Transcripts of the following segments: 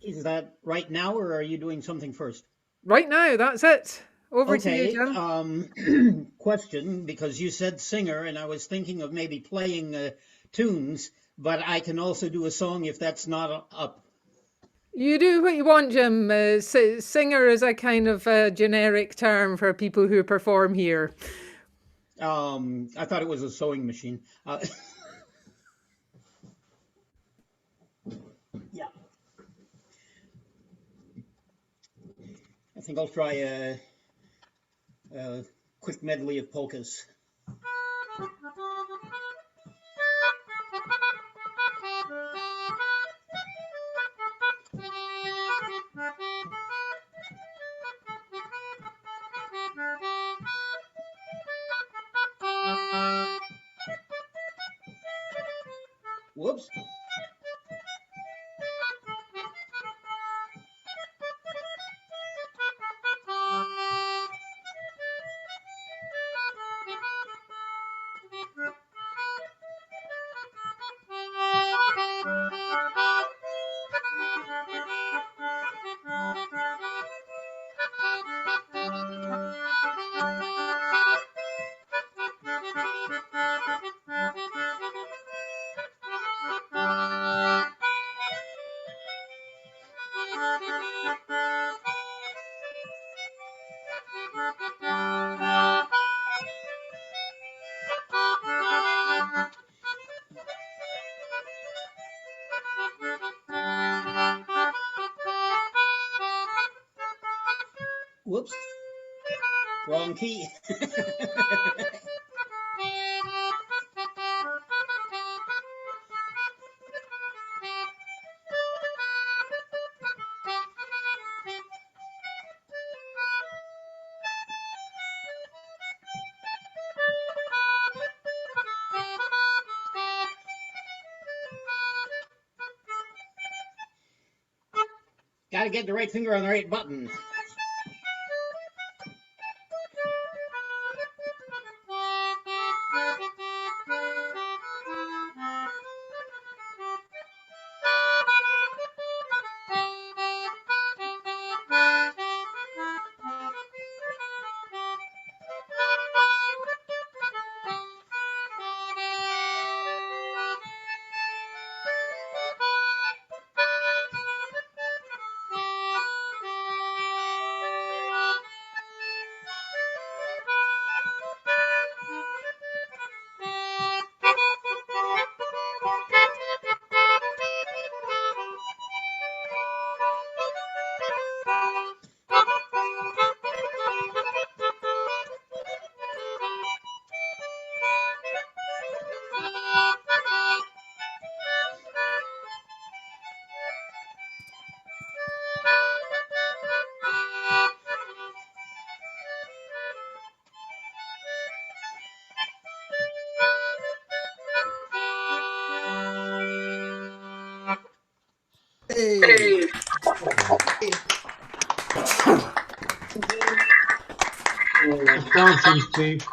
Is that right now, or are you doing something first? Right now, that's it. Over to you, Okay. Jim. Question, because you said singer, and I was thinking of maybe playing tunes, but I can also do a song if that's not up. You do what you want, Jim. Singer is a kind of generic term for people who perform here. I thought it was a sewing machine. Yeah, I think I'll try a quick medley of polkas. Whoops. Whoops. Wrong key. Gotta get the right finger on the right button. Hey. Dancing, Steve.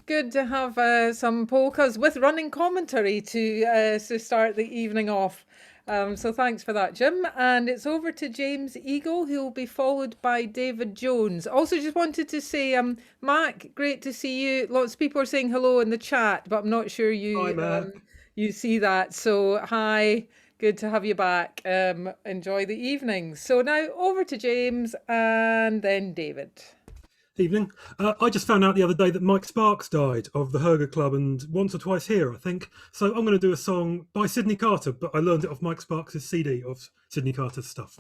Good to have some polkas with running commentary to start the evening off. So thanks for that, Jim. And it's over to James Eagle, who will be followed by David Jones. Also, just wanted to say, Mac, great to see you. Lots of people are saying hello in the chat, but I'm not sure you see that. So hi, good to have you back. Enjoy the evening. So now over to James and then David. Evening. I just found out the other day that Mike Sparks died of the Herger Club and once or twice here, I think. So I'm going to do a song by Sydney Carter, but I learned it off Mike Sparks' CD of Sydney Carter's stuff.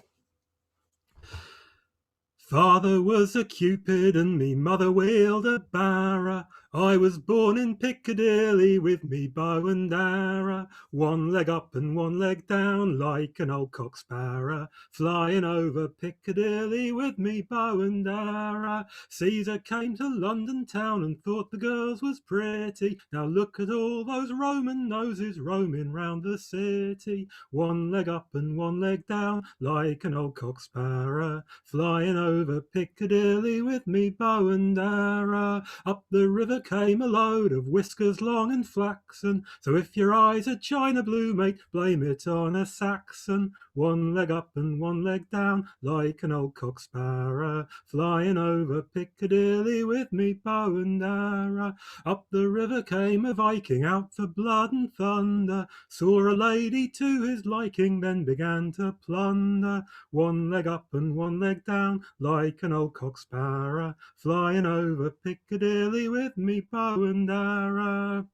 Father was a Cupid and me mother wheeled a barra. I was born in Piccadilly with me bow and arrow. One leg up and one leg down like an old cock sparrow. Flying over Piccadilly with me bow and arrow. Caesar came to London town and thought the girls was pretty. Now look at all those Roman noses roaming round the city. One leg up and one leg down like an old cock sparrow. Flying over Piccadilly with me bow and arrow. Up the river came a load of whiskers long and flaxen. So if your eyes are china blue, mate, blame it on a Saxon. One leg up and one leg down, like an old cock sparrow, flying over Piccadilly with me bow and arrow. Up the river came a Viking out for blood and thunder, saw a lady to his liking, then began to plunder. One leg up and one leg down, like an old cock sparrow, flying over Piccadilly with me bow and arrow.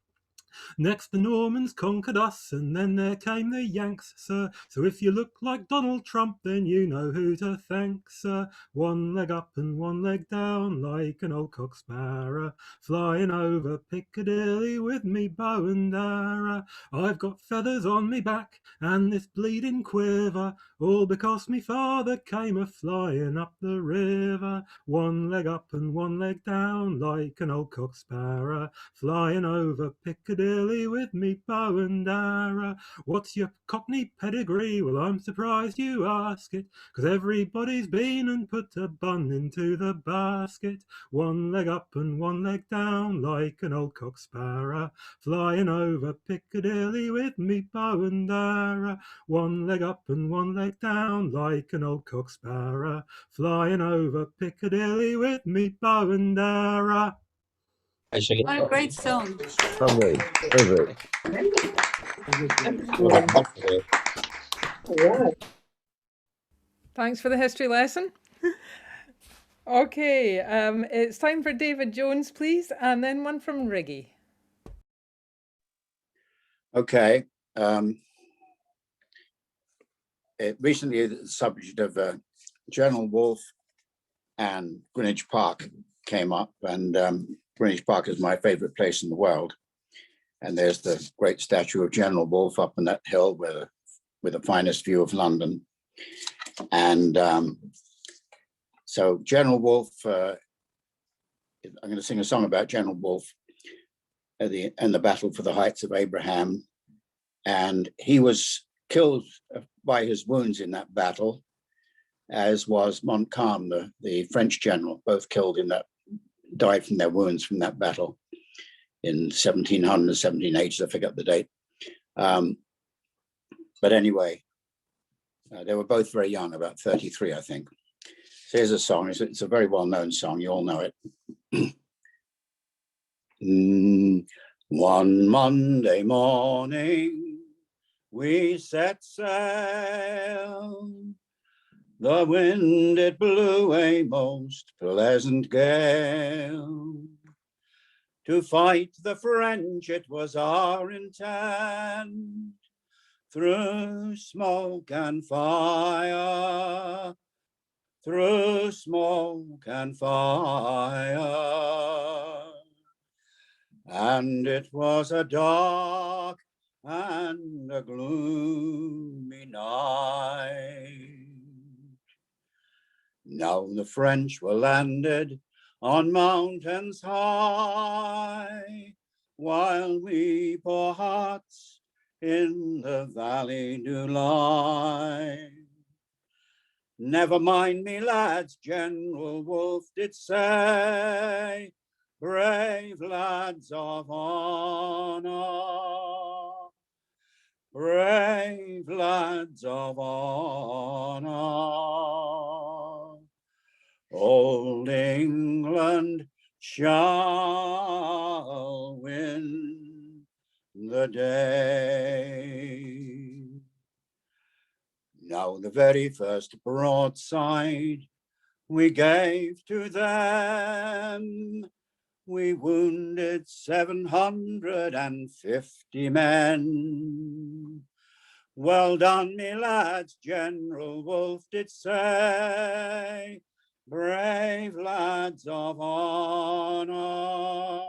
Next the Normans conquered us, and then there came the Yanks, sir. So if you look like Donald Trump, then you know who to thank, sir. One leg up and one leg down, like an old cock sparrow, flying over Piccadilly with me bow and arrow. I've got feathers on me back, and this bleeding quiver, all because me father came a-flying up the river. One leg up and one leg down, like an old cock sparrow, flying over Piccadilly with me bow and arrow. What's your cockney pedigree? Well, I'm surprised you ask it, 'cause everybody's been and put a bun into the basket. One leg up and one leg down, like an old cock sparrow, flying over Piccadilly with me bow and arrow. One leg up and one leg down, like an old cock sparrow, flying over Piccadilly with me bow and arrow. What a great song. Lovely. Perfect. Thanks for the history lesson. Okay, it's time for David Jones, please, and then one from Riggy. Okay. Recently, the subject of General Wolfe and Greenwich Park came up, and Greenwich Park is my favorite place in the world. And there's the great statue of General Wolfe up on that hill with the finest view of London. And so General Wolfe, I'm going to sing a song about General Wolfe and the battle for the Heights of Abraham. And he was killed by his wounds in that battle, as was Montcalm, the French general, both killed died from their wounds from that battle in 1700, 1780, I forget the date. But anyway, they were both very young, about 33, I think. So here's a song. It's a very well-known song. You all know it. One Monday morning, we set sail. The wind, it blew a most pleasant gale. To fight the French, it was our intent. Through smoke and fire, through smoke and fire. And it was a dark and a gloomy night. Now the French were landed on mountains high, while we poor hearts in the valley do lie. Never mind me, lads, General Wolfe did say, brave lads of honor, brave lads of honor. Old England shall win the day. Now the very first broadside we gave to them, we wounded 750 men. Well done, me lads, General Wolfe did say, brave lads of honor,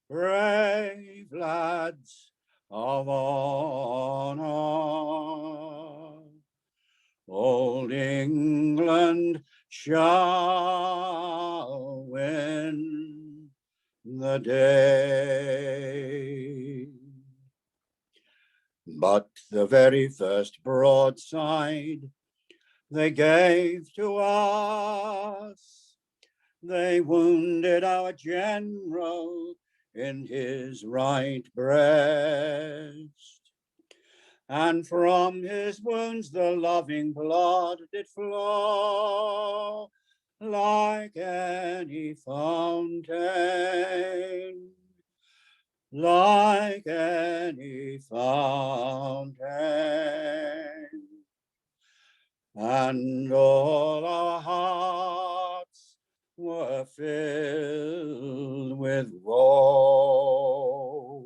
brave lads of honor. Old England shall win the day. But the very first broadside they gave to us, they wounded our general in his right breast. And from his wounds the loving blood did flow like any fountain, like any fountain. And all our hearts were filled with woe.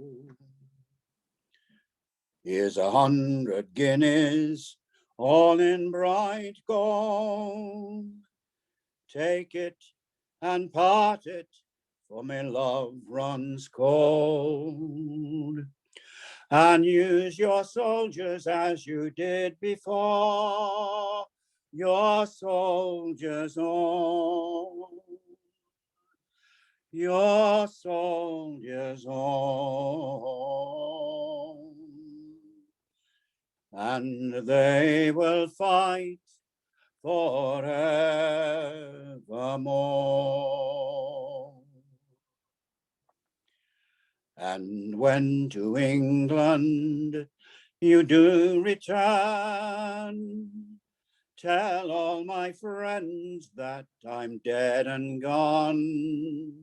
Here's 100 guineas, all in bright gold. Take it and part it, for my love runs cold. And use your soldiers as you did before, your soldiers on, your soldiers on. And they will fight forevermore. And when to England you do return, tell all my friends that I'm dead and gone.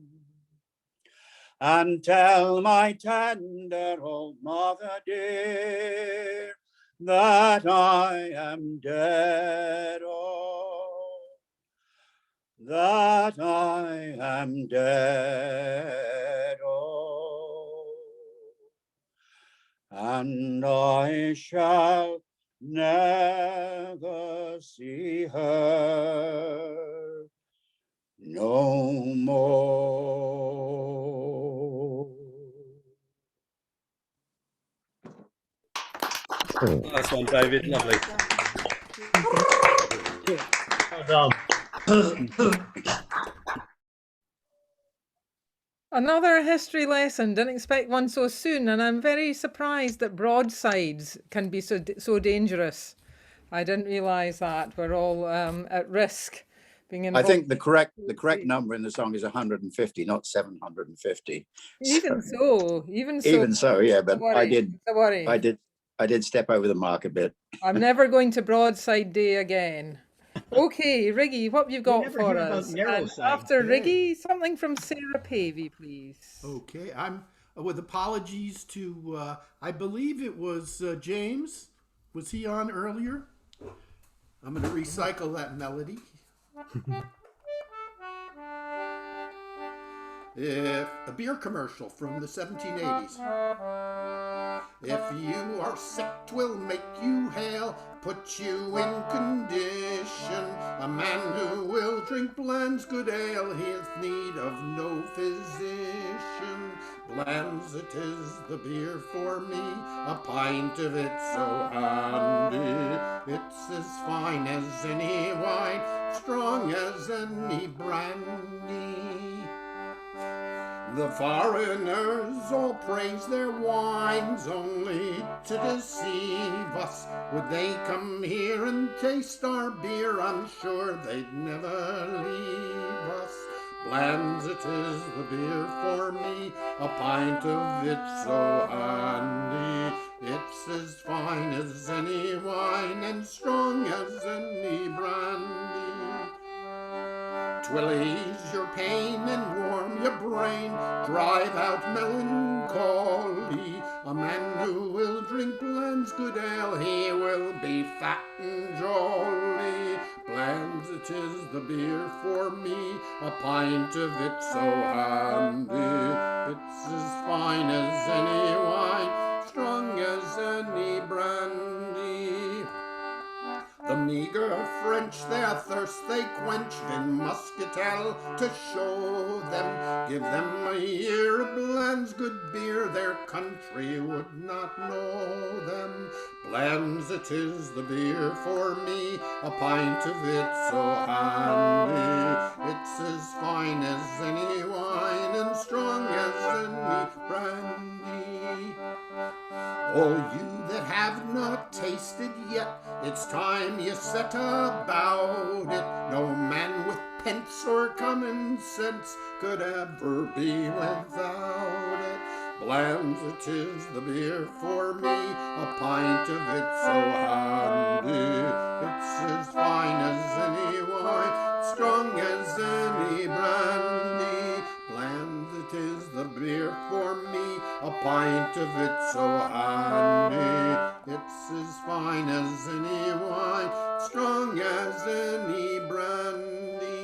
And tell my tender old mother dear that I am dead, oh, that I am dead, oh, and I shall never see her no more. Nice one, David. Lovely. Well done. Another history lesson. Didn't expect one so soon, and I'm very surprised that broadsides can be so dangerous. I didn't realise that. We're all at risk being involved. I think the correct number in the song is 150, not 750. Even so, Yeah. But I did step over the mark a bit. I'm never going to broadside day again. Okay, Riggy, what have you got for us? And after Riggy, something from Sarah Pavey, please. Okay, I'm with apologies to, I believe it was James. Was he on earlier? I'm going to recycle that melody. If a beer commercial from the 1780s. If you are sick, 'twill make you hale, put you in condition. A man who will drink Blann's good ale, he hath need of no physician. Blann's it is the beer for me, a pint of it so handy. It's as fine as any wine, strong as any brandy. The foreigners all praise their wines only to deceive us. Would they come here and taste our beer, I'm sure they'd never leave us. Blann's it is the beer for me, a pint of it so handy. It's as fine as any wine and strong as any brandy. 'Twill ease your pain and warm your brain, drive out melancholy. A man who will drink Blann's good ale, he will be fat and jolly. Blann's it is the beer for me, a pint of it so handy. It's as fine as any wine, strong as any brandy. The meagre French their thirst they quench in muscatel to show them. Give them a year of Blann's good beer, their country would not know them. Blann's it is the beer for me, a pint of it so handy. It's as fine as any wine and strong as any brandy. All you that have not tasted yet, it's time you set about it. No man with pence or common sense could ever be without it. Bland's it is the beer for me, a pint of it so handy. It's as fine as any wine, strong as any brandy. Bland's it is the beer for me, a pint of it so handy. It's as fine as any wine, strong as any brandy.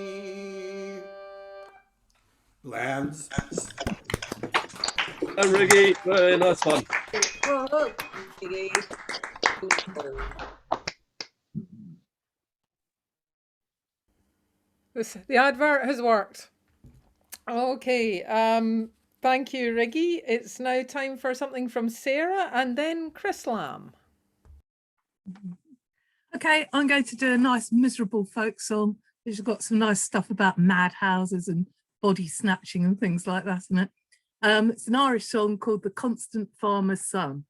Bland's. Oh, Riggy, very nice one. Whoa, Riggy. The advert has worked. Okay, thank you, Riggy. It's now time for something from Sarah and then Chris Lamb. Okay, I'm going to do a nice miserable folk song, which has got some nice stuff about madhouses and body snatching and things like that in it. It's an Irish song called The Constant Farmer's Son.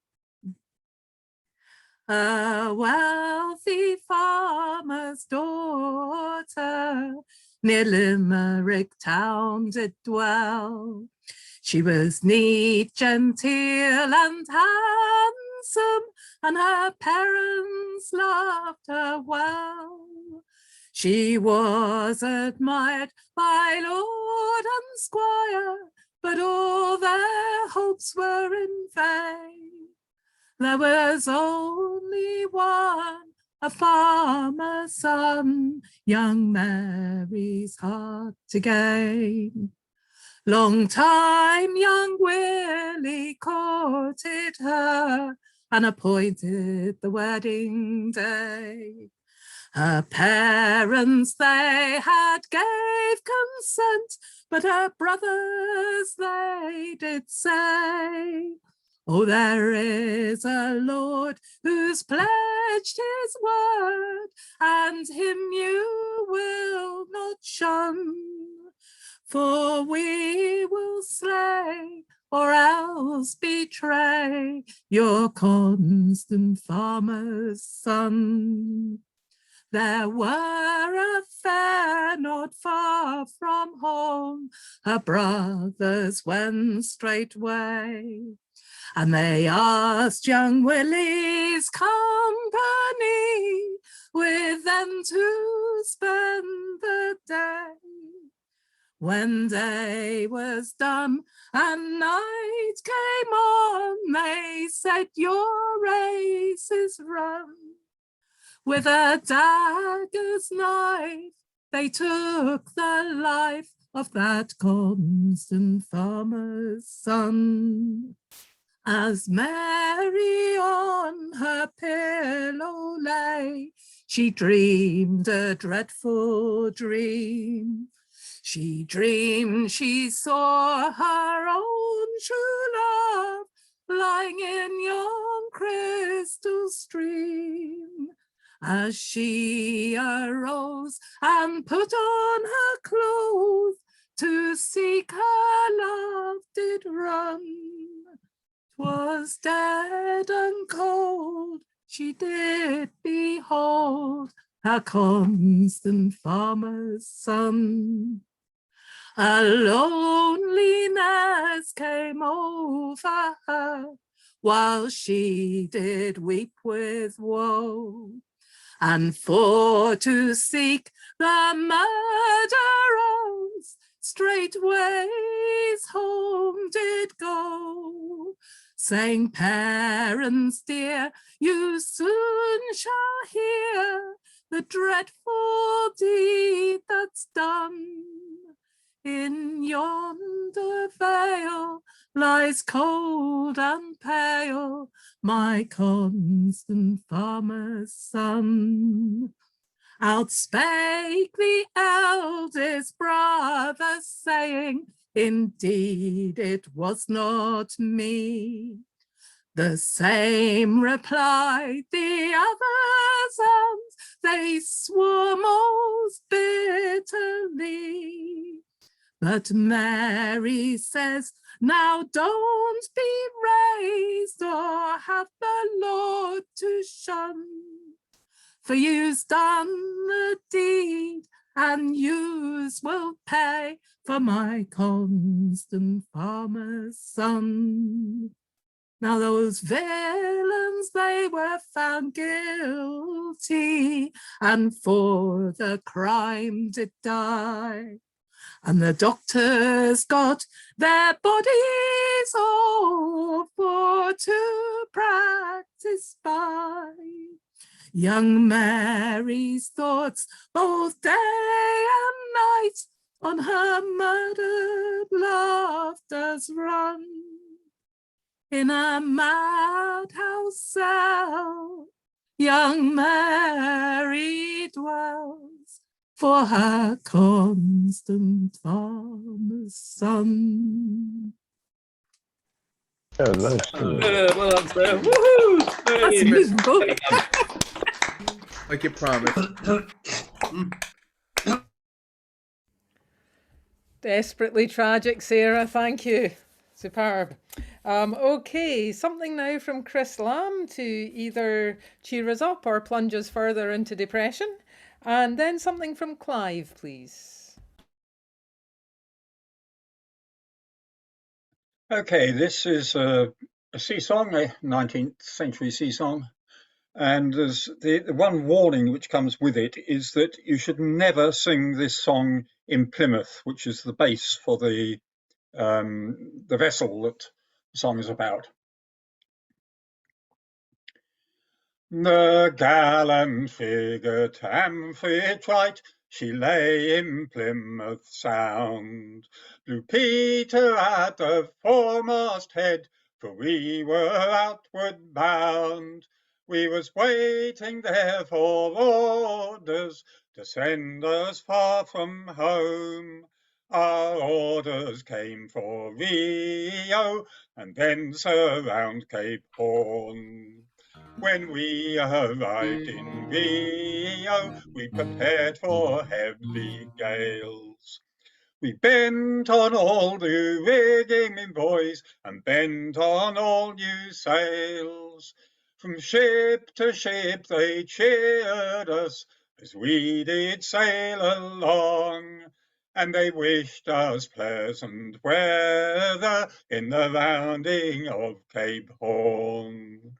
A wealthy farmer's daughter near Limerick town did dwell. She was neat, genteel and handsome, and her parents loved her well. She was admired by lord and squire, but all their hopes were in vain. There was only one, a farmer's son, young Mary's heart to gain. Long time young Willie courted her and appointed the wedding day. Her parents, they had gave consent, but her brothers, they did say, oh, there is a lord who's pledged his word, and him you will not shun. For we will slay or else betray your constant farmer's son. There were a fair not far from home, her brothers went straightway, and they asked young Willie's company with them to spend the day. When day was done and night came on, they said your race is run. With a dagger's knife, they took the life of that constant farmer's son. As Mary on her pillow lay, she dreamed a dreadful dream. She dreamed she saw her own true love lying in yon crystal stream. As she arose and put on her clothes, to seek her love did run. 'Twas dead and cold, she did behold her constant farmer's son. A loneliness came over her, while she did weep with woe. And for to seek the murderers, straightways home did go, saying, parents dear, you soon shall hear the dreadful deed that's done. In yonder vale lies cold and pale my constant farmer's son. Outspake the eldest brother, saying, indeed it was not me. The same replied the others, and they swore most bitterly. But Mary says, Now don't be raised or have the Lord to shun, for you's done the deed and yous will pay for my constant farmer's son. Now those villains, they were found guilty, and for the crime did die. And the doctors got their bodies all for to practice by. Young Mary's thoughts both day and night on her murdered love does run. In a madhouse cell, young Mary dwells for her constant farmer's son. Oh, nice. Well done, sir. Woohoo! That's Hey. miserable. Like you promised. Desperately tragic, Sarah. Thank you. Superb. Okay, something now from Chris Lamb to either cheer us up or plunge us further into depression. And then something from Clive, please. Okay, this is a sea song, a 19th century sea song. And there's the one warning which comes with it is that you should never sing this song in Plymouth, which is the base for the vessel that the song is about. The gallant frigate Amphitrite, she lay in Plymouth Sound. Blew Peter at the foremast head, for we were outward bound. We was waiting there for orders to send us far from home. Our orders came for Rio and thence around Cape Horn. When we arrived in Rio, we prepared for heavy gales. We bent on all new rigging, boys, and bent on all new sails. From ship to ship they cheered us as we did sail along, and they wished us pleasant weather in the rounding of Cape Horn.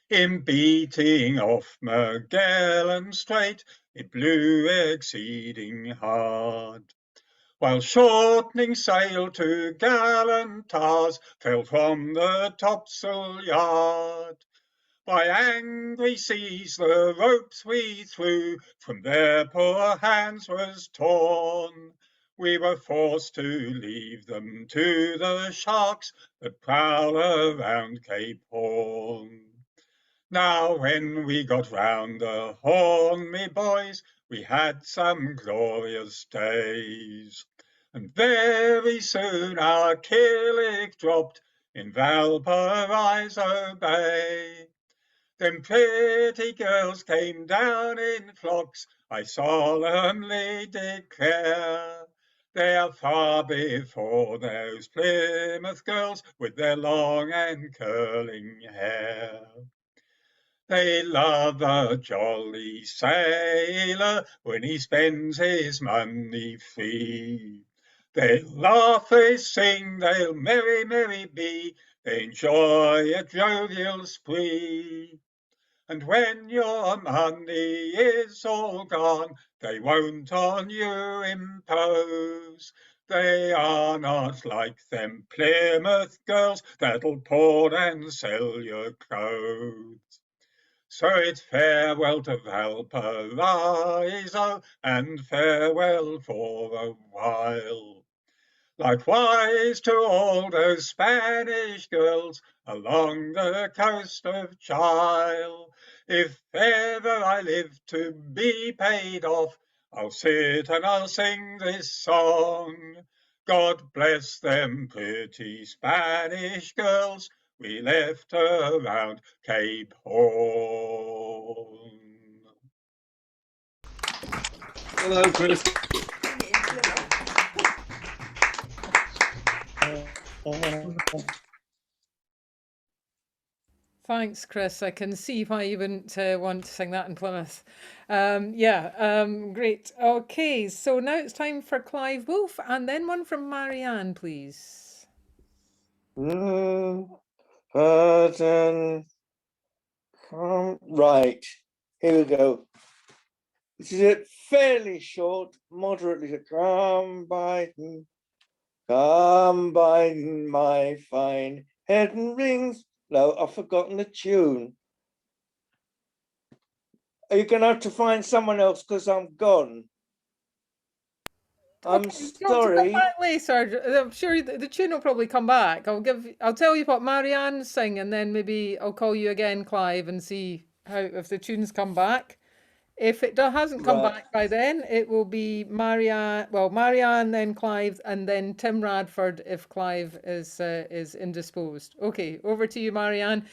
In beating off Magellan Strait, it blew exceeding hard, while shortening sail to gallant tars fell from the topsail yard. By angry seas the ropes we threw from their poor hands was torn. We were forced to leave them to the sharks that prowl around Cape Horn. Now when we got round the Horn, me boys, we had some glorious days. And very soon our killick dropped in Valparaiso Bay. Them pretty girls came down in flocks, I solemnly declare. They are far before those Plymouth girls with their long and curling hair. They love a jolly sailor when he spends his money free. They'll laugh, they sing, they'll merry, merry be, they enjoy a jovial spree. And when your money is all gone, they won't on you impose. They are not like them Plymouth girls that'll pawn and sell your clothes. So it's farewell to Valparaiso and farewell for a while. Likewise to all those Spanish girls along the coast of Jowl. If ever I live to be paid off, I'll sit and I'll sing this song. God bless them pretty Spanish girls we left around Cape Horn. Hello, Chris. Thanks, Chris. I can see why you wouldn't want to sing that in Plymouth. Great. Okay, so now it's time for Clive Wolfe, and then one from Marianne, please. Right, here we go. This is it, fairly short, moderately. Come by my fine head and rings. No, I've forgotten the tune. Are you going to have to find someone else because I'm gone? I'm sorry. Come back later. I'm sure the tune will probably come back. I'll tell you what Marianne's sing, and then maybe I'll call you again, Clive, and see if the tunes come back. If it hasn't come back by then, it will be Marianne, then Clive, and then Tim Radford if Clive is indisposed. Okay, over to you, Marianne.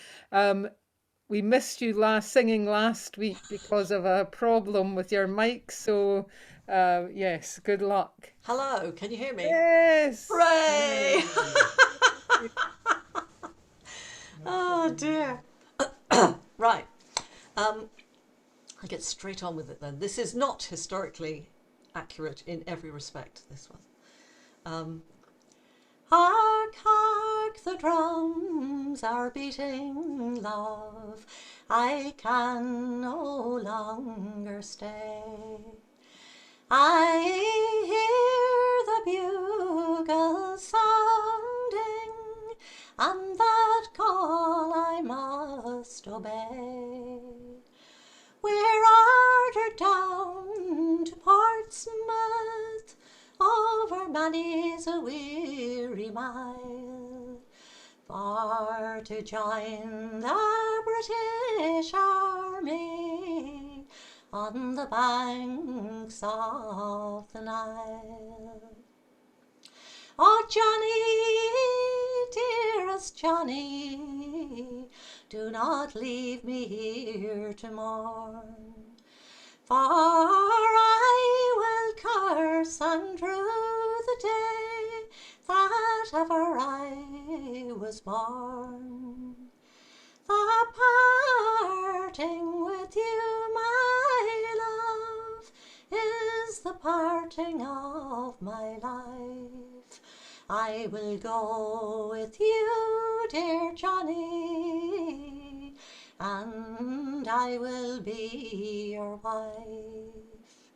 We missed you singing last week because of a problem with your mic, so yes, good luck. Hello, can you hear me? Yes. Hooray! Oh dear. Right. I'll get straight on with it then. This is not historically accurate in every respect, this one. Hark, hark, the drums are beating, love, I can no longer stay. I hear the bugles sounding, and that call I must obey. We're ordered down to Portsmouth, over many's a weary mile, for to join the British Army on the banks of the Nile. Oh, Johnny, dearest Johnny, do not leave me here to mourn, for I will curse and rue the day that ever I was born. The parting with you, my love, is the parting of my life. I will go with you, dear Johnny, and I will be your wife.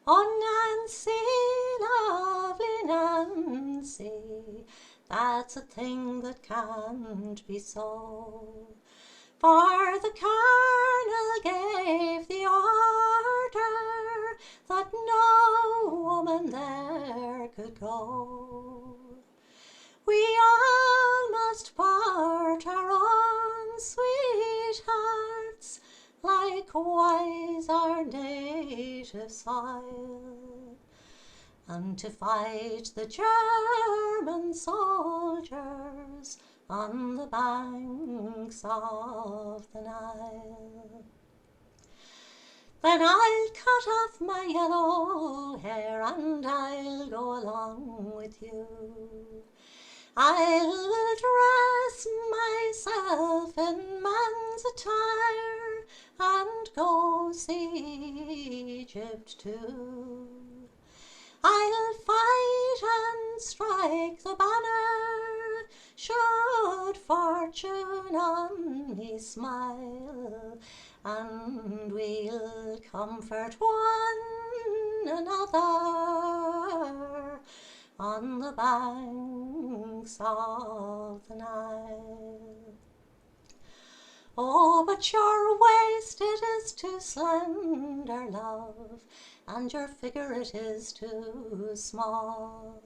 Oh, Nancy, lovely Nancy, that's a thing that can't be so. For the Colonel gave the order that no woman there could go. We all must part our own sweethearts, likewise our native soil, and to fight the German soldiers on the banks of the Nile. Then I'll cut off my yellow hair and I'll go along with you. I'll dress myself in man's attire and go see Egypt too. I'll fight and strike the banner, should fortune on me smile, and we'll comfort one another on the banks of the Nile. Oh, but your waist it is too slender, love, and your figure it is too small.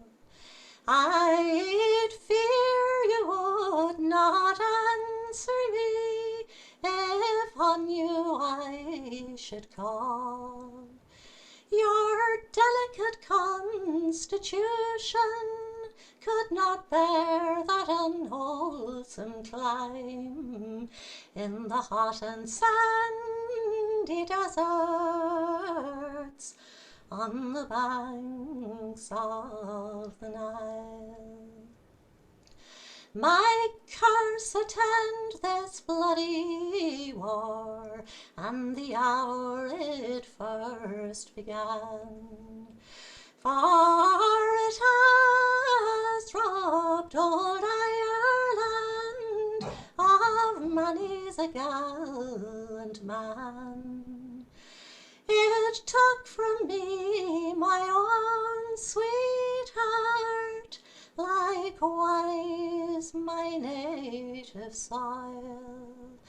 I'd fear you would not answer me if on you I should call. Your delicate constitution could not bear that unwholesome clime in the hot and sandy deserts on the banks of the Nile. My curse attend this bloody war, and the hour it first began. For it has robbed old Ireland of many's a gallant man. It took from me my own sweetheart, likewise my native soil,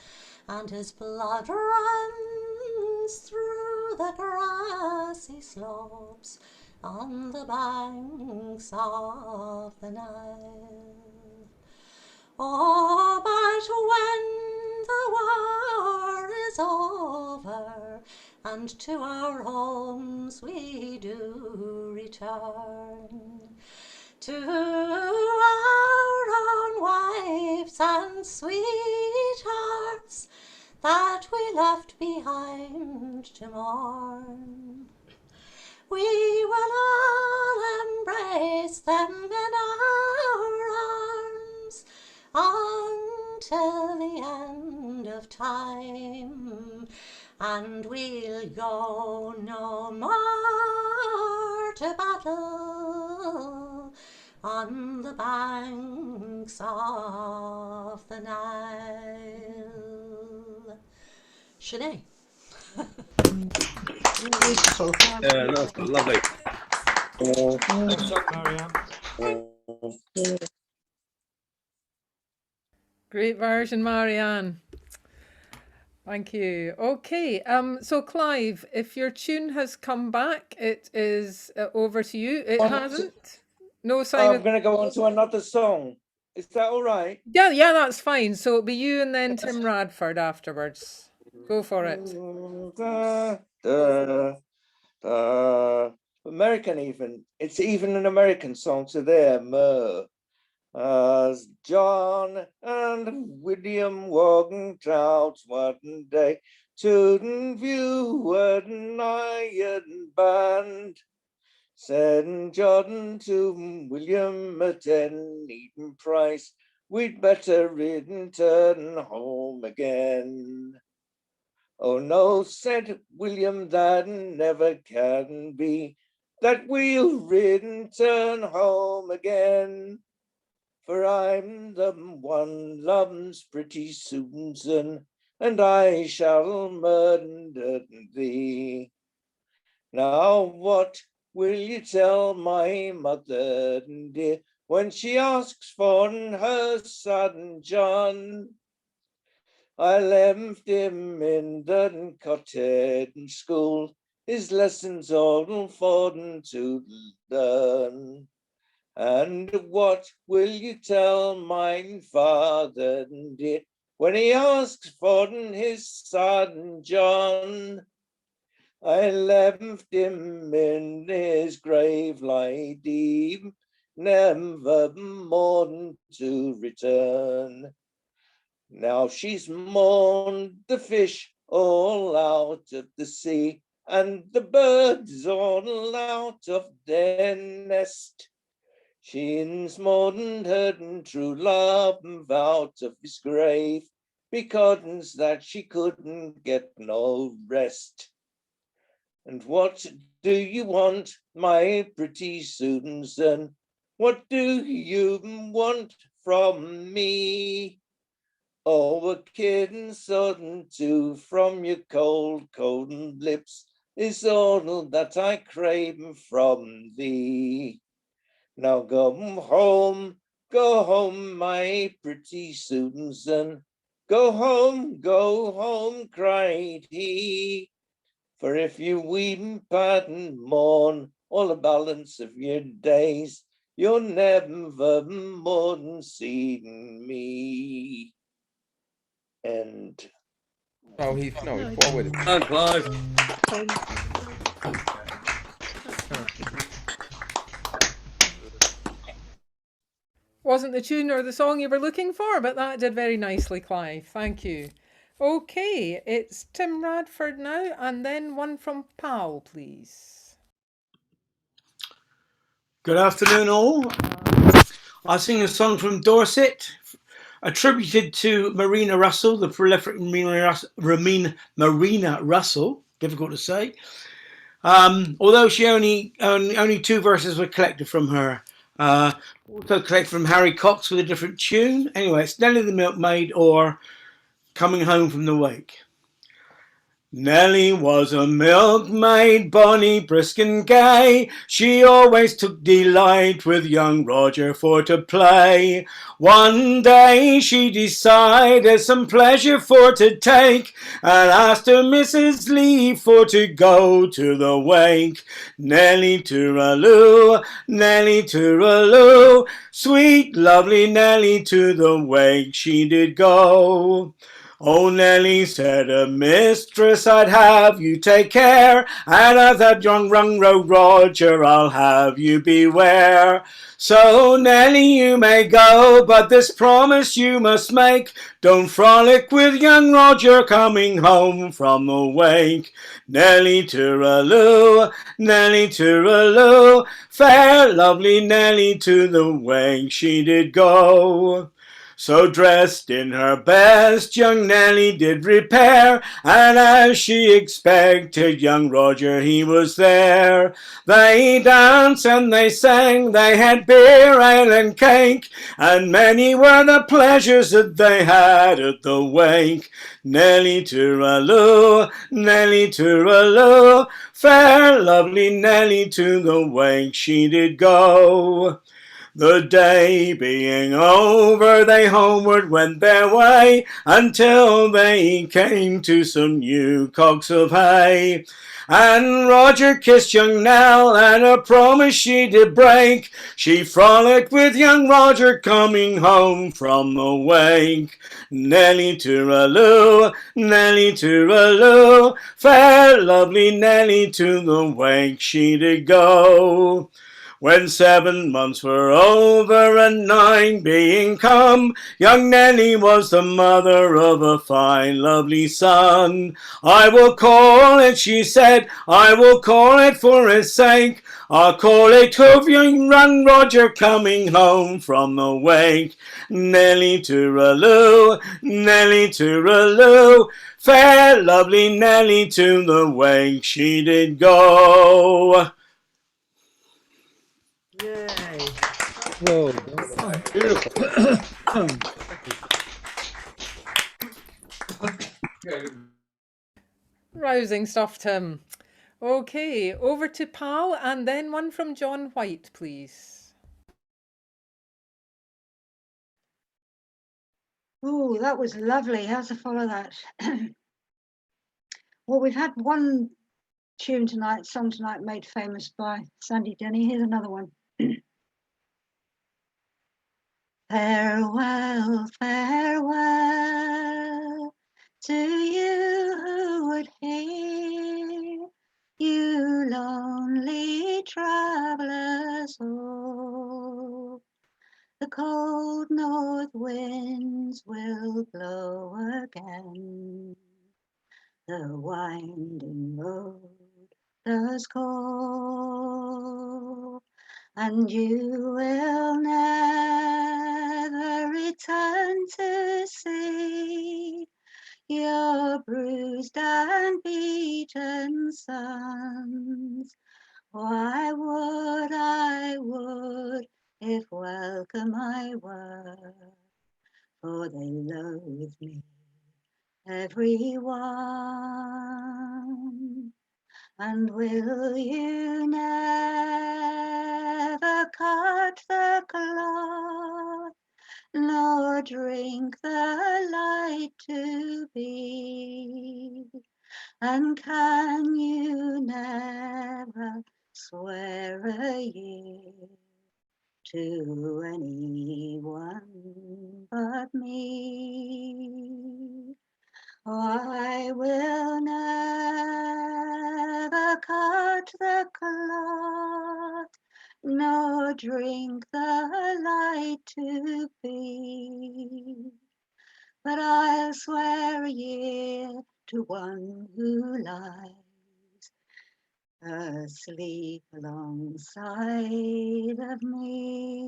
and his blood runs through the grassy slopes on the banks of the Nile. Oh, but when the war is over, and to our homes we do return, to our own wives and sweethearts that we left behind to mourn, we will all embrace them in our arms until the end of time, and we'll go no more to battle on the banks of the Nile. Sinead. Yeah, that's lovely. Thanks, Marianne. Great version, Marianne. Thank you. Okay, so Clive, if your tune has come back, it is over to you. It hasn't. No sign. I'm going to go on to another song. Is that all right? Yeah, that's fine. So it'll be you and then Tim Radford afterwards. Go for it. American even. It's even an American song, so there, as John and William walking out one day to view an iron band, said John to William at any price, we'd better return home again. Oh no, said William, that never can be, that we'll return home again. For I'm the one loves pretty Susan, and I shall murder thee. Now what will you tell my mother dear, when she asks for her son John? I left him in the cottage school, his lessons all for to learn. And what will you tell my father dear, when he asks for his son John? I left him in his grave lie deep, never more to return. Now she's mourned the fish all out of the sea, and the birds all out of their nest. She's mourned her true love out of his grave, because that she couldn't get no rest. And what do you want, my pretty Susan? What do you want from me? Oh, a kiss or two from your cold, cold lips is all that I crave from thee. Now go home, my pretty Susan. Go home, cried he. For if you weep and mourn all the balance of your days, you'll never more see me. End. No, he's forward. And Clive. Wasn't the tune or the song you were looking for, but that did very nicely, Clive. Thank you. Okay, it's Tim Radford now, and then one from Pal, please. Good afternoon, all. I'll sing a song from Dorset, attributed to Marina Russell, the prolific Marina Russell, difficult to say. Although she only 2 verses were collected from her. Also collected from Harry Cox with a different tune. Anyway, it's Nellie the Milkmaid or Coming Home from the Wake. Nellie was a milkmaid, bonny, brisk and gay. She always took delight with young Roger for to play. One day she decided some pleasure for to take, and asked her Mrs. Lee for to go to the wake. Nellie tooraloo, Nellie tooraloo, sweet lovely Nellie to the wake she did go. Oh, Nellie, said her mistress, I'd have you take care, and of that young Roger, I'll have you beware. So, Nellie, you may go, but this promise you must make, don't frolic with young Roger coming home from the wake. Nellie tooraloo, Nellie tooraloo, fair lovely Nellie to the wake she did go. So dressed in her best, young Nellie did repair, and as she expected, young Roger he was there. They danced and they sang, they had beer, ale and cake, and many were the pleasures that they had at the wake. Nellie tooraloo, Nellie tooraloo, fair lovely Nellie to the wake she did go. The day being over, they homeward went their way, until they came to some new cocks of hay. And Roger kissed young Nell, and a promise she did break. She frolicked with young Roger coming home from the wake. Nellie tooraloo, Nellie tooraloo, fair lovely Nellie to the wake she did go. When 7 months were over and 9 being come, young Nellie was the mother of a fine lovely son. I will call it, she said, I will call it for his sake. I'll call it of young Roger coming home from the wake. Nellie tooraloo, Nellie tooraloo, fair lovely Nellie to the wake she did go. Yay. Whoa. Rousing stuff, Tim. Okay, over to Pal, and then one from John White, please. Oh, that was lovely. How to follow that? Well, we've had one song tonight made famous by Sandy Denny. Here's another one. Farewell, farewell to you who would hear, you lonely travellers all. The cold north winds will blow again, the winding road does call, and you will never return to see your bruised and beaten sons. I would, if welcome I were, for they loathe me, everyone. And will you never cut the cloth, nor drink the light to be? And can you never swear a year to anyone but me? I will never cut the cloth, nor drink the light to be, but I'll swear a year to one who lies asleep alongside of me.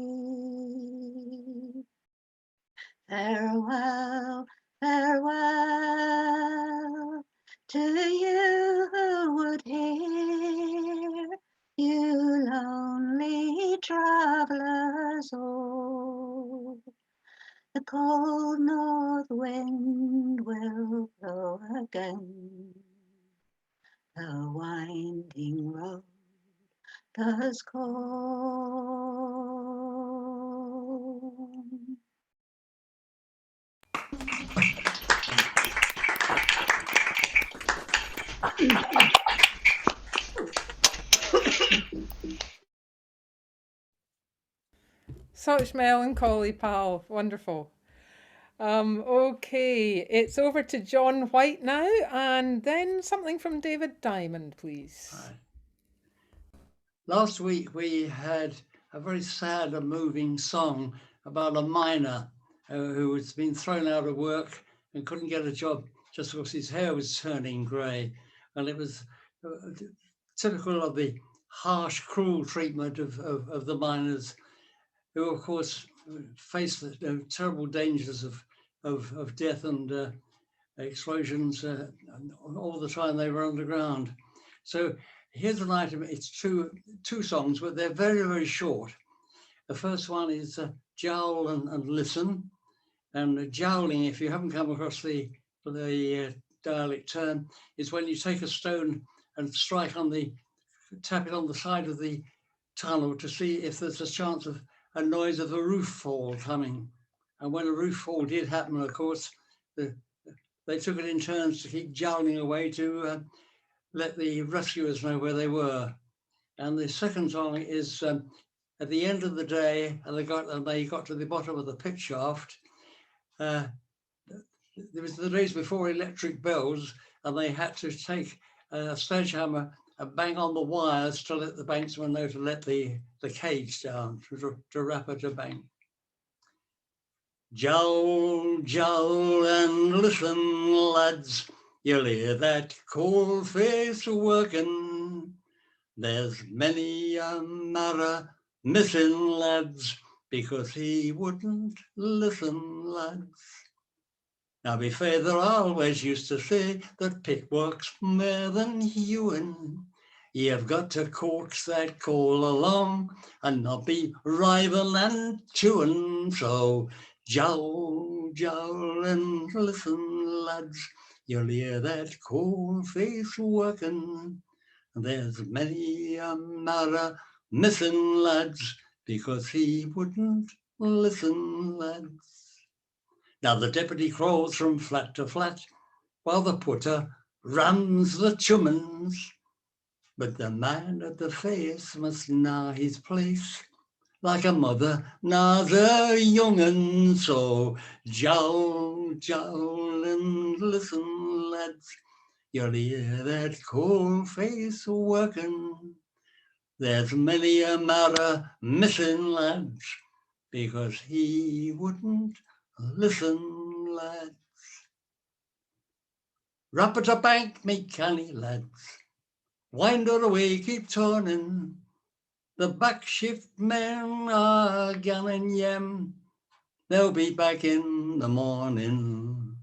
Farewell, farewell to you who would hear, you lonely travellers all. The cold north wind will blow again, the winding road does call. Such melancholy, pal. Wonderful. Okay, it's over to John White now, and then something from David Diamond, please. Last week we had a very sad and moving song about a miner who has been thrown out of work and couldn't get a job just because his hair was turning grey. And it was typical of the harsh, cruel treatment of the miners, who of course face the terrible dangers of death and explosions all the time they were underground. So here's an item. It's two songs, but they're very, very short. The first one is Jowl and Listen. And jowling, if you haven't come across the dialect term, is when you take a stone and tap it on the side of the tunnel to see if there's a chance of a noise of a roof fall coming. And when a roof fall did happen, of course, they took it in turns to keep jowling away to let the rescuers know where they were. And the second song is at the end of the day, and they got to the bottom of the pit shaft. There was the days before electric bells, and they had to take a sledgehammer and bang on the wires to let the banksman know to let the cage down, to wrap it to bank. Jowl, jowl and listen, lads, you'll hear that cold face working. There's many a marrow missing, lads, because he wouldn't listen, lads. Now, my father always used to say that pit work's more than hewing. You've got to coax that coal along and not be riving and chewing. So jowl, jowl and listen, lads, you'll hear that coal face working. There's many a marrow missing, lads, because he wouldn't listen, lads. Now the deputy crawls from flat to flat, while the putter rams the chummins. But the man at the face must gnaw his place, like a mother gnaws her young'un. So jowl, jowl and listen, lads, you'll hear that cold face working. There's many a marrow missing, lads, because he wouldn't listen, lads. Rap at a bank, me canny lads. Wind her away, keep turning. The back shift men are ganning yem. They'll be back in the morning.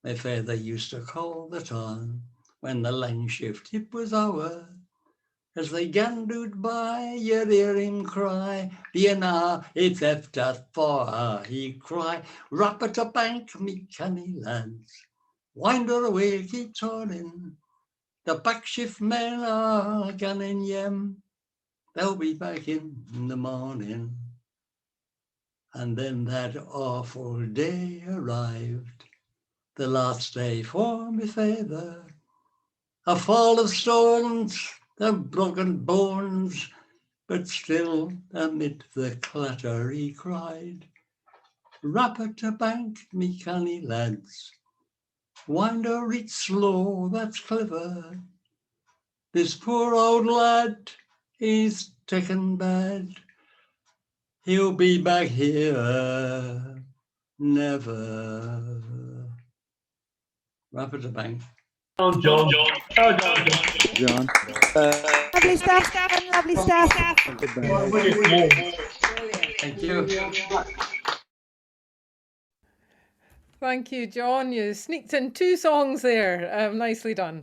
My father used to call the time when the lang shift it was over. As they gandoed by, you'd hear him cry, "D'ye know it's after 4?" he'd cry. Rap at a bank, me canny lads. Wind her away, keep turning. The back shift men are ganning yem. They'll be back in the morning. And then that awful day arrived, the last day for me father. A fall of stones and broken bones, but still amid the clatter he cried, "Rap at a bank, me canny lads. Wind her reach slow, that's clever. This poor old lad, he's taken bad. He'll be back here never." Rap at a bank, John. John. Lovely stuff. Lovely stuff. Thank you. Thank you, John. You sneaked in 2 songs there. Nicely done.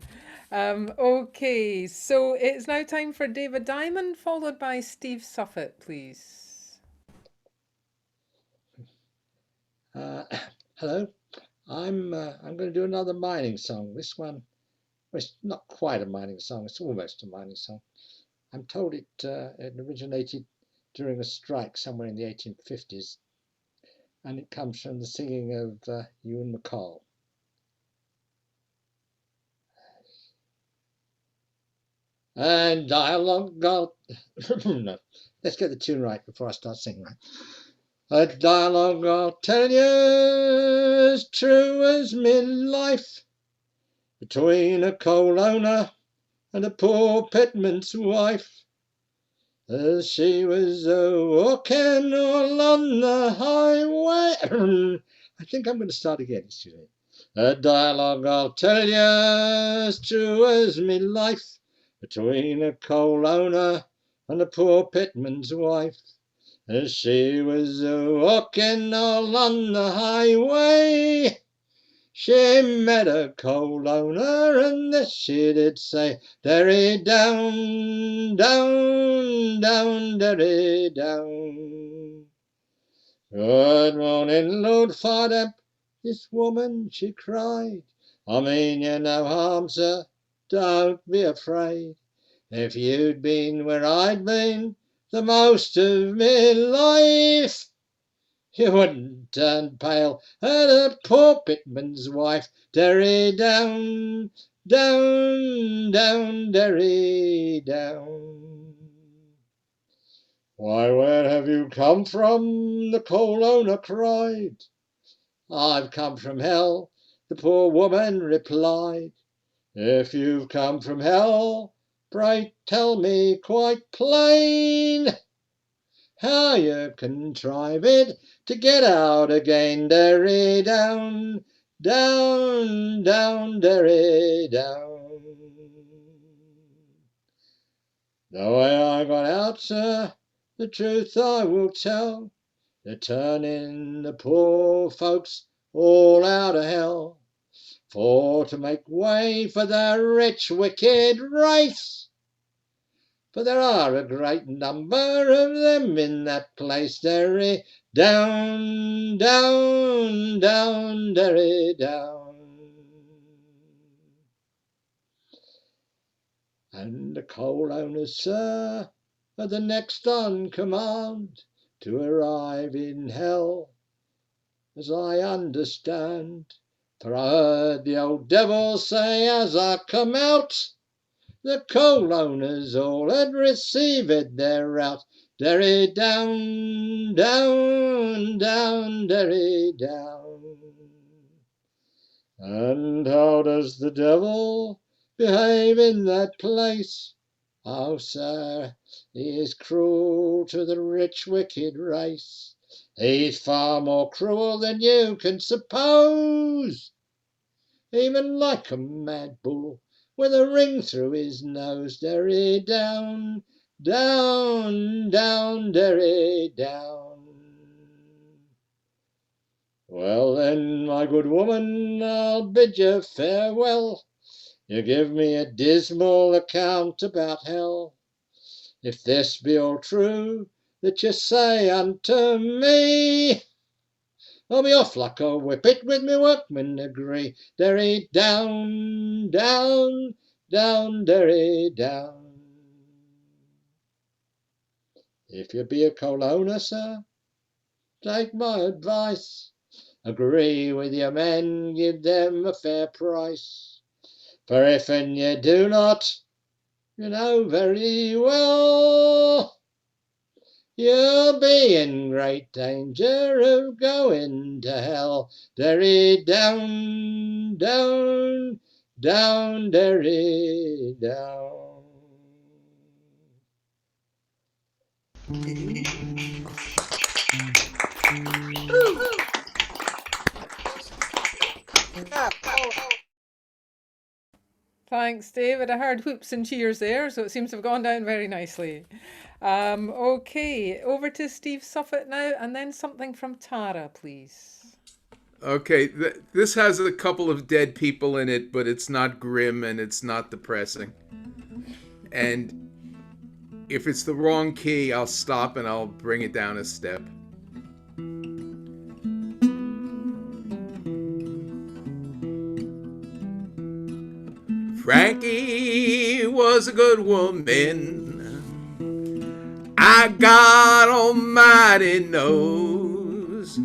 Okay, so it's now time for David Diamond, followed by Steve Suffet, please. Hello. I'm going to do another mining song. This one, well, it's not quite a mining song. It's almost a mining song. I'm told it originated during a strike somewhere in the 1850s, and it comes from the singing of Ewan MacColl. And dialogue got no, let's get the tune right before I start singing right. A dialogue I'll tell you as true as me life, between a coal owner and a poor pitman's wife, as she was walking all on the highway. I think I'm going to start again. Excuse me. A dialogue I'll tell you as true as me life, between a coal owner and a poor pitman's wife, as she was walking all on the highway. She met a coal owner, and this she did say, derry down, down, down, derry down. Good morning, Lord Fardamp, this woman she cried. I mean you no harm, sir, don't be afraid. If you'd been where I'd been the most of me life, you wouldn't turn pale at a poor pitman's wife. Derry down, down, down, derry down. Why, where have you come from? The coal owner cried. I've come from hell, the poor woman replied. If you've come from hell, pray tell me quite plain how you contrive it to get out again. Derry down, down, down, derry down. The way I got out, sir, the truth I will tell, they're turning the poor folks all out of hell, for to make way for the rich wicked race. For there are a great number of them in that place. Derry down, down, down, derry down. And the coal owners, sir, are the next on command to arrive in hell, as I understand. For I heard the old devil say as I come out, the coal owners all had received their rout. Derry down, down, down, derry down. And how does the devil behave in that place? Oh, sir, he is cruel to the rich wicked race. He's far more cruel than you can suppose. Even like a mad bull with a ring through his nose. Derry down, down, down, derry down. Well then, my good woman, I'll bid you farewell. You give me a dismal account about hell. If this be all true that you say unto me, I'll be off like a whippet with me workmen agree. Derry down, down, down, derry down. If you be a coal owner, sir, take my advice. Agree with your men, give them a fair price. For if and you do not, you know very well you'll be in great danger of going to hell. Derry down, down, down, derry down. Thanks, David. I heard whoops and cheers there, so it seems to have gone down very nicely. Okay, over to Steve Suffet now, and then something from Tara, please. Okay, this has a couple of dead people in it, but it's not grim and it's not depressing. And if it's the wrong key, I'll stop and I'll bring it down a step. Frankie was a good woman, I God Almighty knows.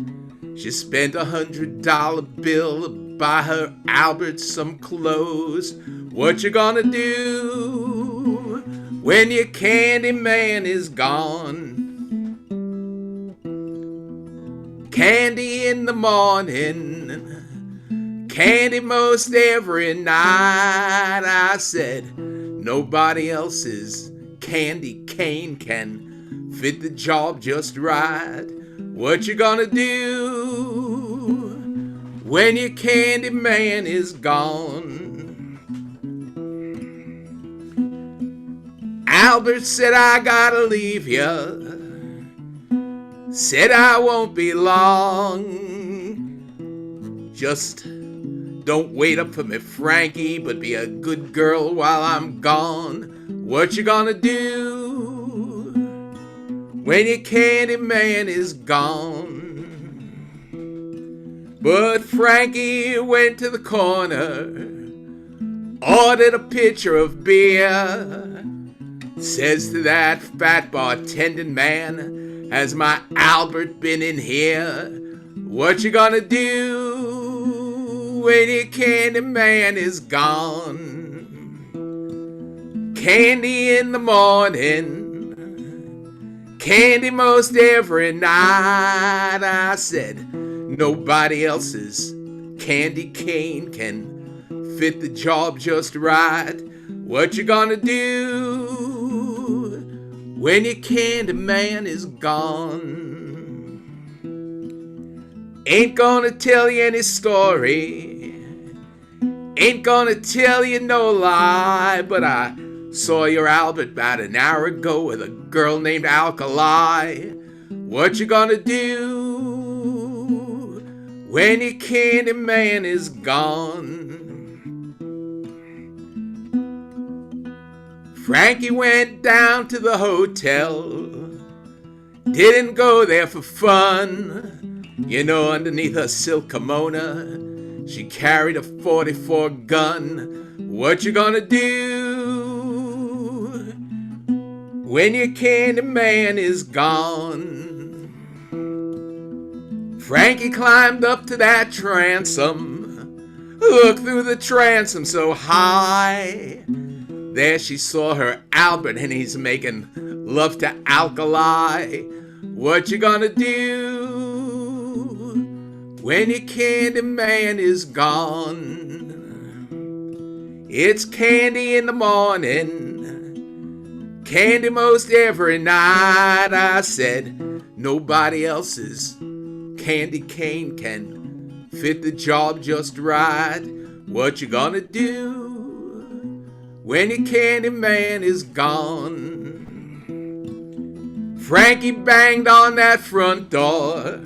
She spent $100 bill to buy her Albert some clothes. What you gonna do when your candy man is gone? Candy in the morning, candy most every night. I said nobody else's candy cane can fit the job just right. What you gonna do when your candy man is gone? Albert said I gotta leave ya, said I won't be long. Just don't wait up for me, Frankie, but be a good girl while I'm gone. What you gonna do when your candy man is gone? But Frankie went to the corner, ordered a pitcher of beer, says to that fat bartending man, has my Albert been in here? What you gonna do when your candy man is gone? Candy in the morning, candy most every night. I said nobody else's candy cane can fit the job just right. What you gonna do when your candy man is gone? Ain't gonna tell you any story, ain't gonna tell you no lie, but I saw your Albert about an hour ago with a girl named Alkali. What you gonna do when your candy man is gone? Frankie went down to the hotel, didn't go there for fun. You know, underneath her silk kimono, she carried a .44 gun. What you gonna do when your candy man is gone? Frankie climbed up to that transom, looked through the transom so high. There she saw her Albert and he's making love to Alkali. What you gonna do when your candy man is gone? It's candy in the morning, candy most every night. I said nobody else's candy cane can fit the job just right. What you gonna do when your candy man is gone? Frankie banged on that front door,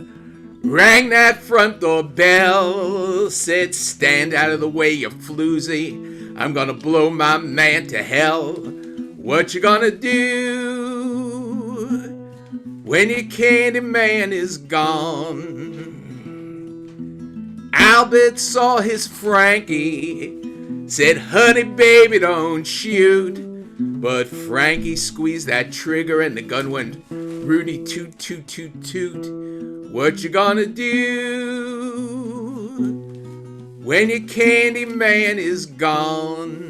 rang that front door bell, said, stand out of the way, you floozy, I'm gonna blow my man to hell. What you gonna do when your candy man is gone? Albert saw his Frankie, said, honey, baby, don't shoot. But Frankie squeezed that trigger and the gun went Rudy toot, toot, toot, toot. What you gonna do when your candy man is gone?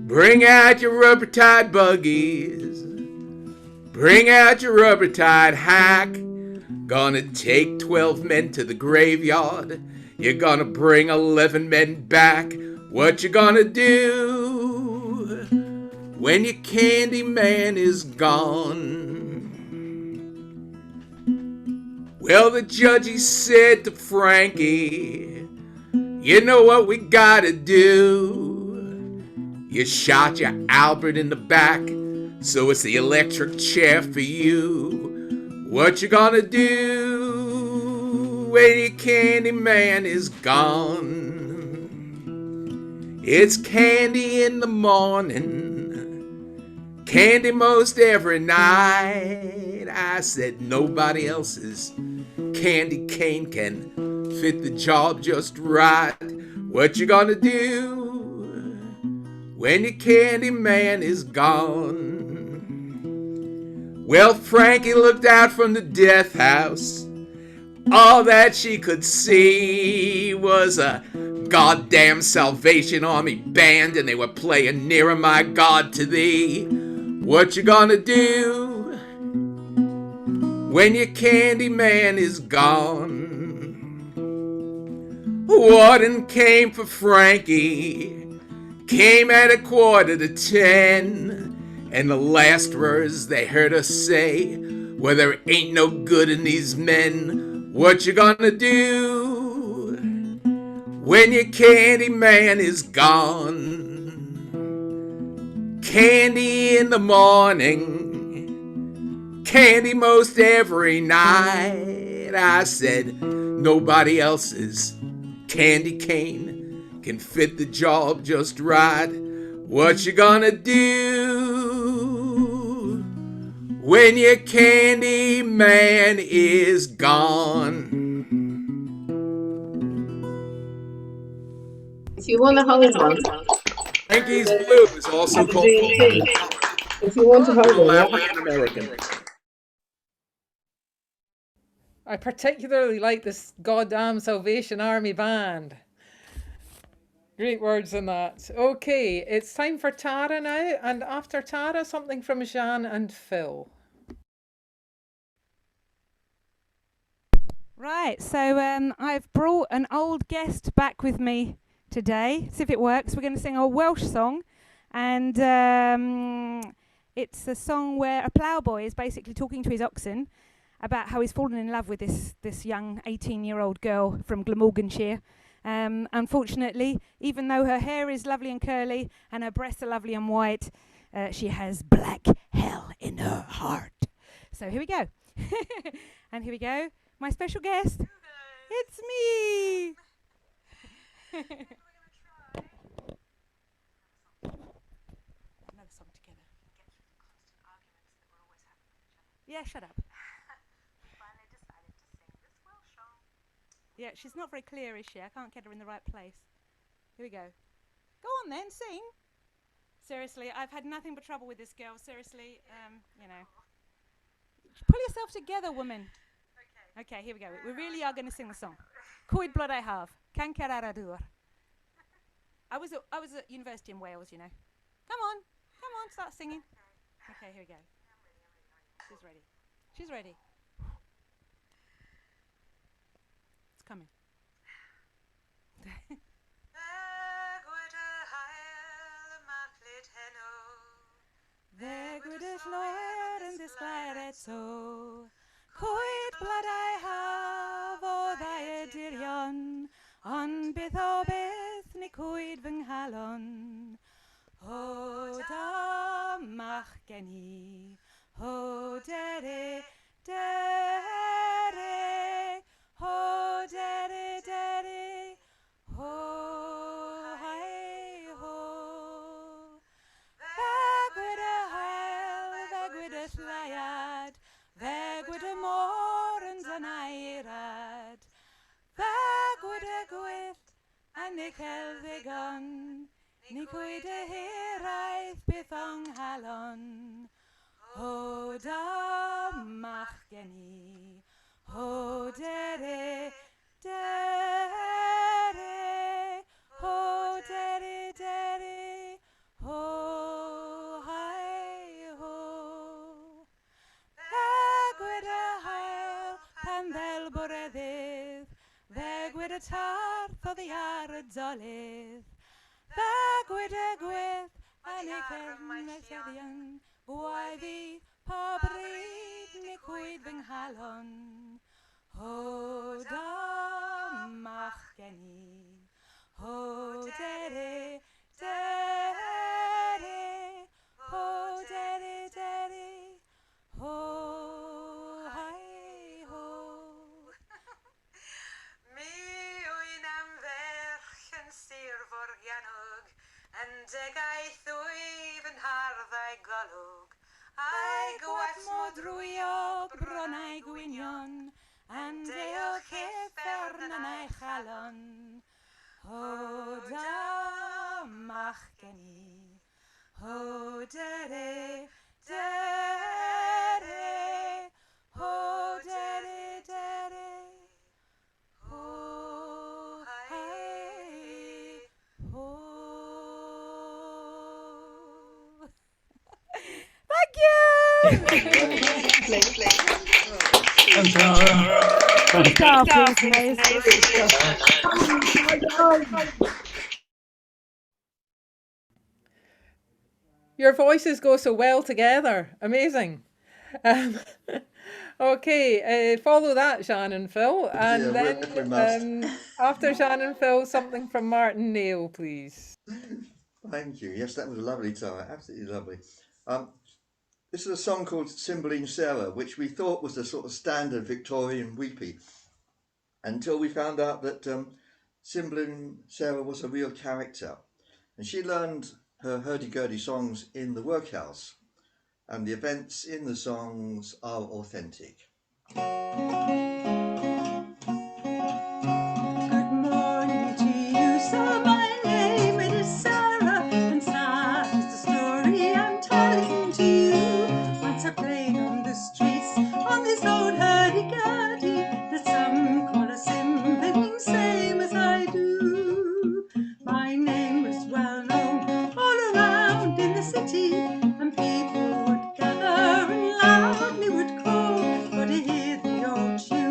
Bring out your rubber-tied buggies, bring out your rubber-tied hack. Gonna take 12 men to the graveyard, you're gonna bring 11 men back. What you gonna do when your candy man is gone? Well, the judge, he said to Frankie, You know what we gotta do. You shot your Albert in the back, so it's the electric chair for you. What you gonna do when your candy man is gone? It's candy in the morning, candy most every night. I said nobody else's candy cane can fit the job just right. What you gonna do when your candy man is gone? Well, Frankie looked out from the death house. All that she could see was a goddamn Salvation Army band, and they were playing Nearer My God to Thee. What you gonna do when your candy man is gone? Warden came for Frankie, came at 10:15, and the last words they heard her say, well, there ain't no good in these men. What you gonna do when your candy man is gone? Candy in the morning, candy most every night. I said nobody else's candy cane can fit the job just right. What you gonna do when your candy man is gone? If you want to hold on, Frankie's Blues, also called if you want to hold on, Latin American. I particularly like this goddamn Salvation Army band. Great words in that. Okay, it's time for Tara now, and after Tara, something from Jeanne and Phil. Right, so I've brought an old guest back with me today. See if it works. We're going to sing a Welsh song, and it's a song where a ploughboy is basically talking to his oxen about how he's fallen in love with this young 18-year-old girl from Glamorganshire. Unfortunately, even though her hair is lovely and curly and her breasts are lovely and white, she has black hell in her heart. So here we go. And here we go. My special guest. It's me. Another song together. Yeah, shut up. Yeah, she's not very clear, is she? I can't get her in the right place. Here we go. Go on then, sing. Seriously, I've had nothing but trouble with this girl. Seriously, you know. Pull yourself together, woman. Okay, here we go. We really are going to sing the song. Coed blood I have. Cainc Yr Aradwr. I was at university in Wales, you know. Come on, start singing. Okay, here we go. She's ready. She's ready. It's coming. There good is Lord and this claret so. Coed blood I have o thy dirion, on beth o beth ni coed fy nghalon. O da mach geni, o dere, dere, o dere, dere, ho, hi, ho. Vagwyd y hael, vagwyd y lleiad, vagwyd y môr yn dynairad. Vagwyd y gwyllt, a ni cael ddigon, ni cwyd y hiraeth byth o'n nghalon. O da mach geni, o dere, dere, o dere, dere, ho, hi, ho. Vagwyd y hael pan ddel bore ddydd, vagwyd y tarth o ddiar y dolydd. Vagwyd y gwyth a ni cefnyddion, gwaeddi pa bryd ni cwyd fy nghalon. O da mach geni, ho daddy, daddy, ho daddy, daddy, ho hi ho. Mi wy'n am ferch yn sir Forgianog, yn degaeth wyf yn harddau golwg. Ai gwat modrwyog bronnau gwynion, yn deog effern yn ei chalon. Ho da mach gen i, ho dere, dere, ho dere, dere, ho hai, ho. Thank you! Your voices go so well together. Amazing. Okay, follow that, Jeanne and Phil. And Yeah, we must. then after Jeanne and Phil, something from Martin Neil, please. Thank you. Yes, that was a lovely time. Absolutely lovely. This is a song called Cymbeline Sarah, which we thought was a sort of standard Victorian weepy, until we found out that Cymbeline Sarah was a real character. And she learned her hurdy-gurdy songs in the workhouse, and the events in the songs are authentic. Good morning to you, sir. My name is Sarah, and sad is the story I'm telling to you. Once I played on the streets on this old hurdy-gurdy that some call a Cymbeline, same as I do. My name was well known all around in the city, and people would gather and loudly would call for to hear the old tune.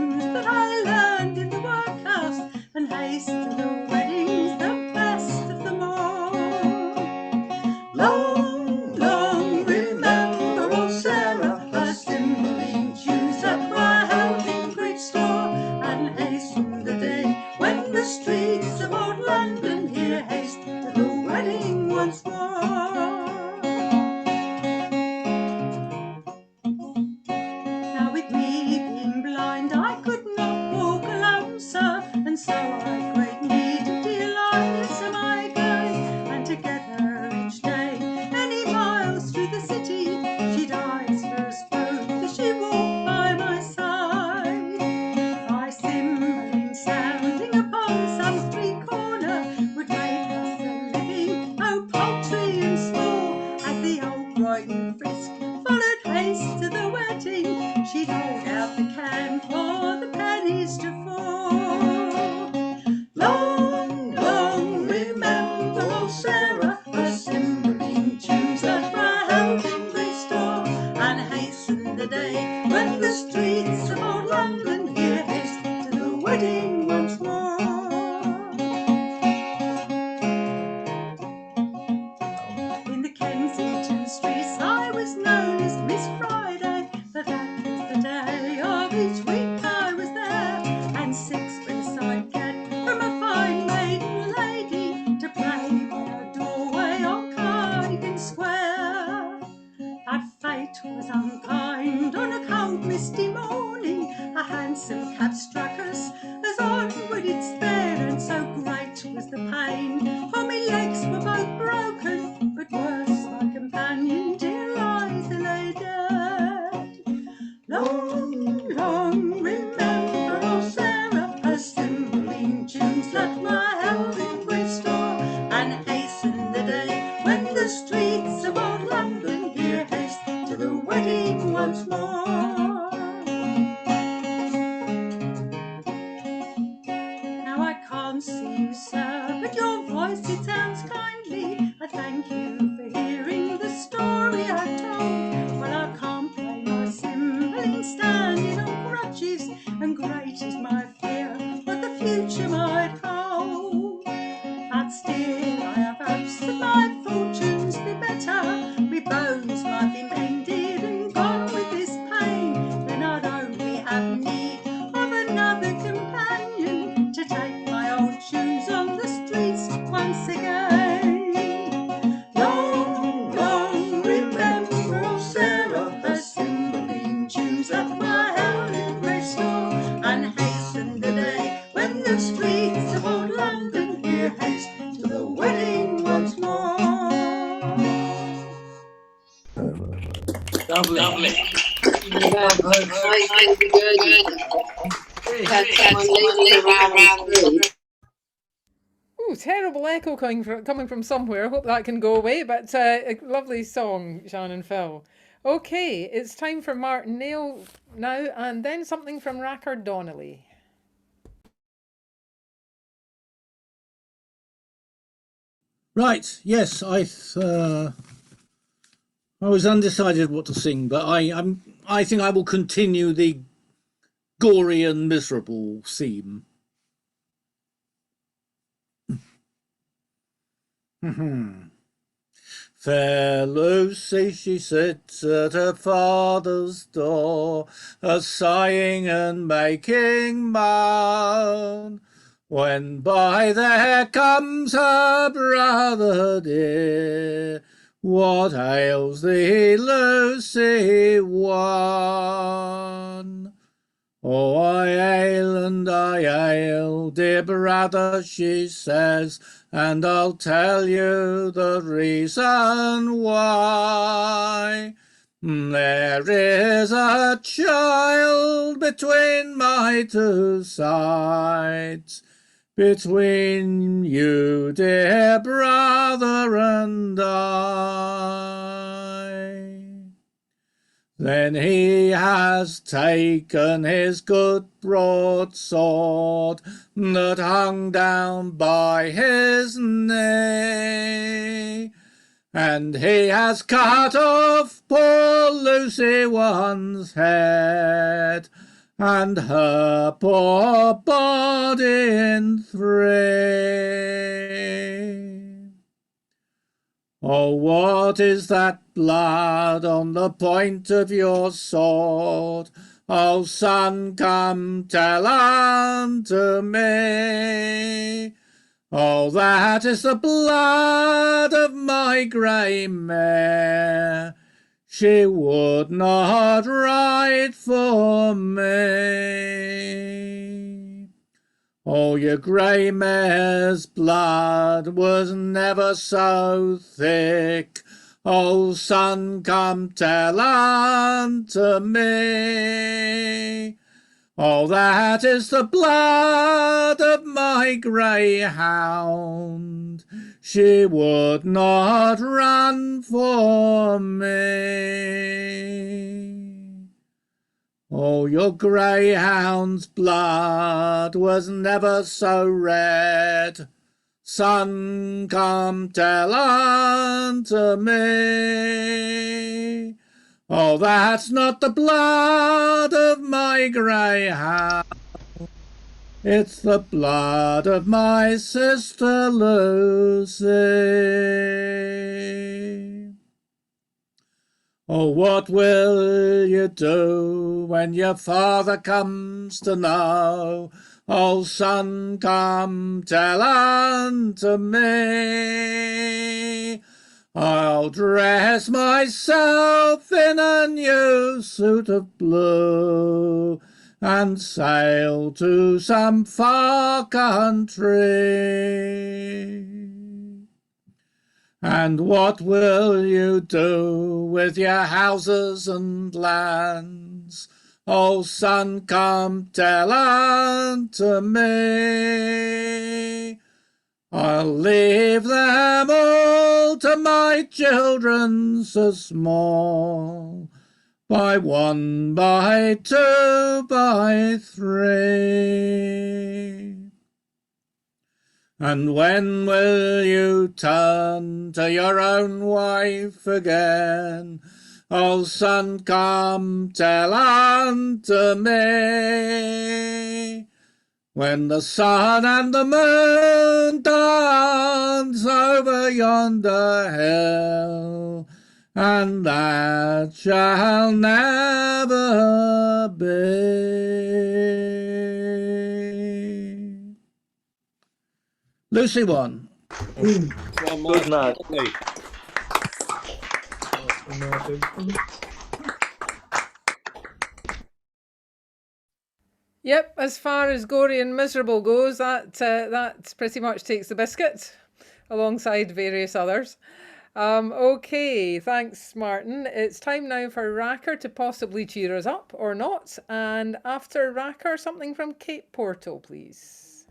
once again. Long, long remember, oh Sarah, her Cymbeline tunes that were held in great store, and hasten the day when the streets of old London hear haste to the wedding once more. Lovely. Right, good. That's someone leaving around through. Oh, terrible echo coming from somewhere. I hope that can go away. But a lovely song, Jeanne and Phil. Okay, it's time for Martin Neil now, and then something from Rackard Donnelly. Right, yes, I was undecided what to sing, but I think I will continue the gory and miserable theme. Fair Lucy, she sits at her father's door, a-sighing and making moan, when by there comes her brother dear. What ails thee, Lucy, one? Oh, I ail, dear brother, she says, and I'll tell you the reason why. There is a child between my two sides, between you, dear brother, and I. Then he has taken his good broadsword that hung down by his knee, and he has cut off poor Lucy one's head, and her poor body in three. Oh, what is that blood on the point of your sword? Oh, son, come tell unto me. Oh, that is the blood of my grey mare. She would not ride for me. Oh, your grey mare's blood was never so thick. Oh, son, come tell unto me. Oh, that is the blood of my greyhound. She would not run for me. Oh, your greyhound's blood was never so red. Son, come tell unto me. Oh, that's not the blood of my greyhound. It's the blood of my sister Lucy. Oh, what will you do when your father comes to know? Oh, son, come tell unto me. I'll dress myself in a new suit of blue and sail to some far country. And what will you do with your houses and lands? Oh, son, come tell unto me. I'll leave them all to my children so small, by one, by two, by three. And when will you turn to your own wife again? Oh, son, come tell unto me. When the sun and the moon dance over yonder hill, and that shall never be. Lucy 1. Good man. Yep, as far as gory and miserable goes, that pretty much takes the biscuit, alongside various others. Okay, thanks, Martin. It's time now for Racker to possibly cheer us up, or not. And after Racker, something from Cape Portal, please.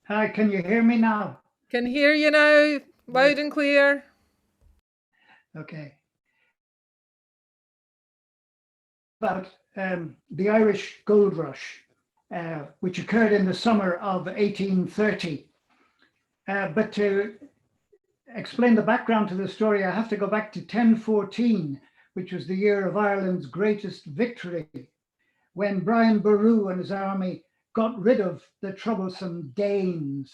Hi, can you hear me now? Can hear you now, loud and clear. Okay. About the Irish gold rush, which occurred in the summer of 1830. But to explain the background to the story, I have to go back to 1014, which was the year of Ireland's greatest victory, when Brian Boru and his army got rid of the troublesome Danes,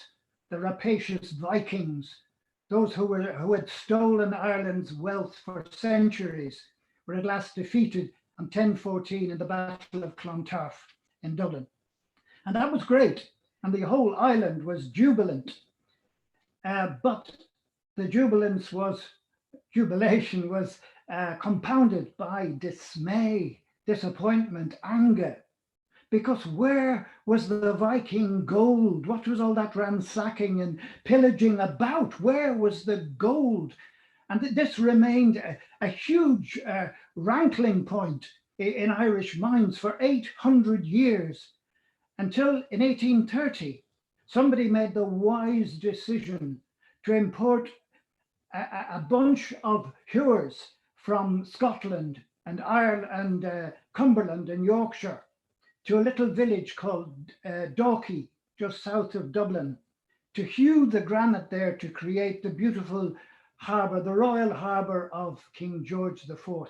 the rapacious Vikings, those who had stolen Ireland's wealth for centuries, were at last defeated on 1014 in the Battle of Clontarf in Dublin. And that was great, and the whole island was jubilant. But the jubilation was compounded by dismay, disappointment, anger. Because where was the Viking gold? What was all that ransacking and pillaging about? Where was the gold? And this remained a huge rankling point in Irish minds for 800 years, until in 1830, somebody made the wise decision to import a bunch of hewers from Scotland and Ireland and Cumberland and Yorkshire to a little village called Dalkey, just south of Dublin, to hew the granite there to create the beautiful harbour, the royal harbour of King George IV.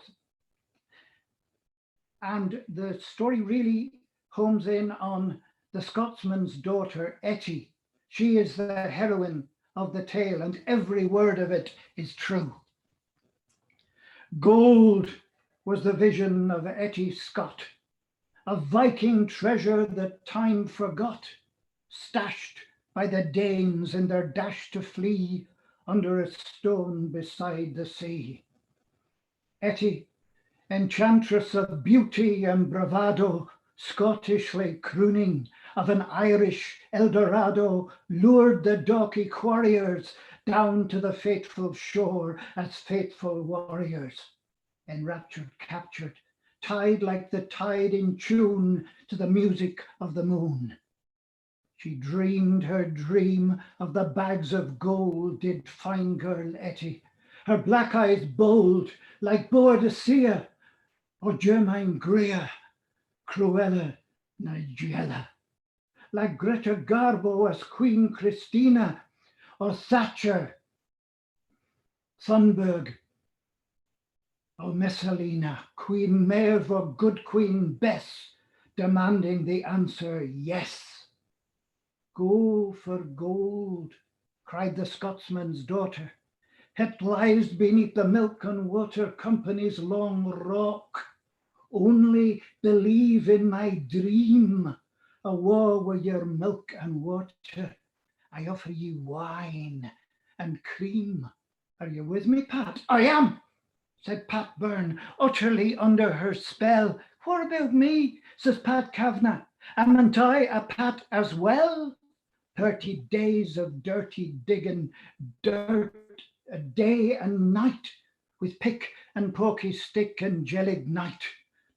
And the story really homes in on the Scotsman's daughter, Etty. She is the heroine of the tale, and every word of it is true. Gold was the vision of Etty Scott, a Viking treasure that time forgot, stashed by the Danes in their dash to flee under a stone beside the sea. Etty, enchantress of beauty and bravado, Scottishly crooning of an Irish Eldorado, lured the Dalkey quarriers down to the fateful shore as faithful warriors, enraptured, captured, tied like the tide in tune to the music of the moon. She dreamed her dream of the bags of gold, did fine girl Etty, her black eyes bold like Boadicea or Germaine Greer, Cruella Nigella, like Greta Garbo as Queen Christina or Thatcher, Thunberg or Messalina, Queen Maeve or Good Queen Bess, demanding the answer yes. Go for gold, cried the Scotsman's daughter. It lies beneath the Milk and Water Company's long rock. Only believe in my dream, a war with your milk and water. I offer you wine and cream. Are you with me, Pat? I am, said Pat Byrne, utterly under her spell. What about me, says Pat Kavanagh? Amn't I a Pat as well? 30 days of dirty digging, dirt a day and night, with pick and poky stick and jellied night.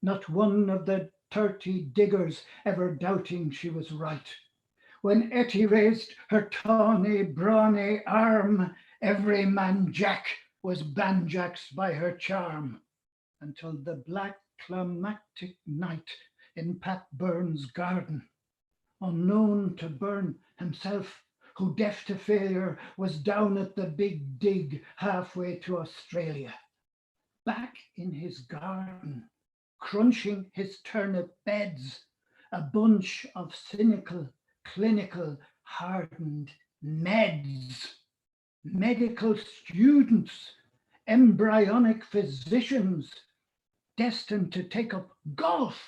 Not one of the 30 diggers ever doubting she was right. When Etty raised her tawny, brawny arm, every man Jack was banjaxed by her charm, until the black climactic night in Pat Byrne's garden, unknown to Byrne himself, who deaf to failure was down at the big dig halfway to Australia. Back in his garden, crunching his turnip beds, a bunch of cynical, clinical, hardened meds, medical students, embryonic physicians, destined to take up golf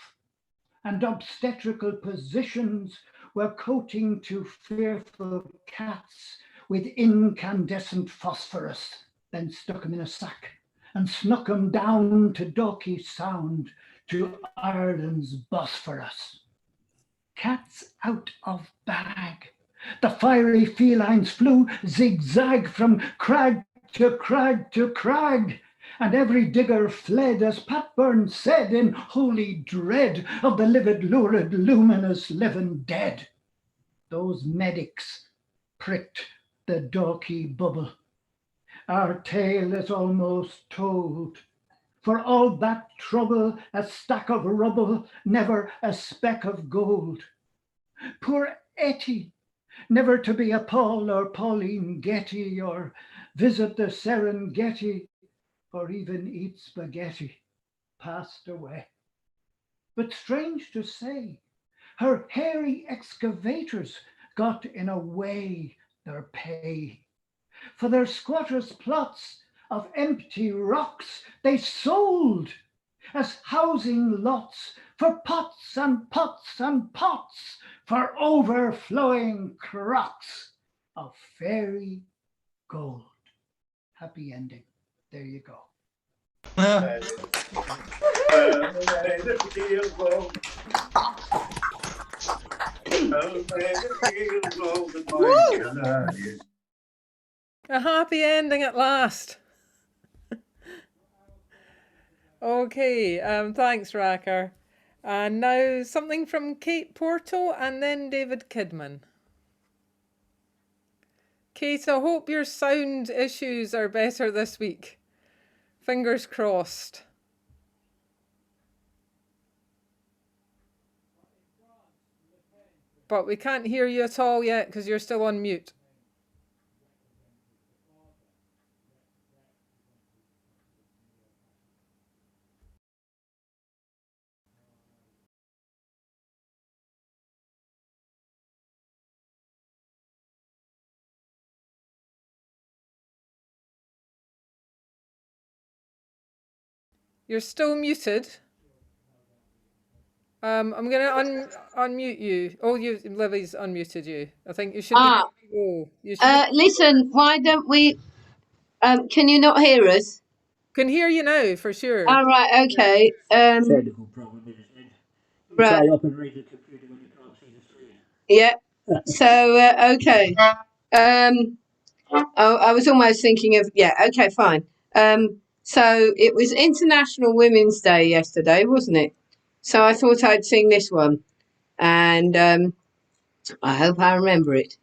and obstetrical positions were coating to fearful cats with incandescent phosphorus, then stuck 'em in a sack and snuck 'em down to Dalkey Sound to Ireland's Bosphorus. Cats out of bag. The fiery felines flew zigzag from crag to crag to crag, and every digger fled, as Pat Burns said, in holy dread of the livid, lurid, luminous living dead. Those medics pricked the Dalkey bubble. Our tale is almost told. For all that trouble, a stack of rubble, never a speck of gold. Poor Etty, never to be a Paul or Pauline Getty, or visit the Serengeti, or even eat spaghetti, passed away. But strange to say, her hairy excavators got in a way their pay. For their squatters' plots of empty rocks they sold as housing lots for pots and pots and pots for overflowing crocks of fairy gold. Happy ending. There you go. A happy ending at last. Okay, thanks, Racker. And now something from Kate Porto and then David Kidman. Kate, I hope your sound issues are better this week. Fingers crossed. But we can't hear you at all yet because you're still on mute. You're still muted. I'm going to unmute you. Oh, Livy's unmuted you. I think you should be... Oh, you should listen, why don't we... can you not hear us? Can hear you now, for sure. All right, okay. Technical problem, isn't it? Right. Try operate the computer when you can't see the screen. Yeah. So, okay. I was almost thinking of... Yeah, okay, fine. So it was International Women's Day yesterday, wasn't it? So I thought I'd sing this one. And I hope I remember it.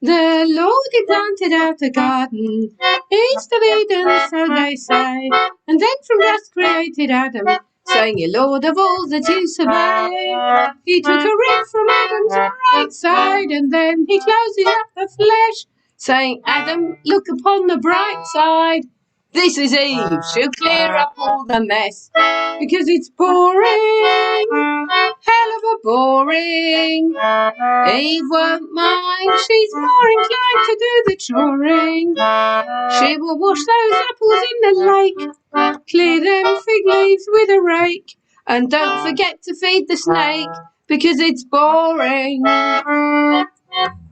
The Lord he planted out a garden east of Eden, so they say, and then from dust created Adam, saying, "Ye Lord of all that you survey." He took a rib from Adam's right side, and then he closes up the flesh, saying, "Adam, look upon the bright side. This is Eve, she'll clear up all the mess, because it's boring, hell of a boring. Eve won't mind, she's more inclined to do the choring. She will wash those apples in the lake, clear them fig leaves with a rake, and don't forget to feed the snake, because it's boring,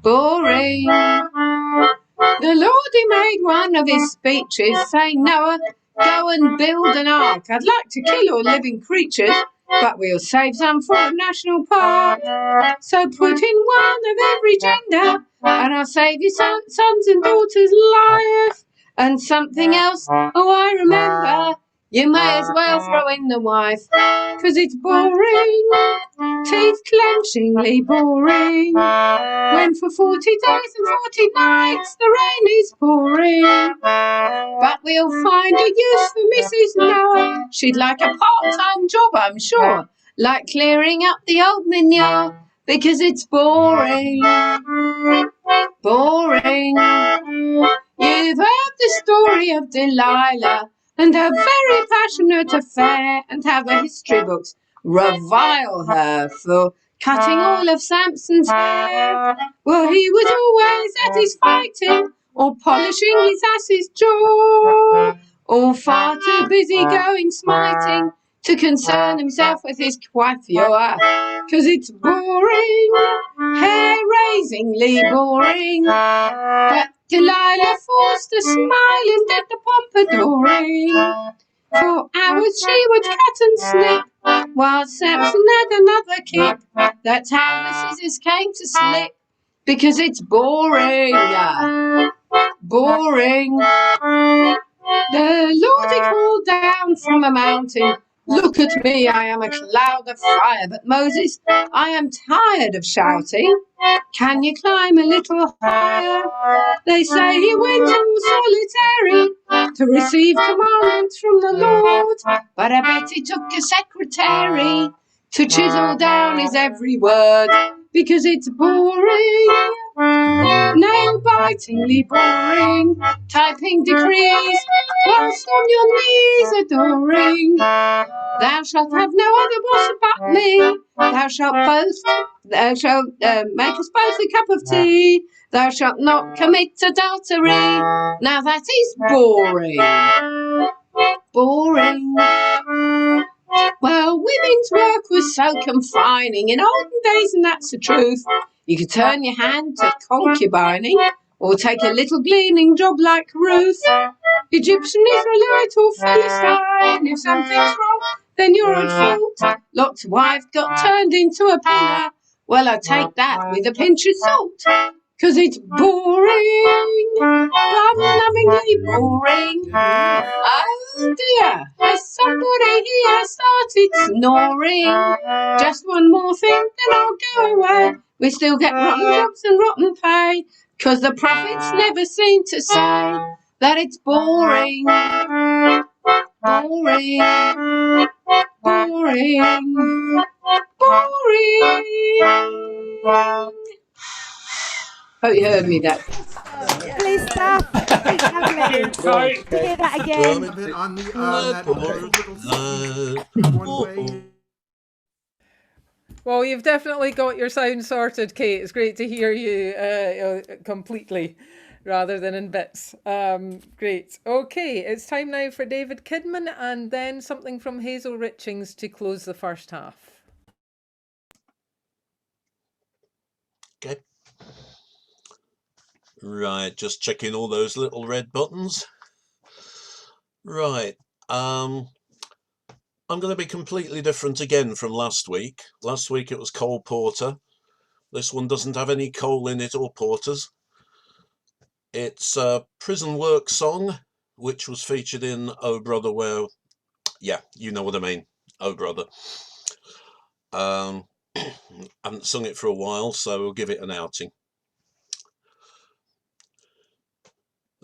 boring. The Lord he made one of his speeches, saying, "Noah, go and build an ark. I'd like to kill all living creatures, but we'll save some for a national park. So put in one of every gender, and I'll save you sons and daughters' life. And something else, oh I remember, you may as well throw in the wife, 'cause it's boring, teeth-clenchingly boring, when for 40 days and 40 nights the rain is pouring. But we'll find a use for Mrs. Noah. She'd like a part-time job, I'm sure, like clearing up the old manure, because it's boring, boring. You've heard the story of Delilah and her very passionate affair, and how the history books revile her for cutting all of Samson's hair. Well, he was always at his fighting, or polishing his ass's jaw, all far too busy going smiting to concern himself with his coiffure, 'cause it's boring, hair-raisingly boring. But Delilah forced a smile and did the pompadouring. For hours she would cut and snip, while Samson had another kip. That's how the scissors came to slip, because it's boring. Boring. The Lord he called down from a mountain. Look at me, I am a cloud of fire. But Moses, I am tired of shouting. Can you climb a little higher? They say he went all solitary to receive commandments from the Lord. But I bet he took a secretary to chisel down his every word, because it's boring, nail-bitingly boring, typing decrees whilst on your knees adoring. Thou shalt have no other boss but me. Thou shalt make us both a cup of tea. Thou shalt not commit adultery. Now that is boring. Boring. Well, women's work was so confining in olden days, and that's the truth. You could turn your hand to concubining, or take a little gleaning job like Ruth. Egyptian, Israelite, or Philistine. If something's wrong, then you're at fault. Lot's wife got turned into a pillar. Well, I take that with a pinch of salt, 'cause it's boring, plum-numbingly boring. Oh dear, has somebody here started snoring? Just one more thing, then I'll go away. We still get rotten jobs and rotten pay, 'cause the prophets never seem to say that it's boring, boring, boring, boring. Hope you heard me that. Please stop. Lovely. Sorry. To hear that again. A bit on the that little one way. Well, you've definitely got your sound sorted, Kate. It's great to hear you completely rather than in bits. Great. Okay, it's time now for David Kidman and then something from Hazel Richings to close the first half. Okay. Right, just checking all those little red buttons. Right. I'm going to be completely different again from last week. Last week it was Cole Porter. This one doesn't have any coal in it or porters. It's a prison work song, which was featured in Oh Brother Where... Yeah, you know what I mean. Oh Brother. I haven't sung it for a while, so we'll give it an outing.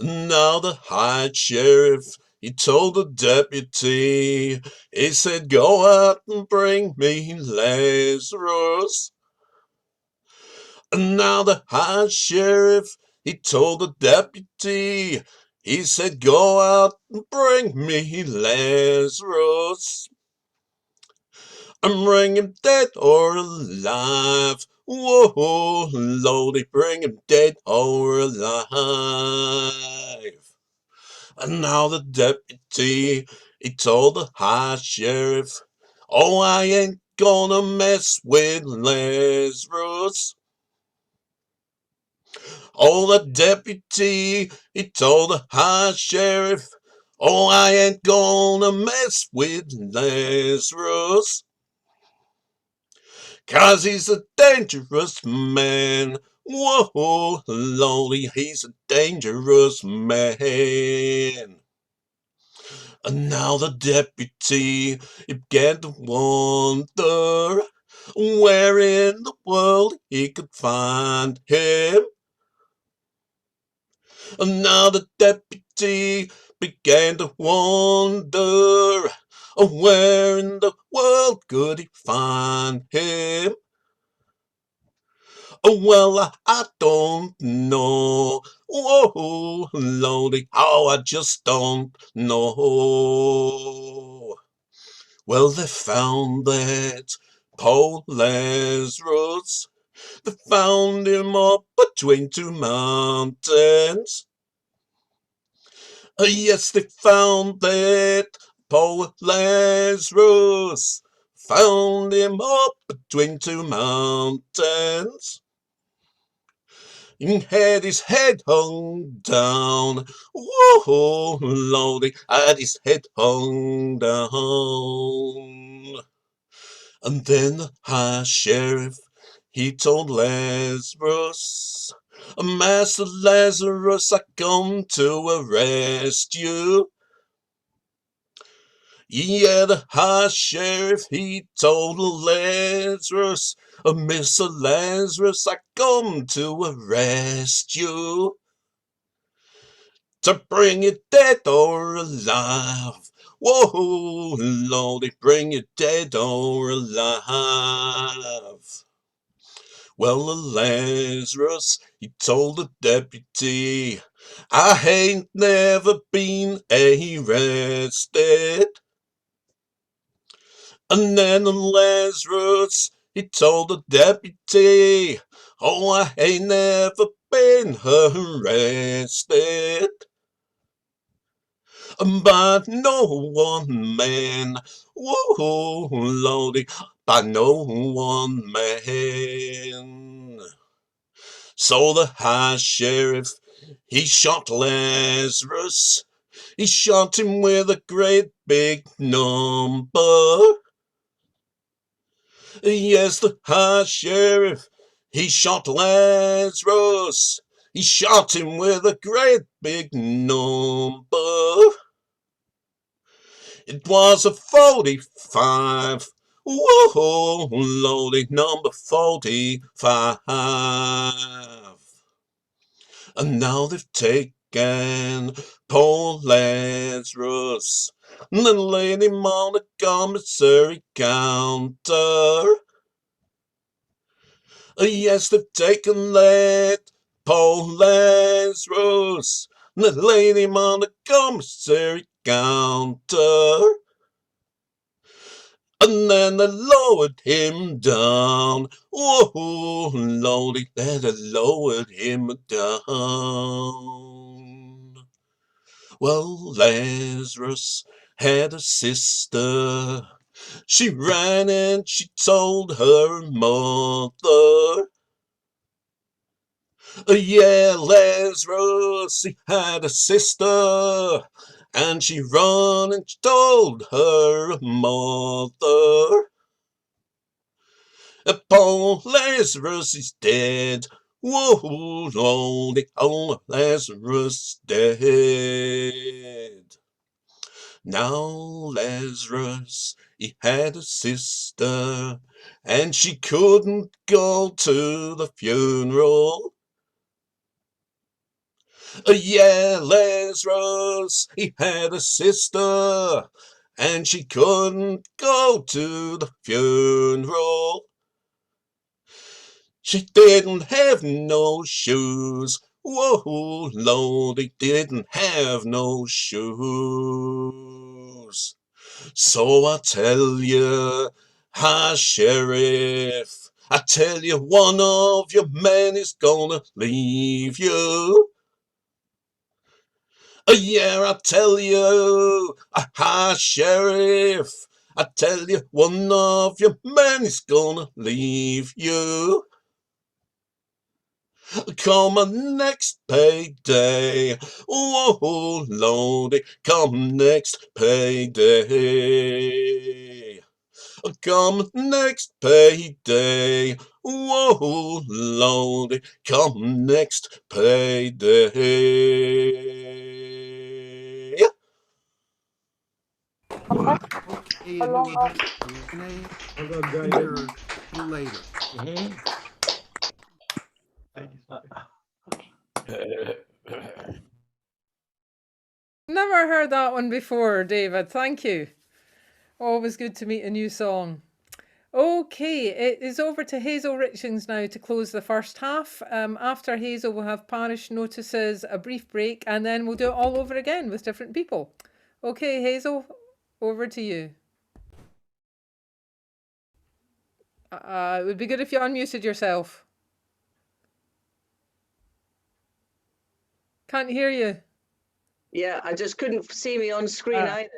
Now the High Sheriff, he told the deputy, he said, go out and bring me Lazarus. And now the High Sheriff, he told the deputy, he said, go out and bring me Lazarus. And bring him dead or alive. Whoa, Lordy, bring him dead or alive. And now the deputy, he told the High Sheriff, oh, I ain't gonna mess with Lazarus. Oh, the deputy, he told the High Sheriff, oh, I ain't gonna mess with Lazarus. 'Cause he's a dangerous man. Whoa, Lordy, he's a dangerous man. And now the deputy, he began to wonder where in the world he could find him. And now the deputy began to wonder where in the world could he find him. Well, I don't know. Oh, Lordy, oh, I just don't know. Well, they found that poor Lazarus. They found him up between two mountains. Yes, they found that poor Lazarus, found him up between two mountains. He had his head hung down. Whoa, Lordy, had his head hung down. And then the high sheriff, he told Lazarus, Master Lazarus, I come to arrest you. Yeah, the high sheriff, he told Lazarus, Mr. Lazarus, I come to arrest you. To bring you dead or alive. Whoa, Lordy, bring you dead or alive. Well, Lazarus, he told the deputy, I ain't never been arrested. And then Lazarus, he told the deputy, oh, I ain't never been arrested. By no one man, whoa, Lordy, by no one man. So the high sheriff, he shot Lazarus. He shot him with a great big number. Yes, the high sheriff, he shot Lazarus. He shot him with a great big number. It was a 45. Whoa, Lordy, number 45. And now they've taken poor Lazarus and laid him on the commissary counter. Yes, they've taken that poor Lazarus and laid him on the commissary counter. And then they lowered him down. Oh, Lordy, they lowered him down. Well, Lazarus had a sister. She ran and she told her mother. Yeah, Lazarus, he had a sister. And she run and she told her mother. Poor Lazarus is dead. Whoa, Lordy, oh, Lazarus dead. Now Lazarus, he had a sister, and she couldn't go to the funeral. Yeah, Lazarus, he had a sister, and she couldn't go to the funeral. She didn't have no shoes. Whoa, Lordy, didn't have no shoes. So I tell you, High Sheriff, I tell you, one of your men is gonna leave you. Yeah, I tell you, High Sheriff, I tell you, one of your men is gonna leave you. Come next payday. Oh, Lordy, come next payday. Come next payday. Oh, Lordy, come next payday. Okay, and we will do Q&A later. Never heard that one before, David. Thank you. Always good to meet a new song. Okay, it is over to Hazel Richings now to close the first half. After Hazel, we'll have parish notices, a brief break, and then we'll do it all over again with different people. Okay, Hazel, over to you. It would be good if you unmuted yourself. Can't hear you. Yeah, I just couldn't see me on screen either.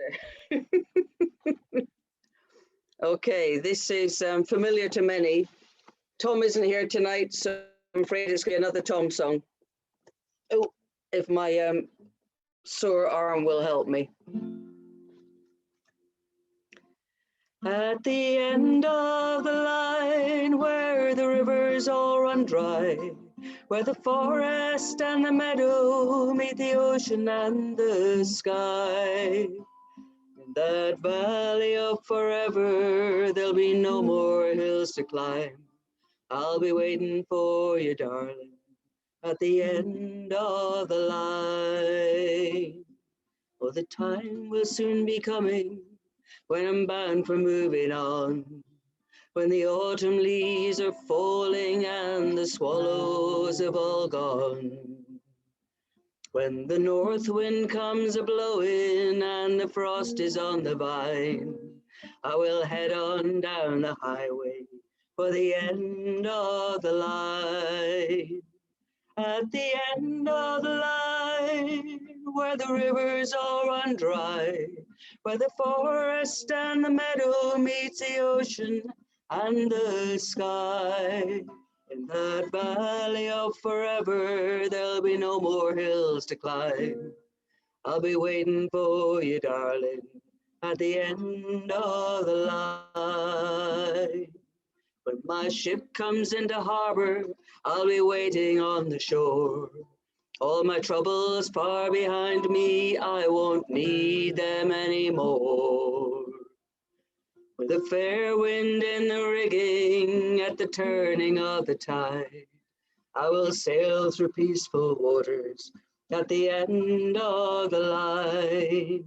Okay, this is familiar to many. Tom isn't here tonight, so I'm afraid it's going to be another Tom song. Oh, if my sore arm will help me. At the end of the line, where the rivers all run dry, where the forest and the meadow meet the ocean and the sky, in that valley of forever, there'll be no more hills to climb. I'll be waiting for you, darling, at the end of the line. Oh, the time will soon be coming when I'm bound for moving on, when the autumn leaves are falling and the swallows have all gone, when the north wind comes a-blowing and the frost is on the vine, I will head on down the highway for the end of the line. At the end of the line, where the rivers all run dry, where the forest and the meadow meets the ocean and the sky, in that valley of forever, there'll be no more hills to climb. I'll be waiting for you, darling, at the end of the line. When my ship comes into harbor, I'll be waiting on the shore. All my troubles far behind me, I won't need them anymore. With a fair wind in the rigging at the turning of the tide, I will sail through peaceful waters at the end of the line.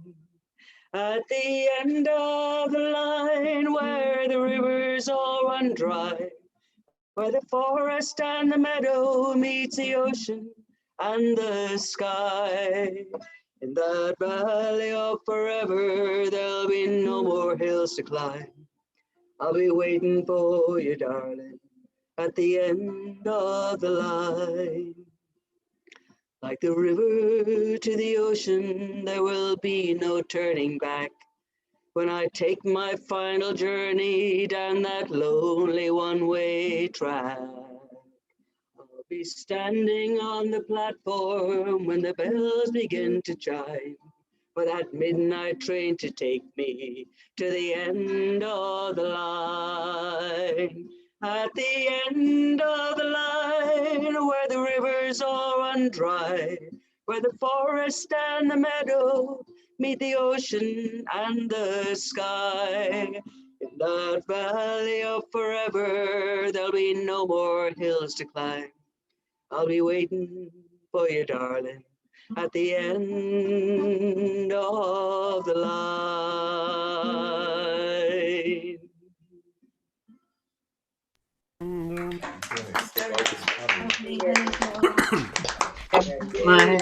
At the end of the line, where the rivers all run dry, where the forest and the meadow meets the ocean and the sky, in that valley of forever, there'll be no more hills to climb. I'll be waiting for you, darling, at the end of the line. Like the river to the ocean, there will be no turning back. When I take my final journey down that lonely one-way track, I'll be standing on the platform when the bells begin to chime, for that midnight train to take me to the end of the line. At the end of the line, where the rivers all run dry, where the forest and the meadow meet the ocean and the sky, in that valley of forever, there'll be no more hills to climb. I'll be waiting for you, darling, at the end of the line. My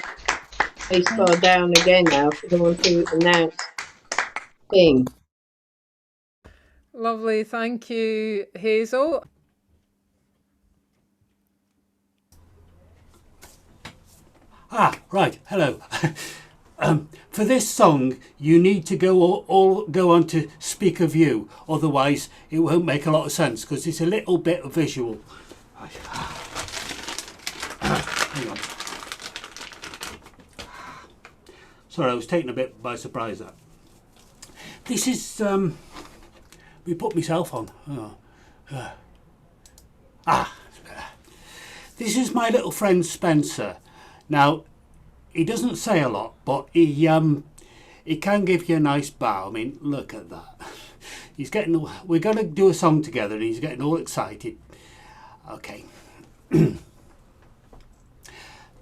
face fell down again now because I want to announce thing. Lovely, thank you, Hazel. Ah, right. Hello. For this song, you need to go on to Speak of You. Otherwise, it won't make a lot of sense because it's a little bit visual. Hang on. Sorry, I was taken a bit by surprise. That this is we put myself on. This is my little friend Spencer. Now, he doesn't say a lot, but he can give you a nice bow. I mean, look at that. He's getting. We're going to do a song together, and he's getting all excited. Okay.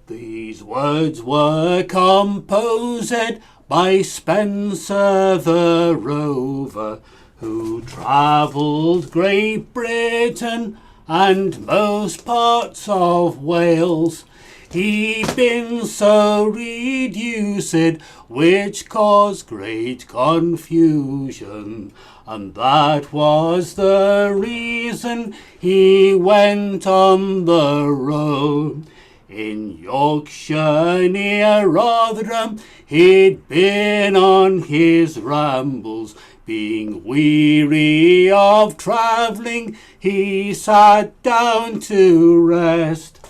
These words were composed by Spencer the Rover, who travelled Great Britain and most parts of Wales. He been so reduced, which caused great confusion, and that was the reason he went on the road. In Yorkshire near Rotherham he'd been on his rambles. Being weary of travelling, he sat down to rest.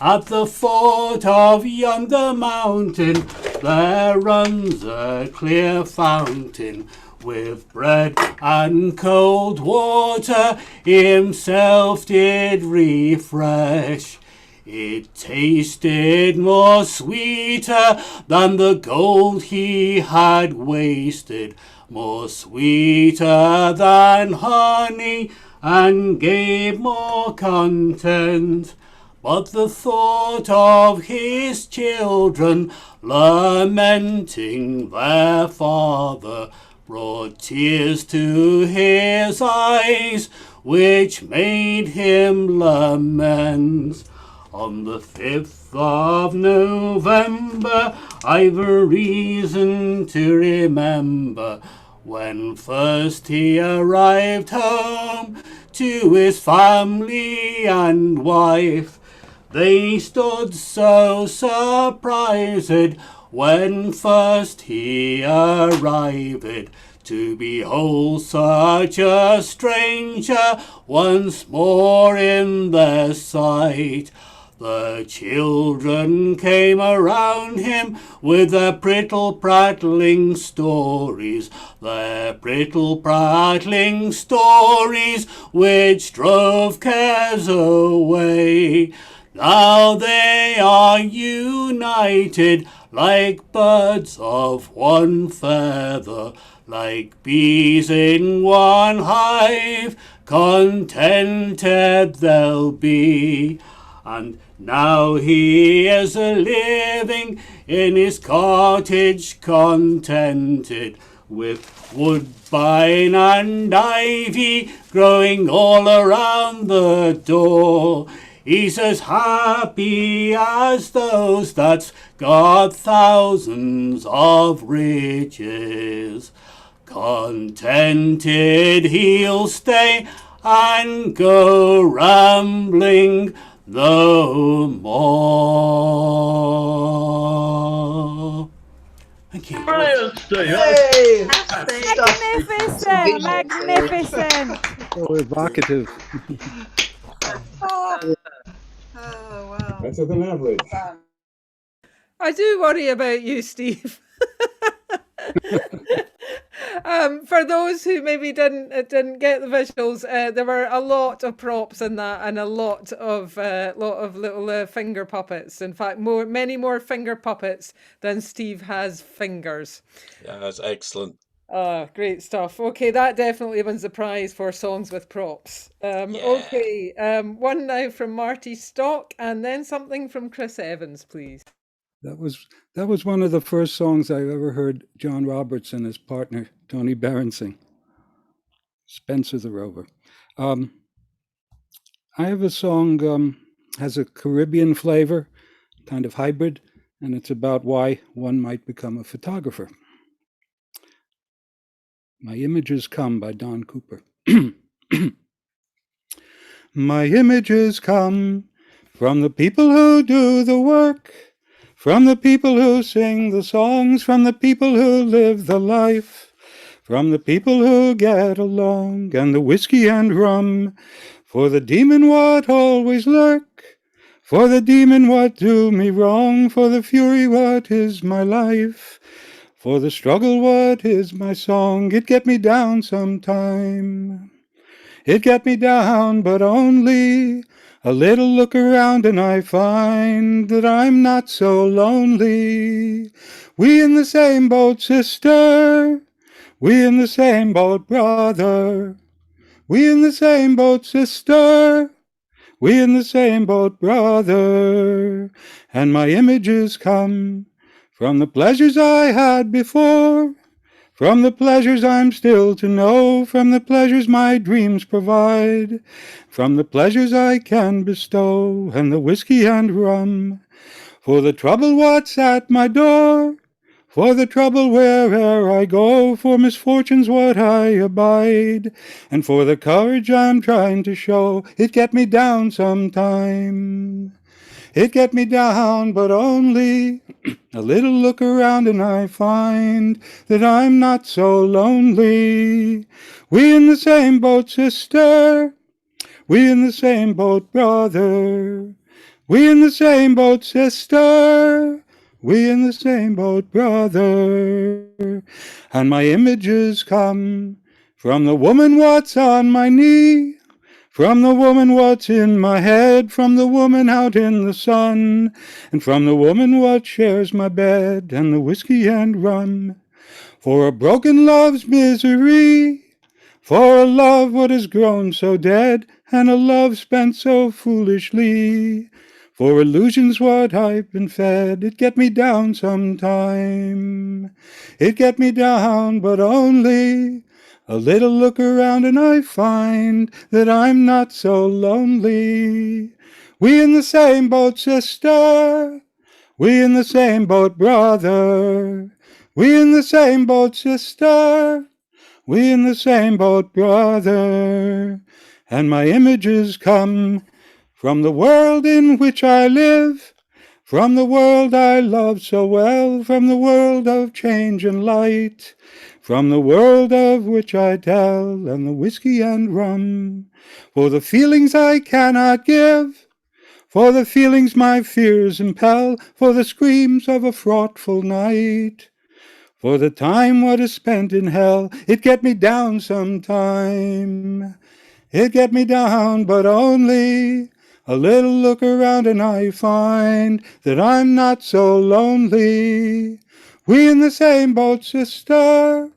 At the foot of yonder mountain there runs a clear fountain, with bread and cold water himself did refresh. It tasted more sweeter than the gold he had wasted, more sweeter than honey, and gave more content. But the thought of his children lamenting their father brought tears to his eyes, which made him lament. On the 5th of November I've a reason to remember, when first he arrived home to his family and wife. They stood so surprised when first he arrived, to behold such a stranger once more in their sight. The children came around him with their prittle-prattling stories, which drove cares away. Now they are united like birds of one feather, like bees in one hive, contented they'll be. And now he is living in his cottage contented, with woodbine and ivy growing all around the door. He's as happy as those that's got thousands of riches. Contented he'll stay and go rambling no more. Thank you. Brilliant, Steve. Hey! Magnificent, magnificent. So evocative. Oh, wow. Better than average. I do worry about you, Steve. For those who maybe didn't get the visuals, there were a lot of props in that, and a lot of little finger puppets. In fact, many more finger puppets than Steve has fingers. Yeah, that's excellent. Oh, great stuff. Okay, that definitely wins the prize for songs with props. Okay, one now from Marty Stock, and then something from Chris Evans, please. That was one of the first songs I ever heard John Roberts and his partner Tony Barron sing. Spencer the Rover. I have a song has a Caribbean flavor, kind of hybrid, and it's about why one might become a photographer. My Images Come by Don Cooper. My images come from the people who do the work, from the people who sing the songs, from the people who live the life, from the people who get along, and the whiskey and rum, for the demon what always lurk, for the demon what do me wrong, for the fury what is my life, for the struggle what is my song. It get me down sometime, it get me down, but only a little look around and I find that I'm not so lonely. We in the same boat, sister, we in the same boat, brother, we in the same boat, sister, we in the same boat, brother. And my images come from the pleasures I had before, from the pleasures I'm still to know, from the pleasures my dreams provide, from the pleasures I can bestow, and the whiskey and rum, for the trouble what's at my door, for the trouble where'er I go, for misfortunes what I abide, and for the courage I'm trying to show. It get me down sometime, It get me down, but only a little look around and I find that I'm not so lonely. We in the same boat, sister. We in the same boat, brother. We in the same boat, sister. We in the same boat, brother. And my images come from the woman what's on my knee, from the woman what's in my head, from the woman out in the sun, and from the woman what shares my bed and the whiskey and rum. For a broken love's misery, for a love what has grown so dead, and a love spent so foolishly, for illusions what I've been fed, it get me down sometime. It get me down, but only a little look around and I find that I'm not so lonely. We in the same boat, sister. We in the same boat, brother. We in the same boat, sister. We in the same boat, brother. And my images come from the world in which I live, from the world I love so well, from the world of change and light, from the world of which I tell, and the whiskey and rum. For the feelings I cannot give, for the feelings my fears impel, for the screams of a fraughtful night, for the time what is spent in hell, it get me down sometime. It get me down, but only a little look around and I find that I'm not so lonely. We in the same boat, sister.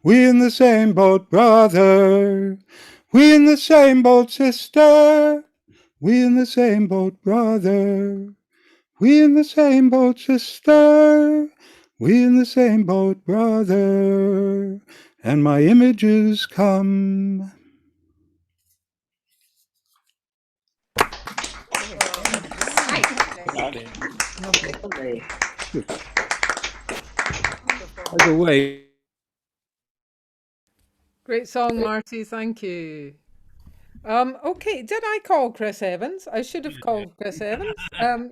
We in the same boat, brother. We in the same boat, sister. We in the same boat, brother. We in the same boat, sister. We in the same boat, brother. And my images come. Lovely. By the way, Great song, Marty. Thank you. Okay, did I call Chris Evans? I should have called Chris Evans.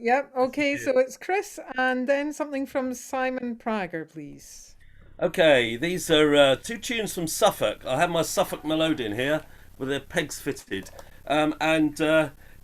Yeah, okay, so it's Chris and then something from Simon Prager, please. Okay, these are two tunes from Suffolk. I have my Suffolk melodeon here with their pegs fitted. And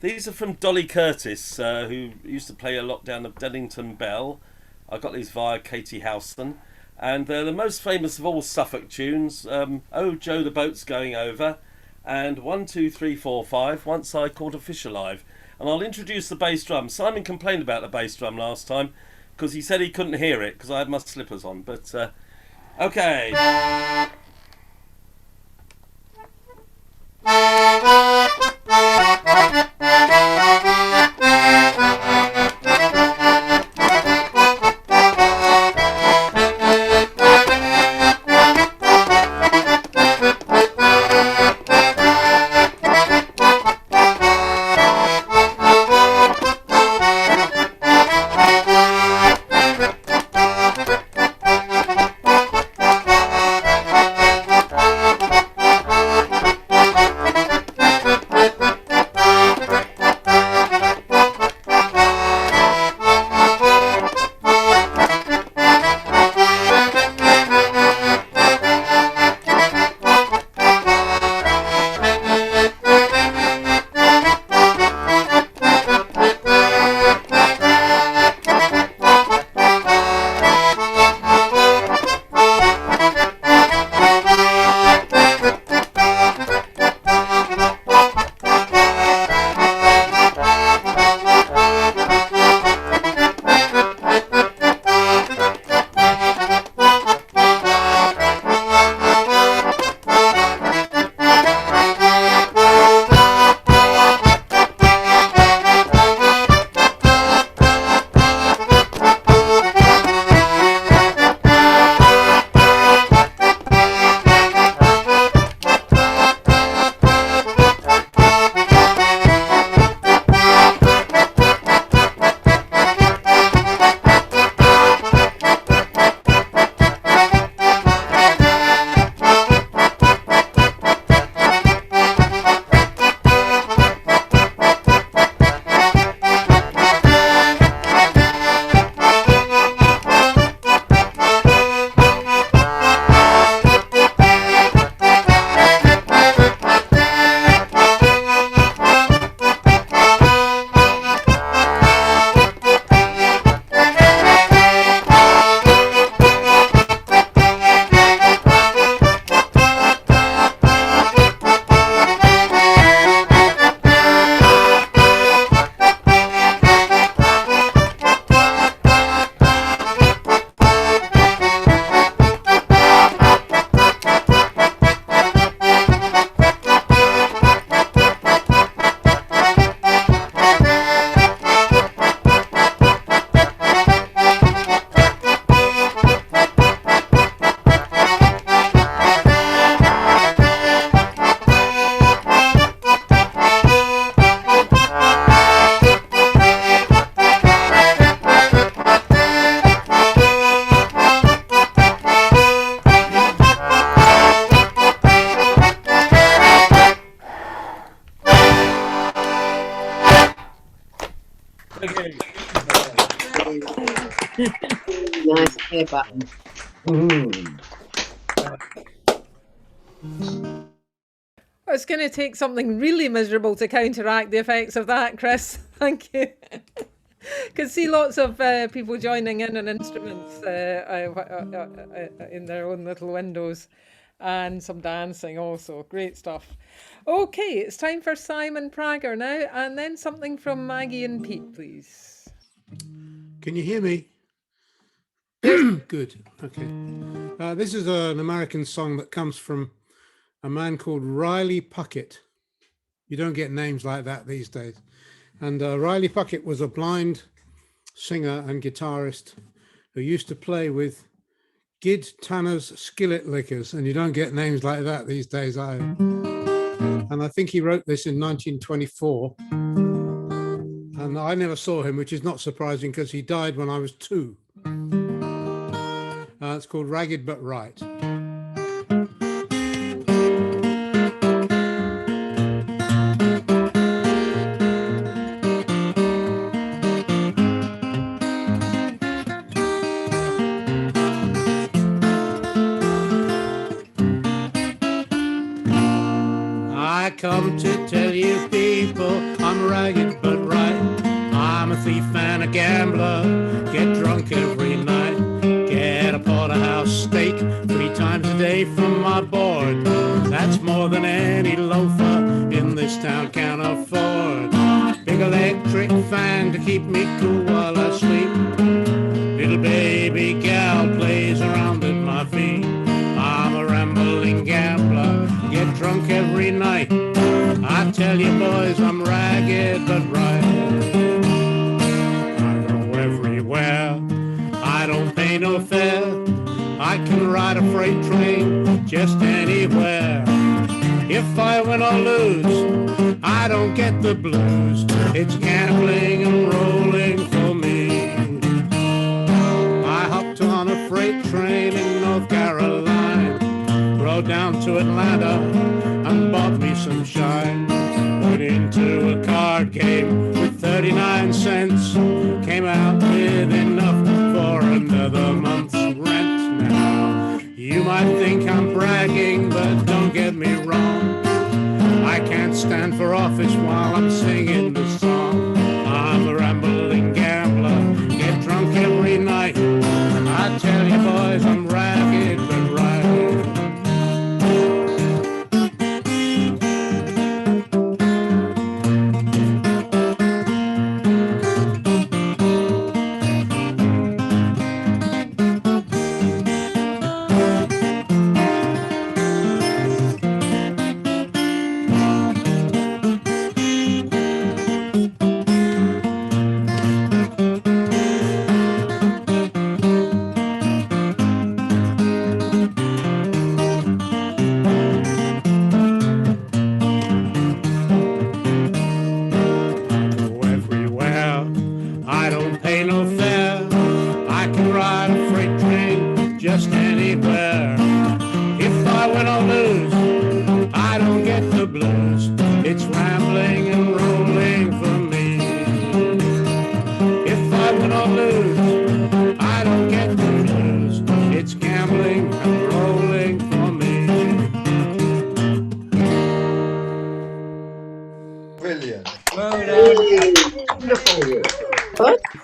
these are from Dolly Curtis, who used to play a lot down at Dennington Bell. I got these via Katie Houston. And they're the most famous of all Suffolk tunes. Oh, Joe, the boat's going over. And 1, 2, 3, 4, 5. Once I caught a fish alive. And I'll introduce the bass drum. Simon complained about the bass drum last time because he said he couldn't hear it because I had my slippers on. But okay. ear button. It's going to take something really miserable to counteract the effects of that, Chris. Thank you. Can see lots of people joining in on instruments in their own little windows, and some dancing also. Great stuff. Okay, it's time for Simon Prager now, and then something from Maggie and Pete, please. Can you hear me? Good. Okay. This is an American song that comes from a man called Riley Puckett. You don't get names like that these days. And Riley Puckett was a blind singer and guitarist who used to play with Gid Tanner's Skillet Lickers, and you don't get names like that these days either. And I think he wrote this in 1924. And I never saw him, which is not surprising because he died when I was 2. It's called Ragged But Right. I come to tell you people I'm ragged but right. I'm a thief and a gambler, get drunk every night, get a porterhouse steak 3 times a day from my board. That's more than any loafer in this town can afford. Big electric fan to keep me cool while I sleep. Little baby gal plays around at my feet. I'm a rambling gambler, get drunk every night. I tell you boys I'm ragged but right. I go everywhere, I don't pay no fare. I can ride a freight train just anywhere. If I win or lose, I don't get the blues. It's gambling and rolling for me. I hopped on a freight train in North Carolina, rode down to Atlanta and bought me some shine. Went into a card game with 39 cents, came out with enough for another month's rent. Now, you might think I'm bragging, but don't get me wrong. I can't stand for office while I'm singing the song. I'm a rambling gambler, get drunk every night. I tell you boys I'm ragged but right.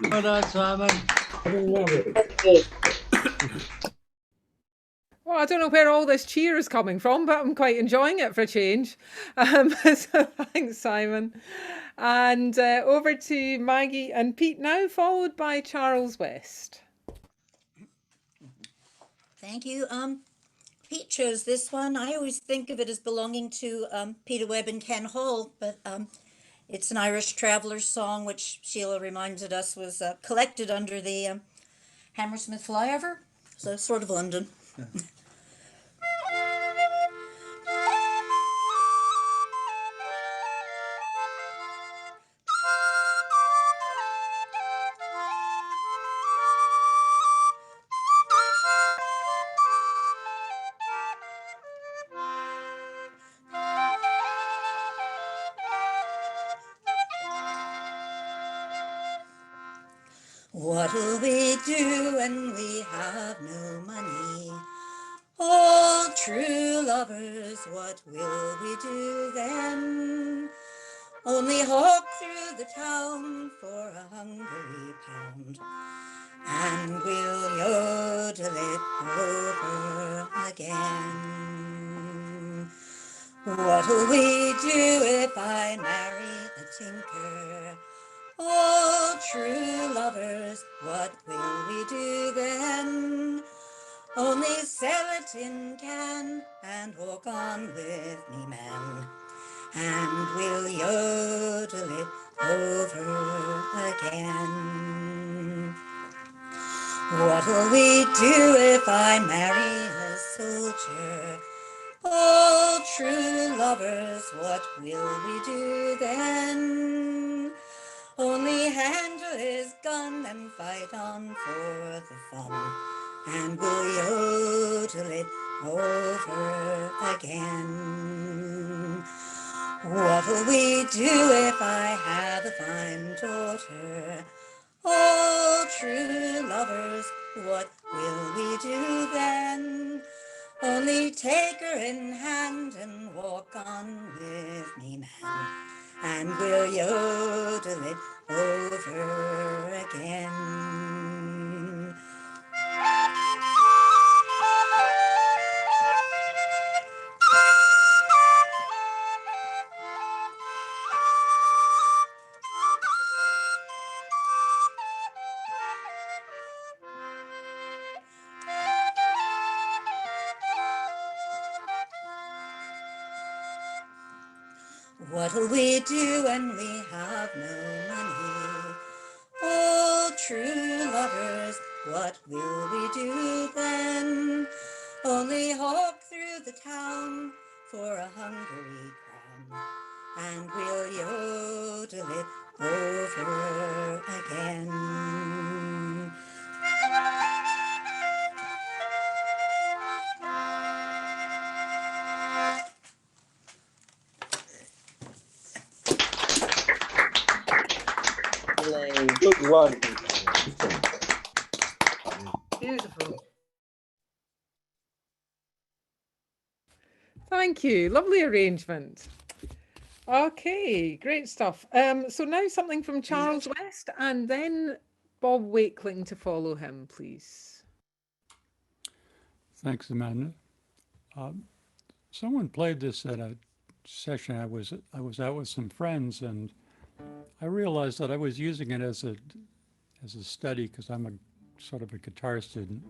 Well done, Simon. Well, I don't know where all this cheer is coming from, but I'm quite enjoying it for a change. So thanks, Simon. And over to Maggie and Pete now, followed by Charles West. Thank you. Pete chose this one. I always think of it as belonging to Peter Webb and Ken Hall, but it's an Irish traveller's song, which Sheila reminded us was collected under the Hammersmith flyover, so sort of London. What'll we do when we have no money? Oh, true lovers, what will we do then? Only hawk through the town for a hungry pound, and we'll yodel it over again. What'll we do if I marry a tinker? Oh, true lovers, what will we do then? Only sell a tin can and walk on with me, man, and we'll yodel it over again. What'll we do if I marry a soldier? Oh, true lovers, what will we do then? Only handle his gun and fight on for the fun, and we'll yodel it over again. What'll we do if I have a fine daughter? Oh, true lovers, what will we do then? Only take her in hand and walk on with me, man, and we'll yodel it over again. What'll we do when we have no money? Oh, true lovers, what will we do then? Only hawk through the town for a hungry crown, and we'll yodel it over again. Good one. Beautiful. Thank you. Lovely arrangement. Okay, great stuff. So now something from Charles West and then Bob Wakeling to follow him, please. Thanks, Amanda. Someone played this at a session I was out with some friends, and I realized that I was using it as a study because I'm a sort of a guitar student.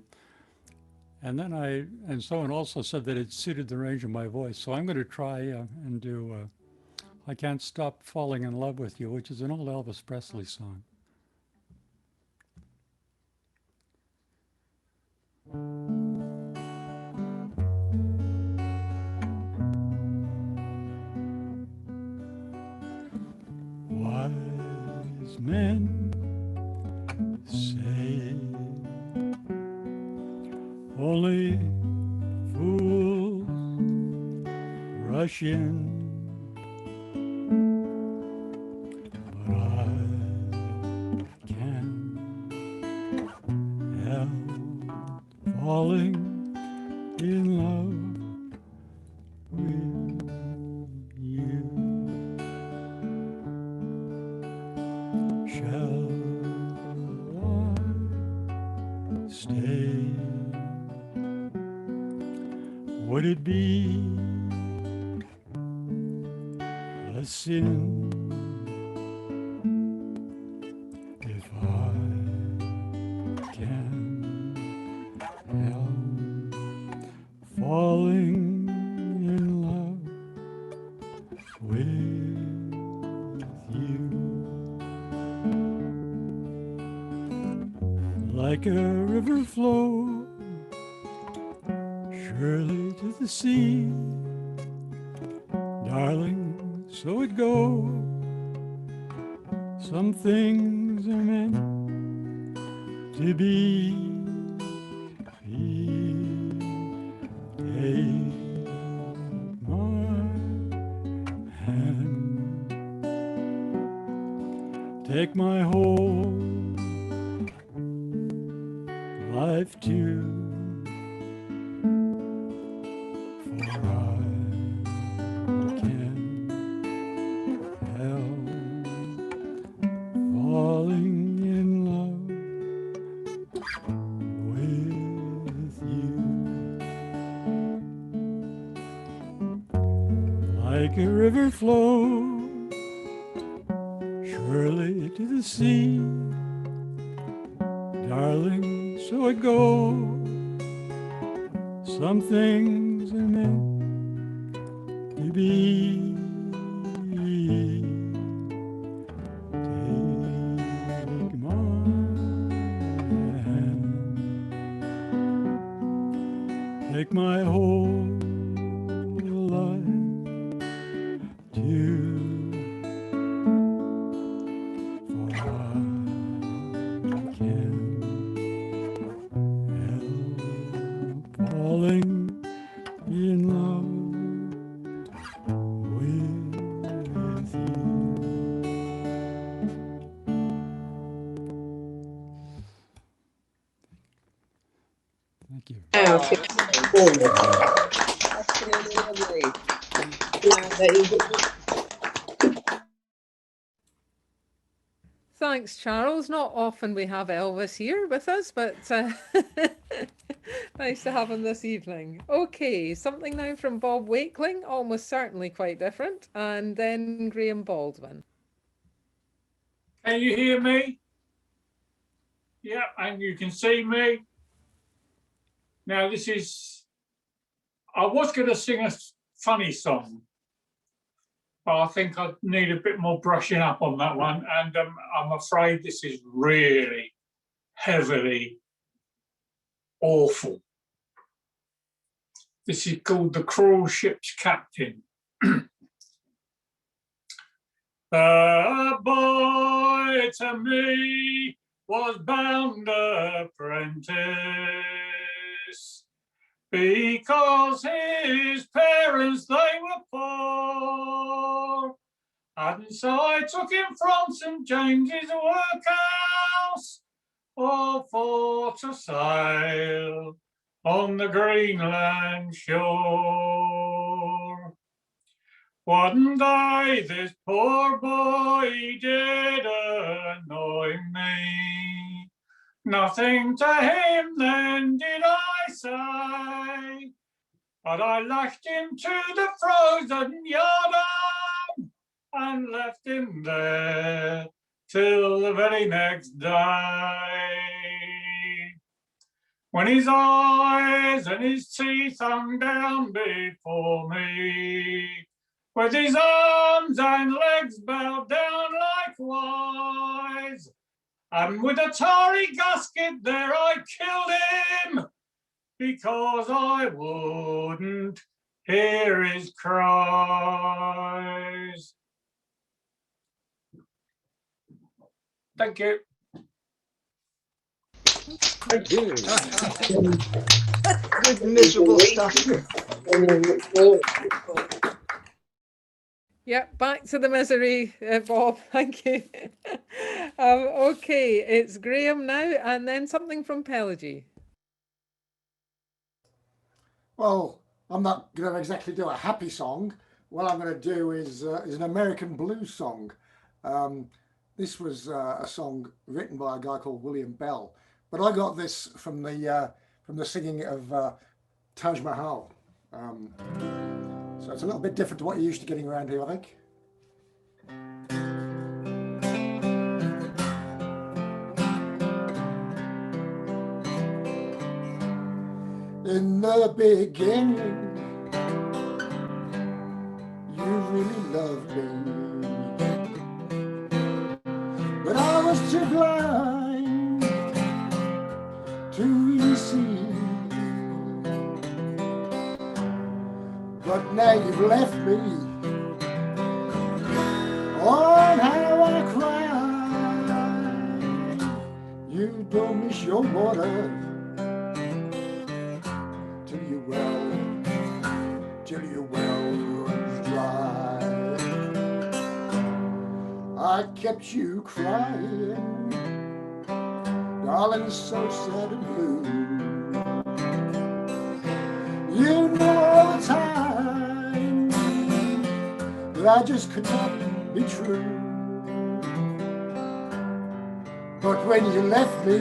And then someone also said that it suited the range of my voice. So I'm going to try and do I Can't Stop Falling in Love with You, which is an old Elvis Presley song. Wise men say only fools rush in, but I can't help falling in love with you. Shall I stay? Would it be a sin if I can help falling in love with you? Like a river flow surely to the sea, darling, so it goes. Some things are meant to be. Take my hand, take my whole life too. For I can't help falling in love with you. Like a river flows surely to the sea, darling, so it goes. Some things are meant to be. Take my hand, take my whole life too. For I can't help falling in love with you. Thank you. Absolutely lovely. Thanks, Charles. Not often we have Elvis here with us, but nice to have him this evening. Okay, something now from Bob Wakeling, almost certainly quite different, and then Graham Baldwin. Can you hear me? Yeah, and you can see me. Now this is, I was going to sing a funny song, but I think I need a bit more brushing up on that one. And I'm afraid this is really heavily awful. This is called The Cruel Ship's Captain. A boy to me was bound apprentice, because his parents, they were poor. And so I took him from St. James's workhouse, all for to sail on the Greenland shore. One day this poor boy did annoy me. Nothing to him then did I say, but I lashed him to the frozen yardarm and left him there till the very next day. When his eyes and his teeth hung down before me, with his arms and legs bowed down likewise, and with a tarry gasket there I killed him, because I wouldn't hear his cries. Thank you. Thank you. Good miserable stuff. Yep, back to the misery, Bob. Thank you. Okay, it's Graham now, and then something from Pelagie. Well, I'm not going to exactly do a happy song. What I'm going to do is an American blues song. This was a song written by a guy called William Bell, but I got this from the singing of Taj Mahal. So it's a little bit different to what you're used to getting around here, I think. In the beginning, you really loved me, but I was too blind to really see. But now you've left me, oh, how I cry. You don't miss your water till your well runs dry. I kept you crying darling, so sad and blue. You know all the time that I just could not be true. But when you left me,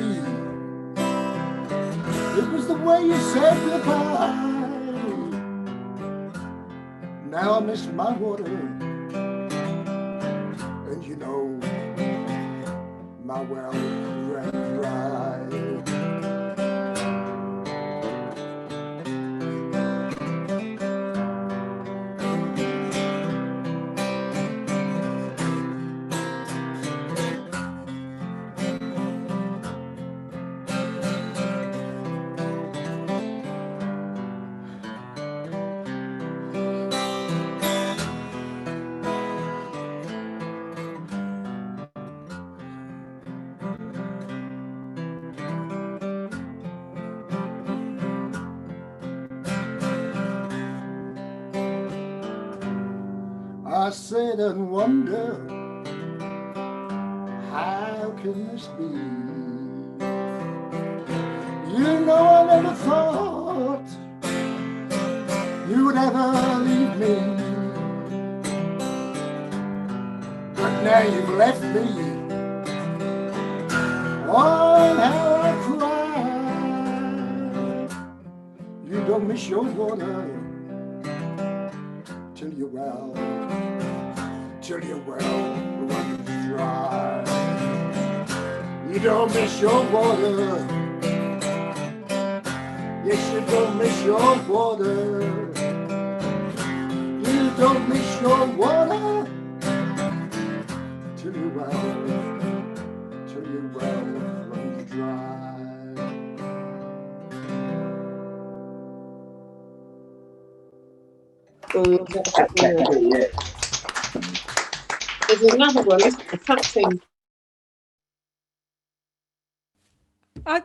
it was the way you said goodbye. Now I miss my water, and you know my well ran dry. I sit and wonder, how can this be? You know I never thought you would ever leave me, but now you've left me. Oh, how I cry. You don't miss your water till you're well. Till your well runs dry. You don't miss your water. Yes, you don't miss your water. You don't miss your water. Till your well runs dry. There's another one, isn't there? Something.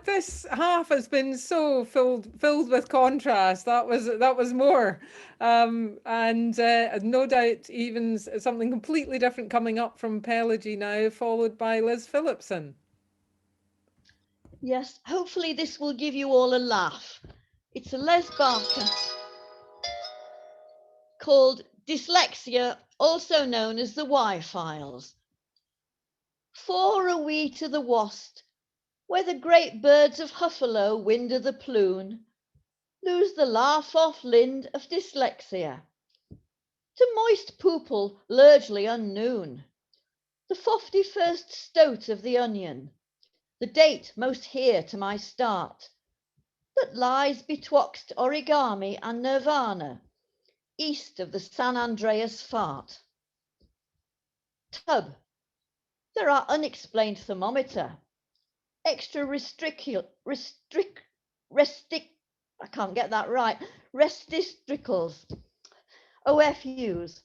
This half has been so filled with contrast. That was more, and no doubt even something completely different coming up from Pelagie now, followed by Liz Phillipson. Yes, hopefully this will give you all a laugh. It's a Les Barker called Dyslexia, also known as the Y-Files. For a wee to the wast, where the great birds of Huffalo winder the ploon, lose the laugh off lind of dyslexia. To moist poople largely unknown, the 51st stoat of the onion, the date most here to my start, that lies betwixt origami and nirvana, east of the San Andreas fart. Tub, there are unexplained thermometer, extra I can't get that right, restistricles, OFUs,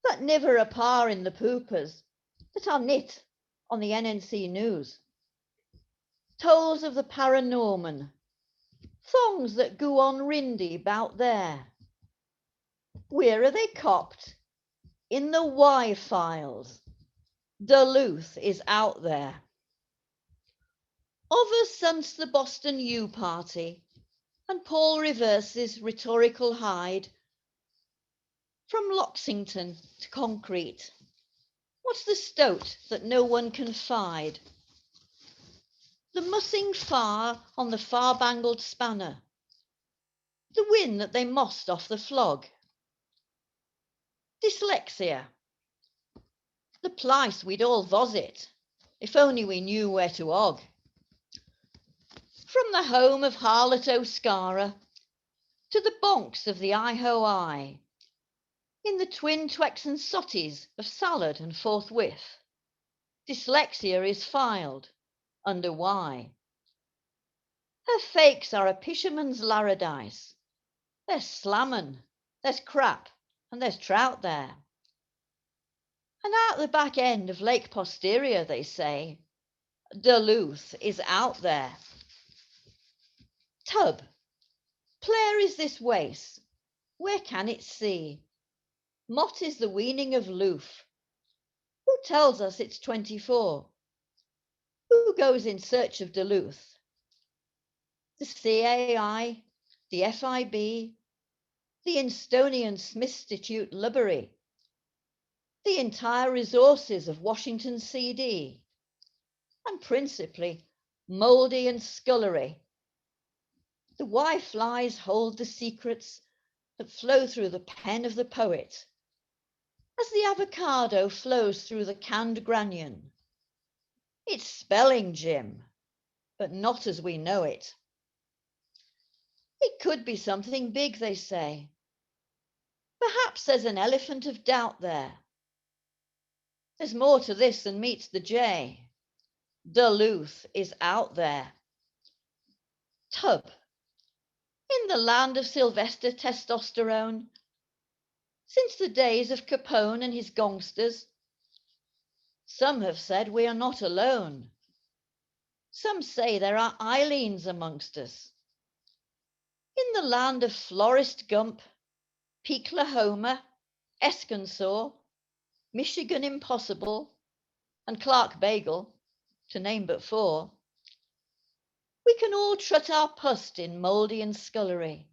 that niver a par in the poopers, that are knit on the NNC news. Tolls of the paranorman, thongs that go on rindy bout there. Where are they copped? In the Y-Files. Duluth is out there. Over since the Boston U Party and Paul Reverse's rhetorical hide, from Loxington to concrete, what's the stoat that no one can fide? The mussing far on the far-bangled spanner, the win that they mossed off the flog. Dyslexia, the plice we'd all vosit, if only we knew where to og. From the home of Harlot O'Scara to the bonks of the I-ho-I, in the twin Twexan sotties of salad and forthwith, dyslexia is filed under Y. Her fakes are a fisherman's paradise. There's slammin', there's crap, and there's trout there. And out the back end of Lake Posterior, they say, Duluth is out there. Tub, Clare is this wace, where can it see? Mott is the weaning of Loof. Who tells us it's 24? Who goes in search of Duluth? The CAI, the FIB, the Instonian Smithstitute Library, the entire resources of Washington CD, and principally Mouldy and Scullery. The Y-flies hold the secrets that flow through the pen of the poet, as the avocado flows through the canned granion. It's spelling, Jim, but not as we know it. It could be something big, they say. Perhaps there's an elephant of doubt there. There's more to this than meets the J. Duluth is out there. Tub. In the land of Sylvester Testosterone, since the days of Capone and his gongsters, some have said we are not alone. Some say there are Eileens amongst us. In the land of Florist Gump, Peaklahoma, Esconsaw, Michigan Impossible, and Clark Bagel, to name but four, we can all trut our pust in Mouldy and Scullery.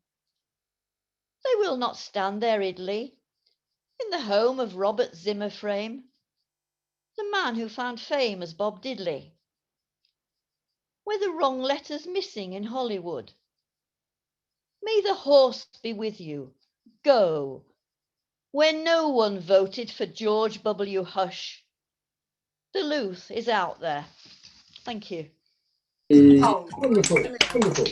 They will not stand there idly, in the home of Robert Zimmerframe, the man who found fame as Bob Diddley. Were the wrong letters missing in Hollywood? May the horse be with you. Go. Where no one voted for George W. Hush. Duluth is out there. Thank you. Oh, wonderful, wonderful.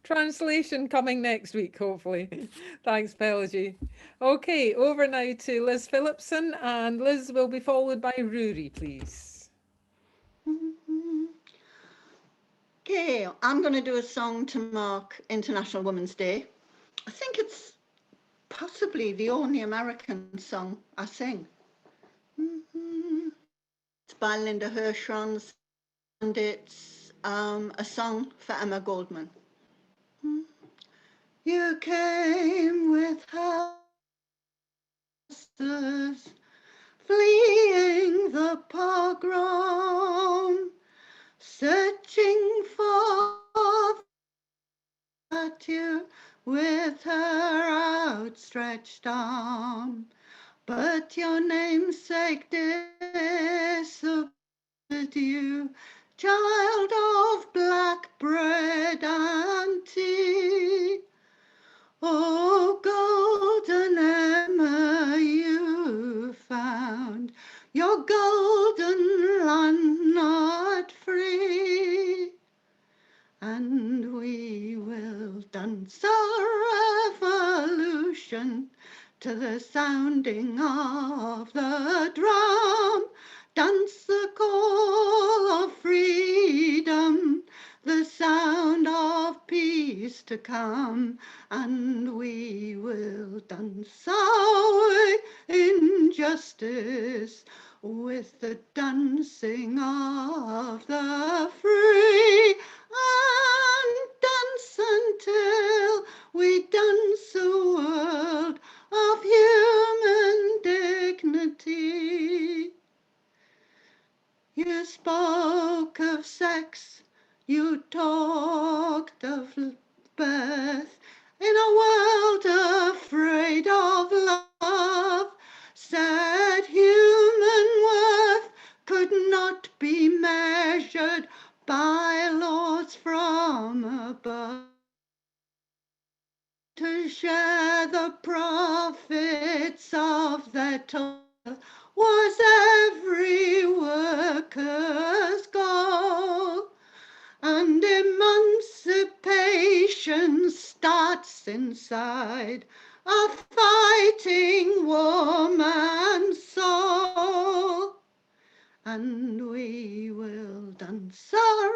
Translation coming next week, hopefully. Thanks, Pelagie. Okay, over now to Liz Phillipson, and Liz will be followed by Rory, please. Okay, I'm going to do a song to mark International Women's Day. I think it's possibly the only American song I sing. It's by Linda Hirschons, and it's a song for Emma Goldman. You came with horses, fleeing the pogrom, searching for you with her outstretched arm. But your namesake disappointed you, child of black bread and tea. Oh, golden Emma, you found your golden land not free, and we will dance a revolution to the sounding of the drum, dance the call of freedom, the sound of peace to come, and we will dance away injustice with the dancing of the free, and dance until we dance a world of human dignity. You spoke of sex, you talked of birth, in a world afraid of love, said human worth could not be measured by laws from above. To share the profits of their toil was every worker's goal, and emancipation starts inside a fighting woman's soul. And we will dance a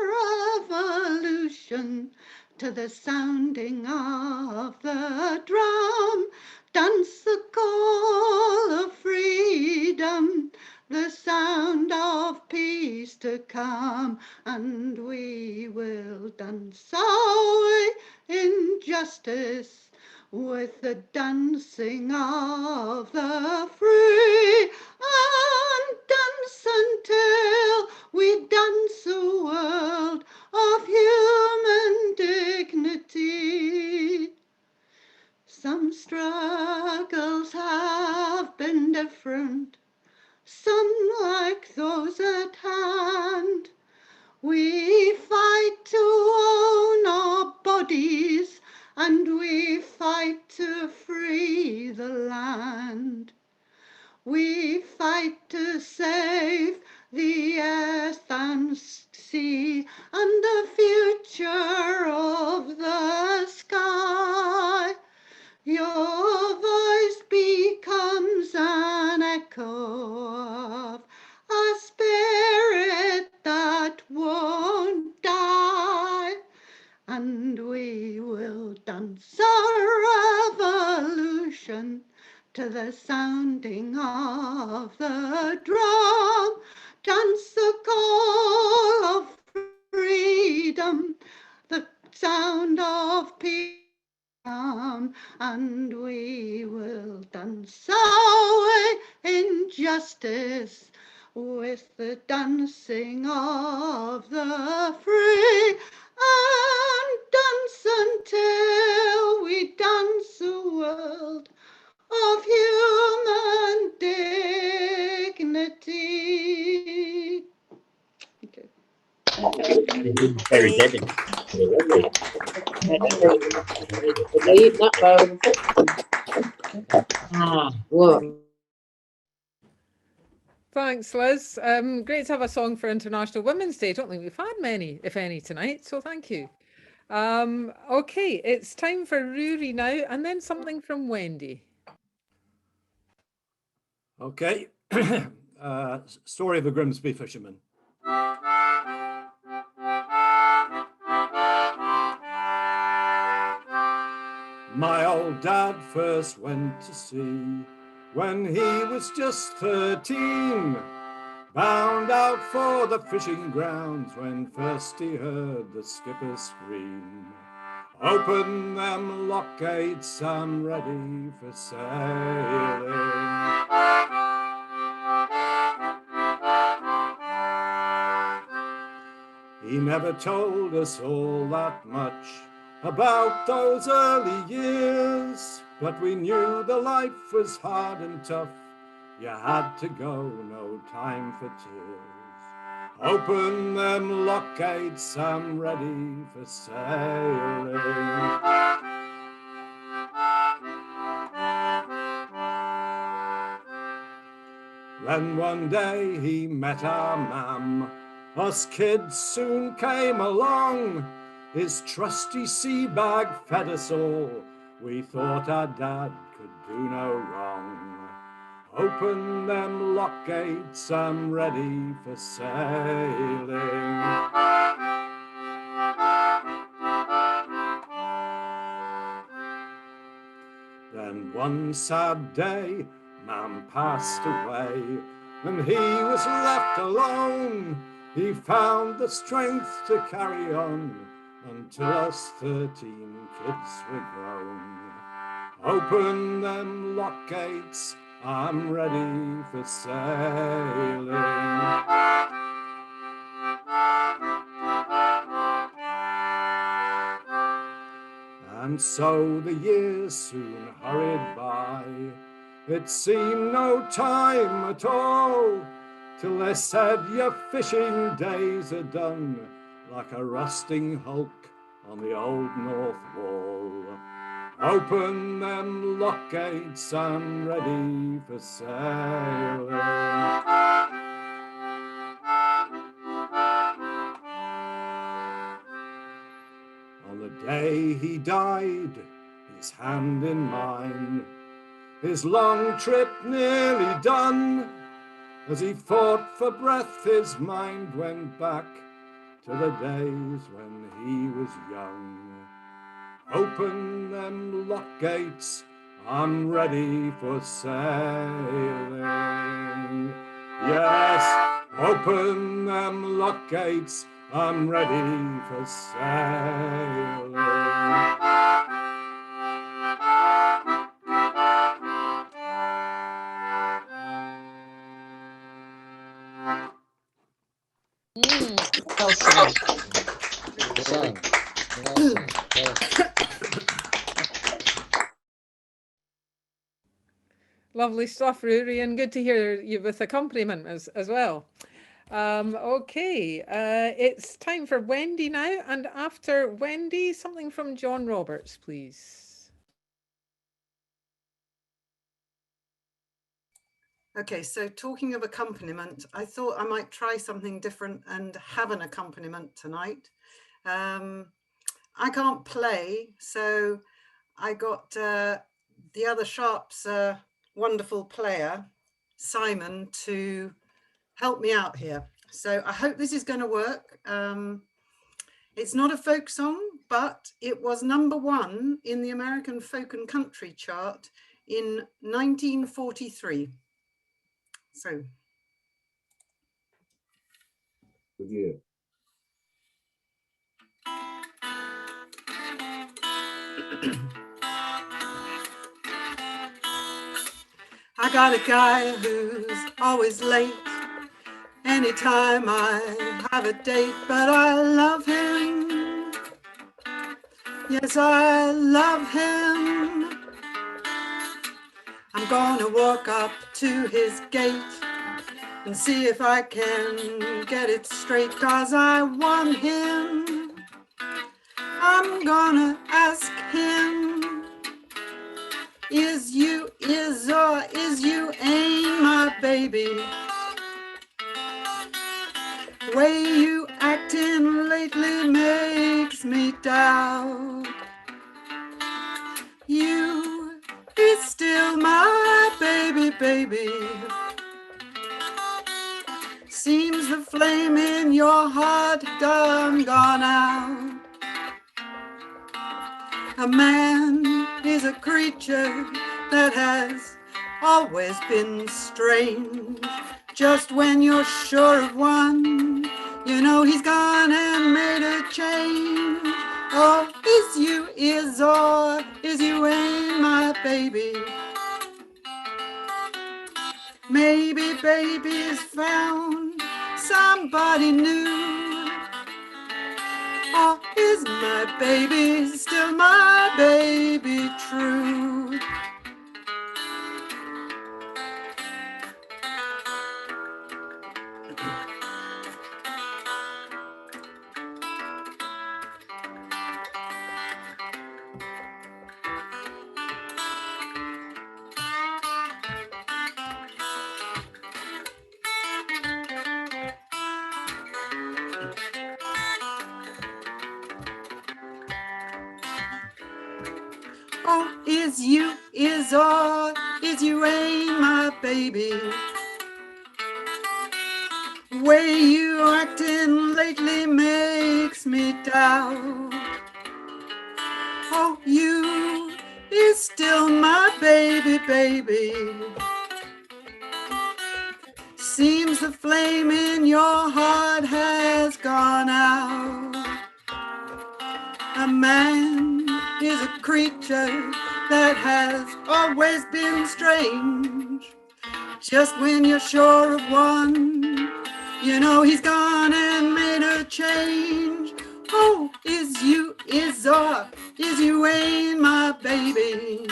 revolution to the sounding of the drum, dance the call of freedom, the sound of peace to come, and we will dance away injustice with the dancing of the free, and dance until we dance a world of human dignity. Some struggles have been different, some like those at hand. We fight to own our bodies, and we fight to free the land. We fight to save the earth and sea and the future of the sky. Your voice becomes an echo of a spirit that won't die, and we will dance a revolution to the sounding of the drum, dance the call of freedom, the sound of peace, and we will dance away injustice with the dancing of the free, and dance until we dance a world of human dignity. Okay. Very good. What? Thanks, Liz. Great to have a song for International Women's Day. I don't think we've had many, if any, tonight, so thank you. Okay, it's time for Rory now, and then something from Wendy. Okay. Story of a Grimsby fisherman. My old dad first went to sea when he was just 13, bound out for the fishing grounds when first he heard the skipper scream, "Open them lock gates, I'm ready for sailing." He never told us all that much about those early years, but we knew the life was hard and tough. You had to go, no time for tears. Open them lock gates, I'm ready for sailing. Then one day he met our mam. Us kids soon came along. His trusty sea bag fed us all. We thought our dad could do no wrong. Open them lock gates, I'm ready for sailing. Then one sad day, Mam passed away, and he was left alone. He found the strength to carry on until us 13 kids were grown. Open them lock gates, I'm ready for sailing. And so the years soon hurried by. It seemed no time at all, till they said your fishing days are done, like a rusting hulk on the old north wall. Open them lock gates, I'm ready for sailing. On the day he died, his hand in mine, his long trip nearly done. As he fought for breath, his mind went back to the days when he was young. Open them lock gates, I'm ready for sailing. Yes, open them lock gates, I'm ready for sailing. Well sung. Well Lovely stuff, Rory, and good to hear you with accompaniment as well. Okay, it's time for Wendy now, and after Wendy, something from John Roberts, please. Okay, so talking of accompaniment, I thought I might try something different and have an accompaniment tonight. I can't play, so I got the other Sharp's wonderful player, Simon, to help me out here. So I hope this is going to work. It's not a folk song, but it was #1 in the American Folk and Country chart in 1943. So. Good year. I got a guy who's always late anytime I have a date, but I love him. Yes, I love him. I'm gonna walk up to his gate and see if I can get it straight, 'cause I want him. I'm gonna ask him, is you ain't my baby? Way you acting lately makes me doubt you is still my baby, baby. Seems the flame in your heart done gone out. A man is a creature that has always been strange. Just when you're sure of one, you know he's gone and made a change. Oh, is you ain't my baby? Maybe baby's found somebody new. Or is my baby still my baby true? Oh, is you ain't my baby? Way you acting lately makes me doubt. Oh, you is still my baby, baby. Seems the flame in your heart has gone out. A man is a creature that has always been strange. Just when you're sure of one, you know he's gone and made a change. Oh, is you ain't my baby?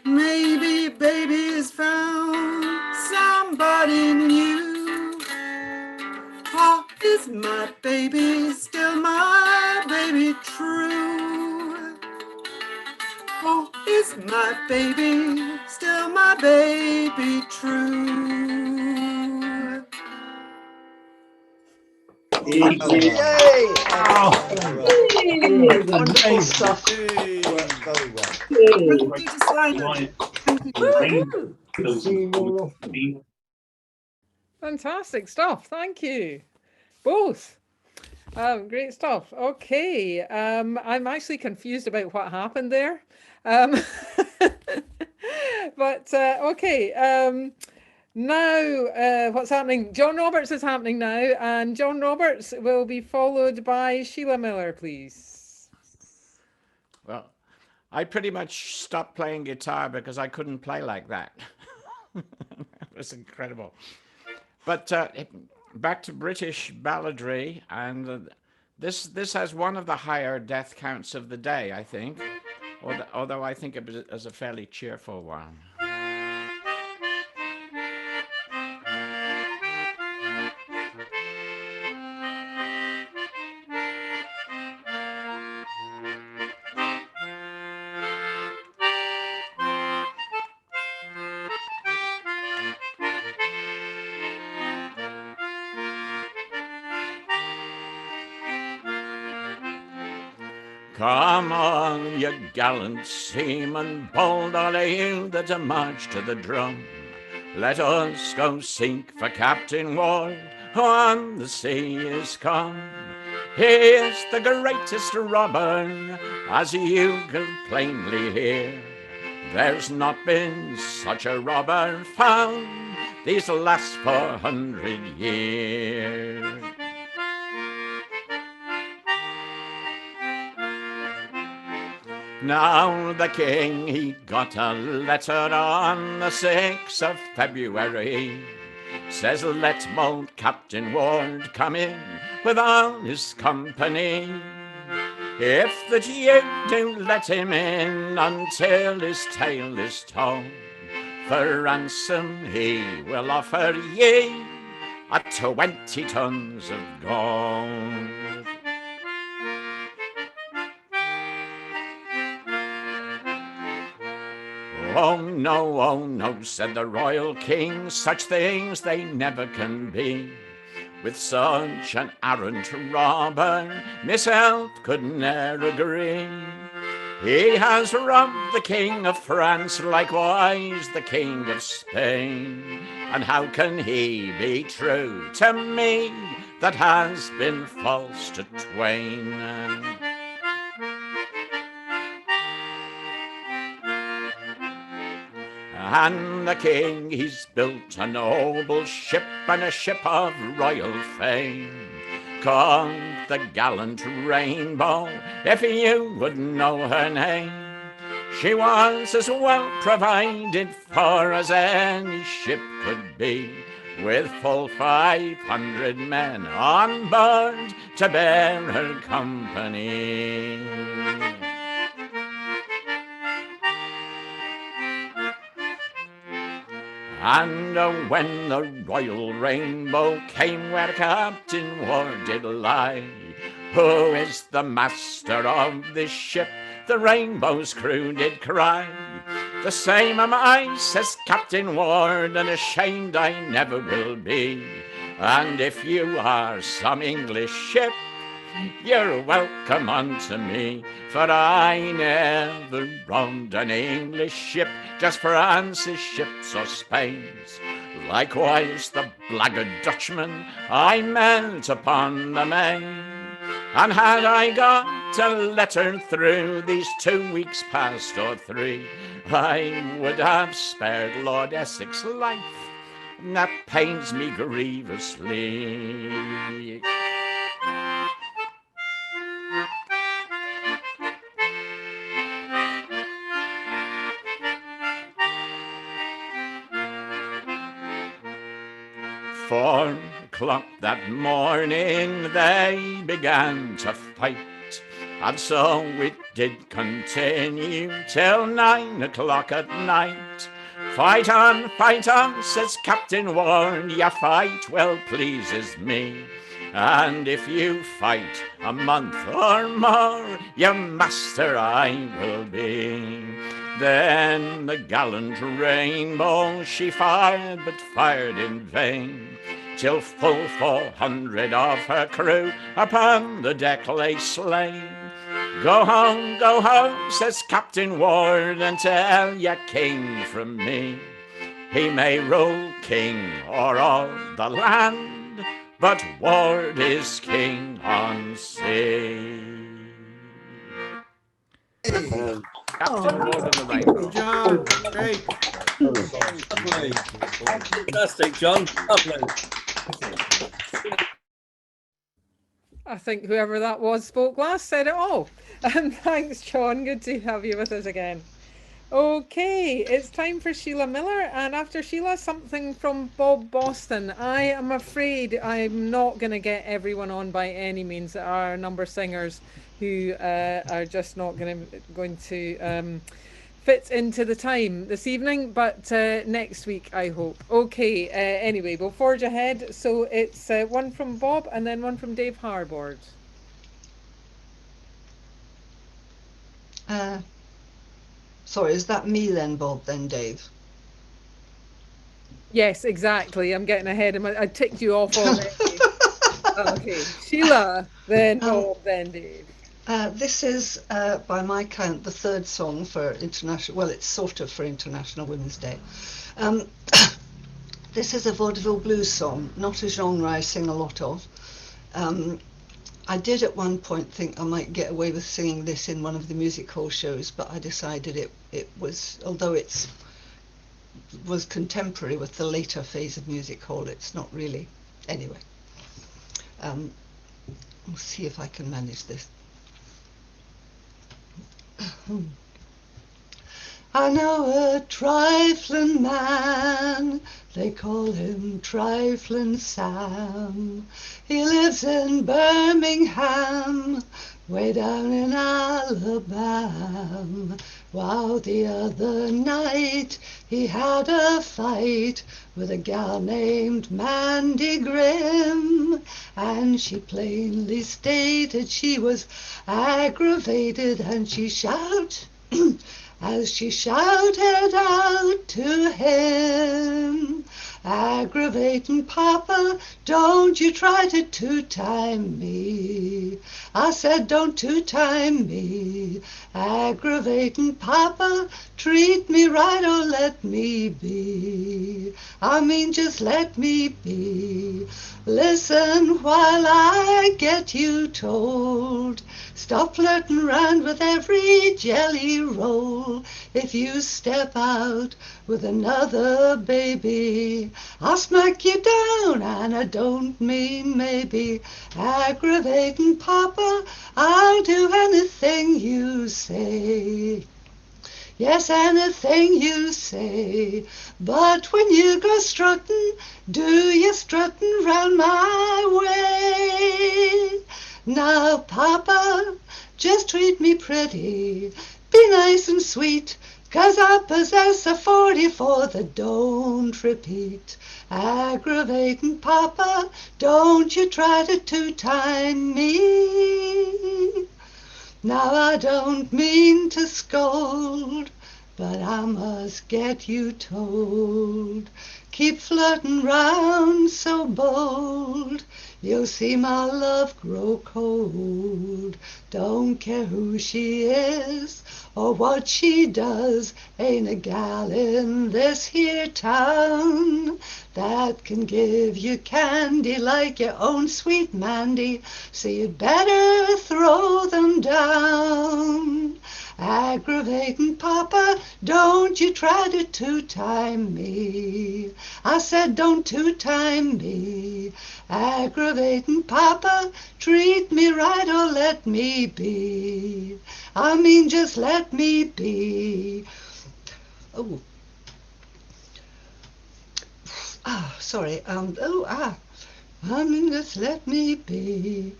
Maybe baby's found somebody new. Oh, is my baby still my baby true? Oh, is my baby still my baby true? Yay! Oh, Wonderful stuff. Worked very well. Thank you to Simon. Fantastic stuff. Thank you, both. Great stuff. Okay, I'm actually confused about what happened there. But okay, now what's happening? John Roberts is happening now, and John Roberts will be followed by Sheila Miller, please. Well, I pretty much stopped playing guitar because I couldn't play like that. It was incredible. But back to British balladry, and this has one of the higher death counts of the day, I think, although I think it was a fairly cheerful one. Come on, you gallant seamen, bold all of you that are marched to the drum. Let us go seek for Captain Ward, who on the sea is come. He is the greatest robber, as you can plainly hear. There's not been such a robber found these last 400 years. Now the king, he got a letter on the 6th of February. Says, let bold Captain Ward come in with all his company. If that you do let him in until his tale is told, for ransom he will offer ye 20 tons of gold. Oh no, said the royal king, such things they never can be. With such an arrant robber, myself could ne'er agree. He has robbed the king of France, likewise the king of Spain. And how can he be true to me that has been false to twain? And the king, he's built a noble ship, and a ship of royal fame, called the Gallant Rainbow, if you would know her name. She was as well provided for as any ship could be, with full 500 men on board to bear her company. And when the Royal Rainbow came where Captain Ward did lie, who is the master of this ship? The Rainbow's crew did cry. The same am I, says Captain Ward, and ashamed I never will be. And if you are some English ship, you're welcome unto me, for I never rowed an English ship, just France's ships or Spain's. Likewise the blackguard Dutchman I met upon the main. And had I got a letter through these 2 weeks past or 3, I would have spared Lord Essex's life, and that pains me grievously. Four o'clock that morning they began to fight, and so it did continue till 9 o'clock at night. Fight on, says Captain Ward, your fight well pleases me. And if you fight a month or more, your master I will be. Then the gallant Rainbow she fired, but fired in vain, till full 400 of her crew upon the deck lay slain. Go home, says Captain Ward, and tell your king from me, he may rule king o'er all the land, but Ward is king on sea. Captain Ward and the Rainbow. John, great. Fantastic, John. Lovely. I think whoever that was spoke last said it all. Thanks, John. Good to have you with us again. Okay, it's time for Sheila Miller, and after Sheila, something from Bob Boston. I am afraid I'm not going to get everyone on by any means. There are a number of singers who are just not going to fit into the time this evening, but next week, I hope. Okay, anyway, we'll forge ahead. So it's one from Bob and then one from Dave Harbord. Sorry, is that me then, Bob, then Dave? Yes, exactly. I'm getting ahead of my... I ticked you off already. Okay, Sheila, then Bob, then Dave. This is, by my count, the third song for International... Well, it's sort of for International Women's Day. This is a vaudeville blues song, not a genre I sing a lot of. I did at one point think I might get away with singing this in one of the music hall shows, but I decided it was, although it was contemporary with the later phase of music hall, it's not really. Anyway, we'll see if I can manage this. I know a trifling man, they call him Trifling Sam. He lives in Birmingham, way down in Alabama. Wow, the other night he had a fight with a gal named Mandy Grimm, and she plainly stated she was aggravated, and she shouted as she shouted out to him, aggravating Papa, don't you try to two-time me. I said, don't two-time me. Aggravating Papa, treat me right or let me be. I mean, just let me be. Listen while I get you told. Stop flirting around with every jelly roll. If you step out with another baby, I'll smack you down, and I don't mean maybe. Aggravating Papa, I'll do anything you say. Yes, anything you say. But when you go strutting, do you strutting round my way? Now, Papa, just treat me pretty. Be nice and sweet, 'cause I possess a 44 that don't repeat. Aggravating Papa, don't you try to two-time me. Now I don't mean to scold, but I must get you told. Keep flirting round so bold, you'll see my love grow cold. Don't care who she is or what she does, ain't a gal in this here town that can give you candy like your own sweet Mandy, so you'd better throw them down. Aggravating Papa, don't you try to two-time me. I said don't two-time me. Aggravating Papa, treat me right or let me be. I mean, just let me be. Oh. Sorry. I mean, just let me be.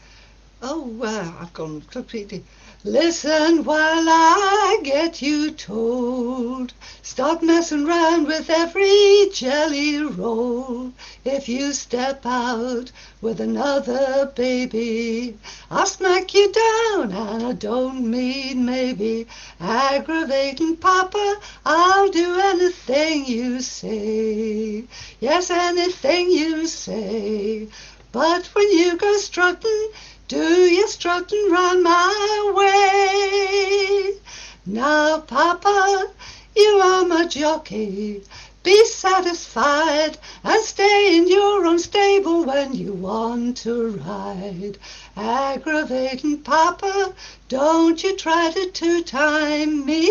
I've gone completely. Listen while I get you told. Stop messing around with every jelly roll. If you step out with another baby, I'll smack you down, and I don't mean maybe. Aggravating Papa, I'll do anything you say. Yes, anything you say. But when you go strutting, do you strutting round my way? Now, Papa, you are my jockey. Be satisfied and stay in your own stable when you want to ride. Aggravating Papa, don't you try to two-time me.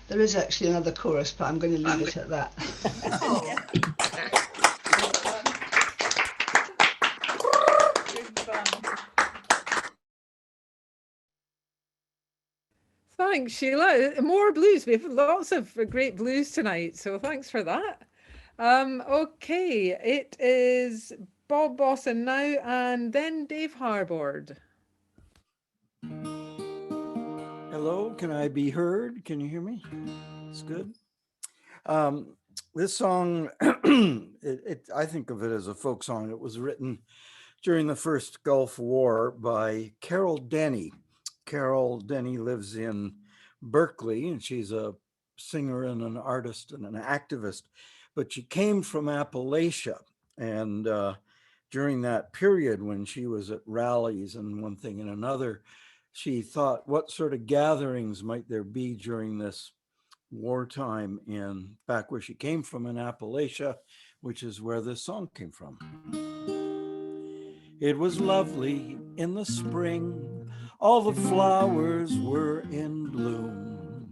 There is actually another chorus, but I'm going to leave it at that. Thanks, Sheila. More blues. We have lots of great blues tonight, so thanks for that. Okay, it is Bob Bosson now, and then Dave Harbord. Hello, can I be heard? Can you hear me? It's good. This song, I think of it as a folk song. It was written during the first Gulf War by Carol Denny. Carol Denny lives in Berkeley, and she's a singer and an artist and an activist, but she came from Appalachia. And during that period when she was at rallies and one thing and another, she thought, what sort of gatherings might there be during this wartime back where she came from in Appalachia, which is where this song came from. It was lovely in the spring, all the flowers were in bloom,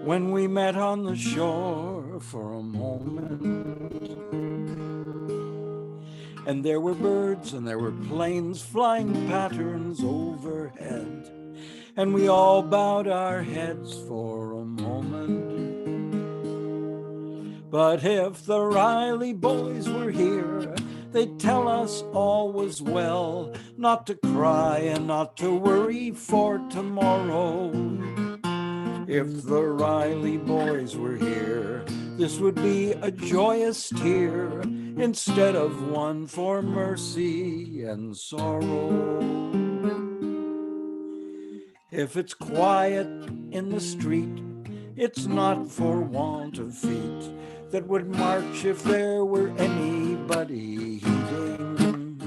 when we met on the shore for a moment. And there were birds and there were planes flying patterns overhead, and we all bowed our heads for a moment. But if the Riley boys were here, they'd tell us all was well, not to cry and not to worry for tomorrow. If the Riley boys were here, this would be a joyous tear instead of one for mercy and sorrow. If it's quiet in the street, it's not for want of feet that would march if there were anybody heeding.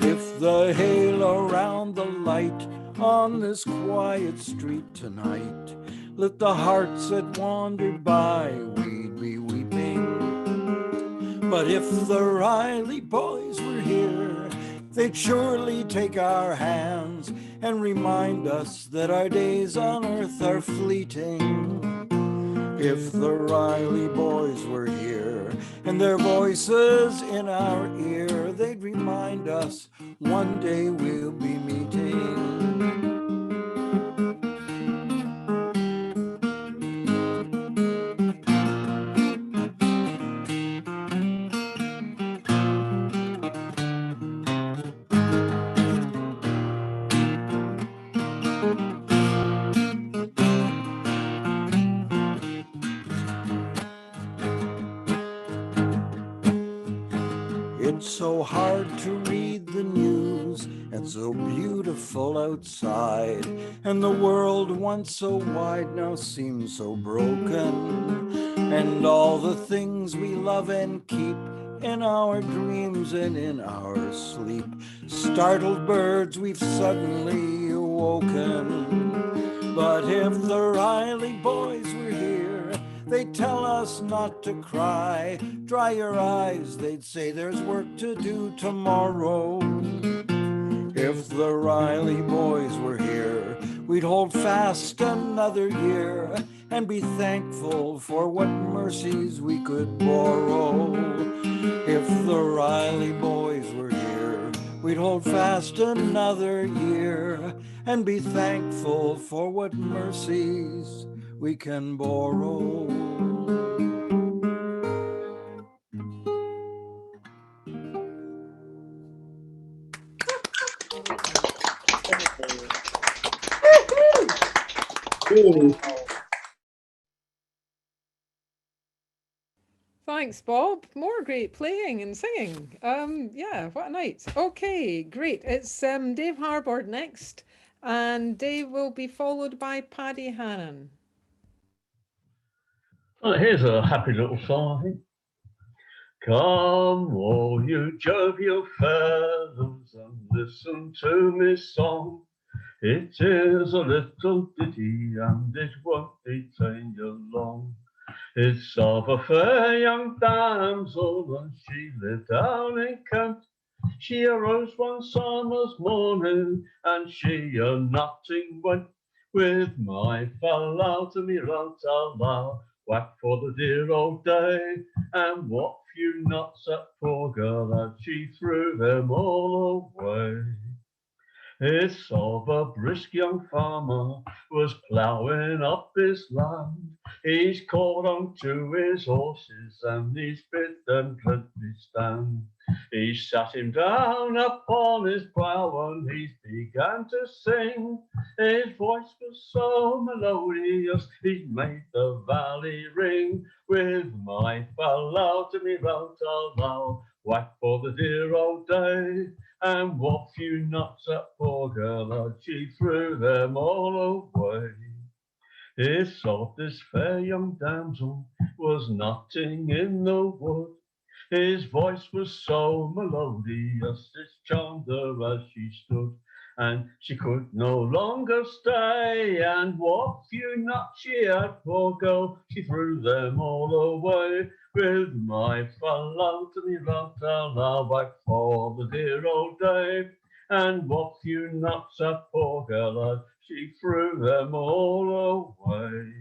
If the halo around the light on this quiet street tonight lit the hearts that wandered by, we'd be weeping. But if the Riley boys were here, they'd surely take our hands and remind us that our days on earth are fleeting. If the Riley boys were here and their voices in our ear, they'd remind us one day we'll be meeting. It's so hard to read the news, and so beautiful outside, and the world once so wide now seems so broken, and all the things we love and keep in our dreams and in our sleep, startled birds we've suddenly awoken. But if the Riley boys were here, they'd tell us not to cry. Dry your eyes, they'd say there's work to do tomorrow. If the Riley boys were here, we'd hold fast another year and be thankful for what mercies we could borrow. If the Riley boys were here, we'd hold fast another year and be thankful for what mercies we can borrow. Thanks, Bob. More great playing and singing. Yeah, what a night. Okay, great. It's Dave Harbord next, and Dave will be followed by Paddy Hannon. Well, here's a happy little song, I think. Come, all you jovial fellows, and listen to me song. It is a little ditty, and it won't detain you long. It's of a fair young damsel, and she lived down in Kent. She arose one summer's morning, and she a nutting went, with my fallow to me rout-a-low, whack for the dear old day, and what few nuts that poor girl had, she threw them all away. It's of a brisk young farmer was ploughing up his land. He's caught on to his horses and he's bid them gently stand. He sat him down upon his plough and he began to sing. His voice was so melodious, he made the valley ring. With my fallow to me rout, whack for the dear old day. And what few nuts that poor girl had, she threw them all away. It's of this fair young damsel was nutting in the wood. His voice was so melodious, it charmed her as she stood. And she could no longer stay, and what few nuts she had, poor girl, she threw them all away. With my fallow to me rout, back for the dear old day. And what few nuts that poor girl had, she threw them all away.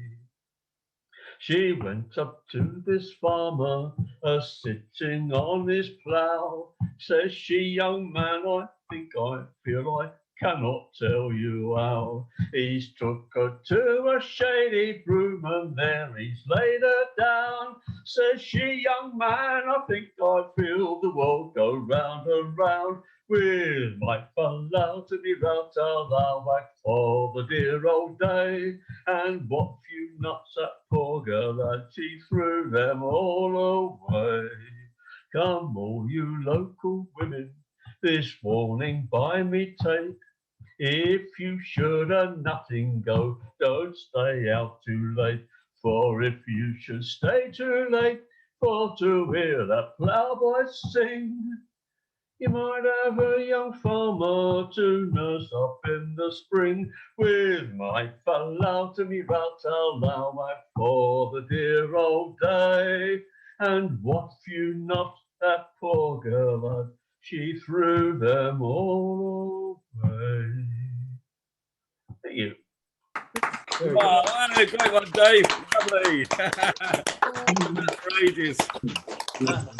She went up to this farmer, sitting on his plough. Says she, young man, I think I feel I cannot tell you how. He's took her to a shady room and there he's laid her down. Says she, young man, I think I feel the world go round and round. With my fallow to be rout, back for the dear old day. And what few nuts that poor girl had, she threw them all away. Come all you local women, this warning by me take. If you should a nutting go, don't stay out too late. For if you should stay too late for to hear that ploughboy sing, you might have a young farmer to nurse up in the spring. With my fallow to me rout, back for the dear old day. And what few nuts that poor girl had, she threw them all away. Thank you. Wow, great one, Dave. Lovely. That's for ages.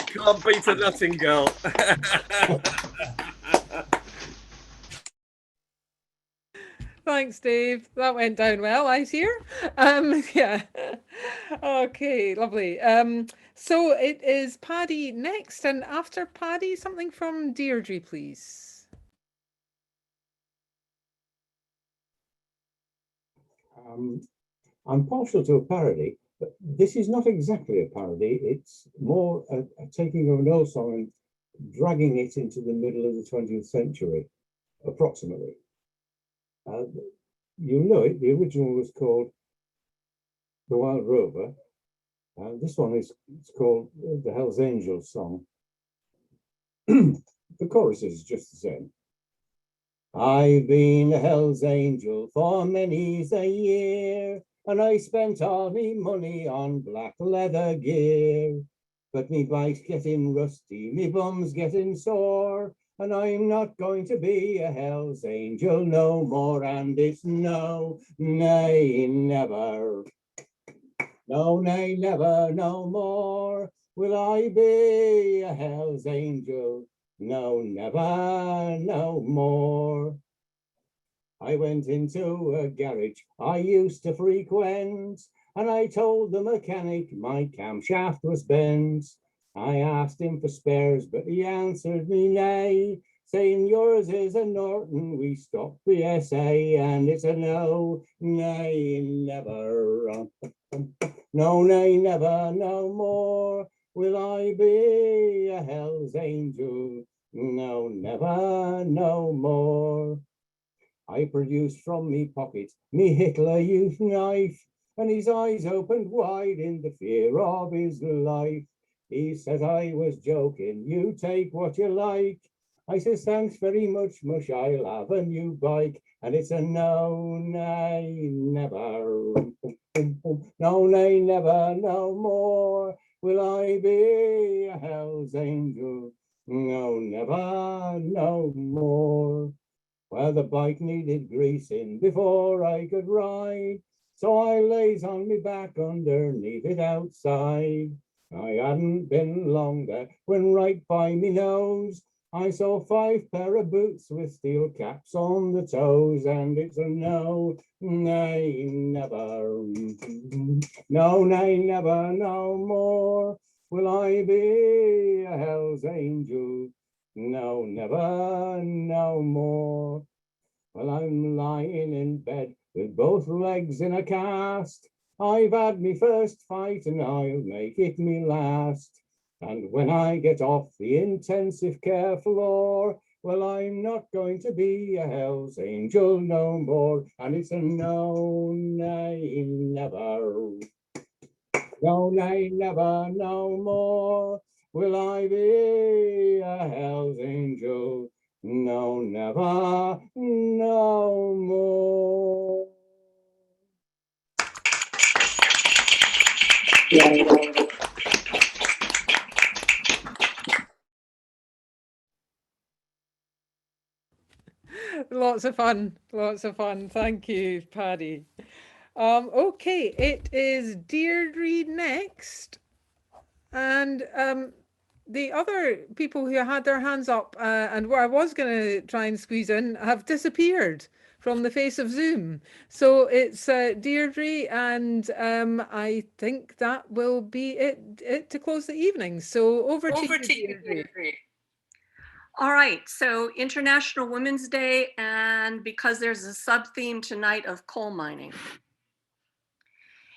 Can't beat a nutting girl. Thanks, Dave. That went down well, I hear. Yeah. Okay, lovely. So it is Paddy next, and after Paddy, something from Deirdre, please. I'm partial to a parody, but this is not exactly a parody. It's more a taking of an old song and dragging it into the middle of the 20th century, approximately. You know it, the original was called The Wild Rover. This one is called the Hells Angels song. The chorus is just the same. I've been a Hells Angel for many's a year, and I spent all me money on black leather gear. But me bike's getting rusty, me bum's getting sore, and I'm not going to be a Hells Angel no more. And it's no, nay, never. No, nay, never, no more will I be a Hells Angel. No, never, no more. I went into a garage I used to frequent, and I told the mechanic my camshaft was bent. I asked him for spares, but he answered me nay, saying yours is a Norton, we stopped the SA, and it's a no, nay, never. No, nay, never, no more will I be a Hells Angel. No, never, no more. I produced from me pocket me Hitler Youth knife, and his eyes opened wide in the fear of his life. He says I was joking, you take what you like. I says thanks very much, mush, I'll have a new bike. And it's a no, nay, never. No, nay, never, no more will I be a Hells Angel. No, never, no more. Well, the bike needed greasing before I could ride, so I lays on me back underneath it outside. I hadn't been long there when right by me nose I saw 5 pair of boots with steel caps on the toes, and it's a no, nay, never. No, nay, never, no more will I be a hell's angel. No, never, no more. Well, I'm lying in bed with both legs in a cast. I've had me first fight and I'll make it me last. And when I get off the intensive care floor, well, I'm not going to be a hell's angel no more. And it's a no, nay, never. No, nay, never, no more will I be a hell's angel. No, never, no more. Lots of fun. Lots of fun. Thank you, Paddy. Okay, it is Deirdre next. And the other people who had their hands up and where I was going to try and squeeze in have disappeared from the face of Zoom. So it's Deirdre, and I think that will be it to close the evening. So over to you, Deirdre. All right, so International Women's Day, and because there's a sub-theme tonight of coal mining.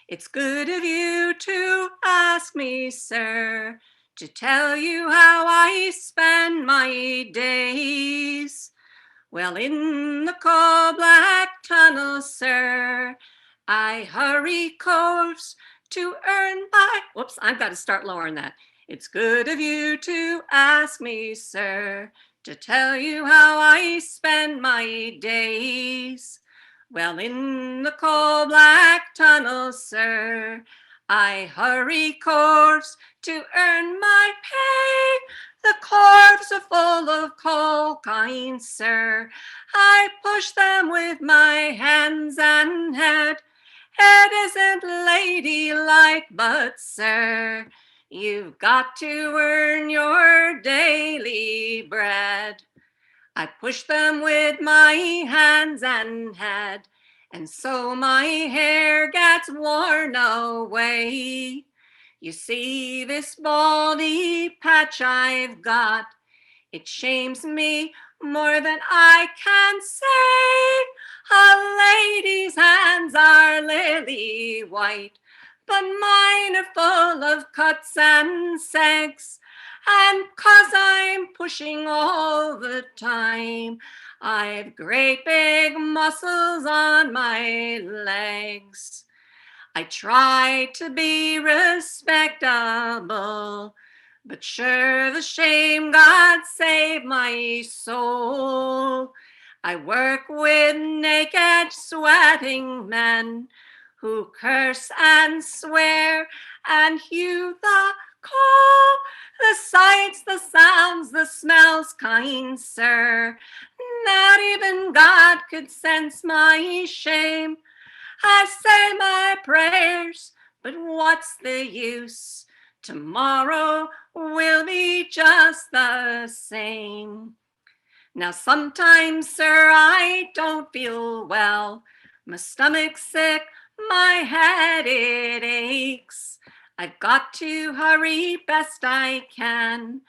It's good of you to ask me, sir, to tell you how I spend my days. Well, in the coal black tunnel, sir, I hurry coals to earn my, whoops, I've got to start lowering that. It's good of you to ask me, sir, to tell you how I spend my days. Well, in the coal black tunnel, sir, I hurry coals to earn my pay. The cords are full of coal, kind sir. I push them with my hands and head. Head isn't ladylike, but sir, you've got to earn your daily bread. I push them with my hands and head, and so my hair gets worn away. You see this baldy patch I've got, it shames me more than I can say. A lady's hands are lily white, but mine are full of cuts and sags. And 'cause I'm pushing all the time, I've great big muscles on my legs. I try to be respectable, but sure the shame, God save my soul. I work with naked, sweating men who curse and swear and hew the coal. The sights, the sounds, the smells, kind sir, not even God could sense my shame. I say my prayers, but what's the use? Tomorrow will be just the same. Now sometimes, sir, I don't feel well. My stomach's sick, my head it aches. I've got to hurry best I can.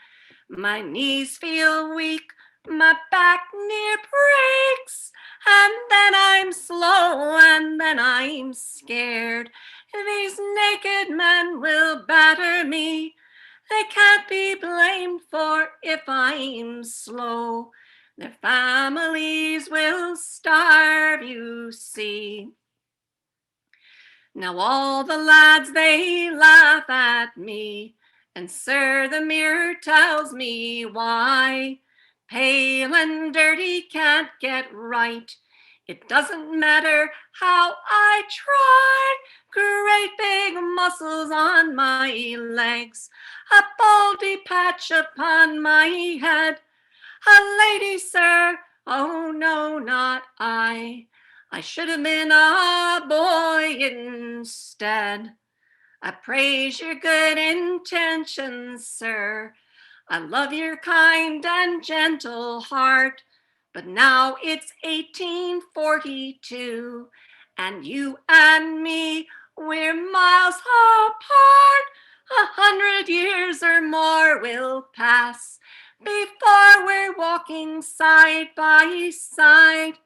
My knees feel weak, my back near breaks. And then I'm slow, and then I'm scared. These naked men will batter me. They can't be blamed for if I'm slow. Their families will starve, you see. Now all the lads, they laugh at me, and sir, the mirror tells me why. Pale and dirty can't get right. It doesn't matter how I try. Great big muscles on my legs, a baldy patch upon my head. A lady, sir, oh no, not I. I should have been a boy instead. I praise your good intentions, sir. I love your kind and gentle heart, but now it's 1842, and you and me, we're miles apart. 100 years or more will pass before we're walking side by side.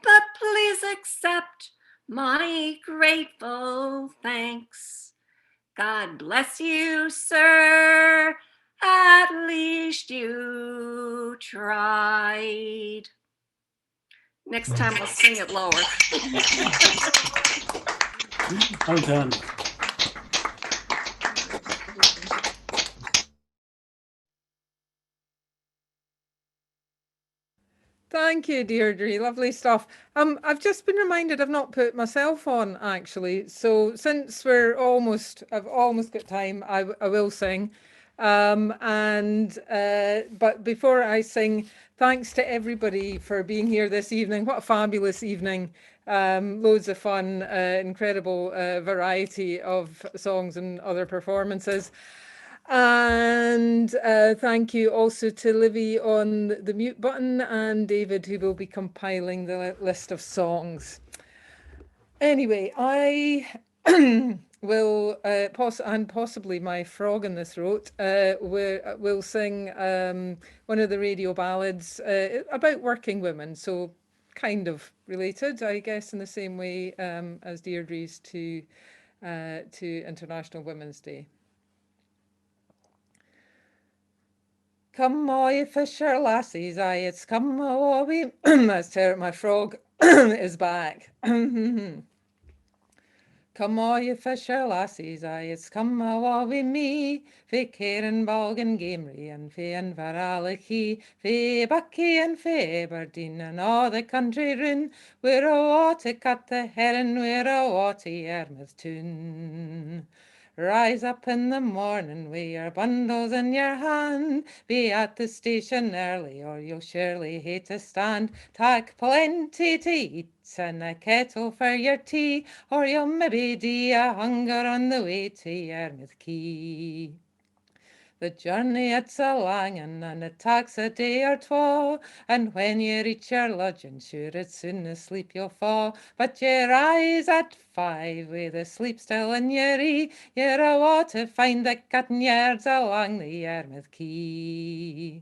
But please accept my grateful thanks. God bless you, sir. At least you tried. Next time we'll sing it lower. Well done. Thank you, Deirdre. Lovely stuff. I've just been reminded I've not put myself on actually. So since I've almost got time, I will sing. But before I sing, thanks to everybody for being here this evening. What a fabulous evening. Loads of fun, incredible variety of songs and other performances. And thank you also to Livy on the mute button and David, who will be compiling the list of songs. Anyway, I will, and possibly my frog in the throat, will sing one of the radio ballads about working women. So kind of related, I guess, in the same way as Deirdre's to International Women's Day. Come all ye fisher lassies, aye, it's come all we... my frog is back. Come all ye fisher lassies, aye, it's come all we me, fe Cairn, Balgan, Gamery, and fe Inveralachie, fe Bucky and fe Aberdeen, and all the country round, we're a to cut the heron, we're a to Yarmouth tune. Rise up in the morning with your bundles in your hand. Be at the station early or you'll surely hate to stand. Tak plenty to eat and a kettle for your tea, or you'll maybe die a hunger on the way to Yarmouth Quay. The journey it's a lang and it takes a day or twa, and when you reach your lodging, sure it's soon asleep you'll fall. But you rise at 5 with the sleep still in your ee, you're awa to find the cutting yards along the Yarmouth Quay.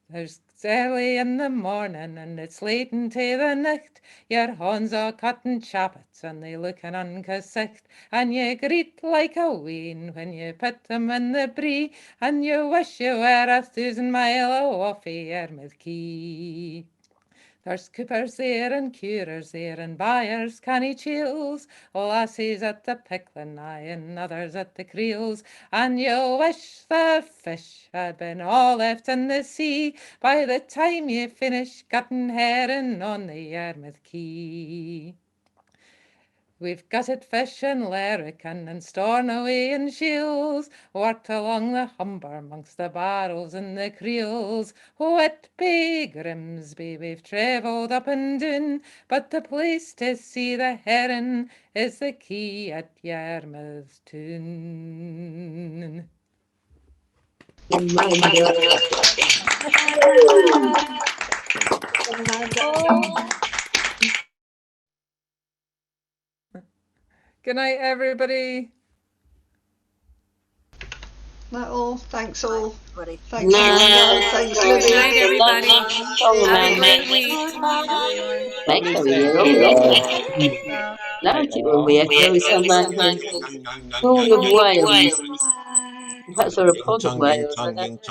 There's early in the morning and it's late into the night, your horns are cutting chappets and they looking uncasicht, and you greet like a wean when you put them in the bree, and you wish you were 1,000 mile off Yarmouth Quay. There's coopers there and curers there and buyers canny chills, lassies at the picklin' aye and others at the creels, and you wish the fish had been all left in the sea by the time you finish cutting herring on the Yarmouth Quay. We've gutted fish in Larrikin and Stornoway and Shields, worked along the Humber amongst the barrels and the creels. Whitby, Grimsby, we've travelled up and down, but the place to see the herring is the quay at Yarmouth Town. Good night, everybody. That all. Thanks all. Thanks, Thanks, Good night, everybody. Have a great week. Thanks for you. Loved it when we echo someone who's Whole of Wales. That's our pod of Wales, isn't it?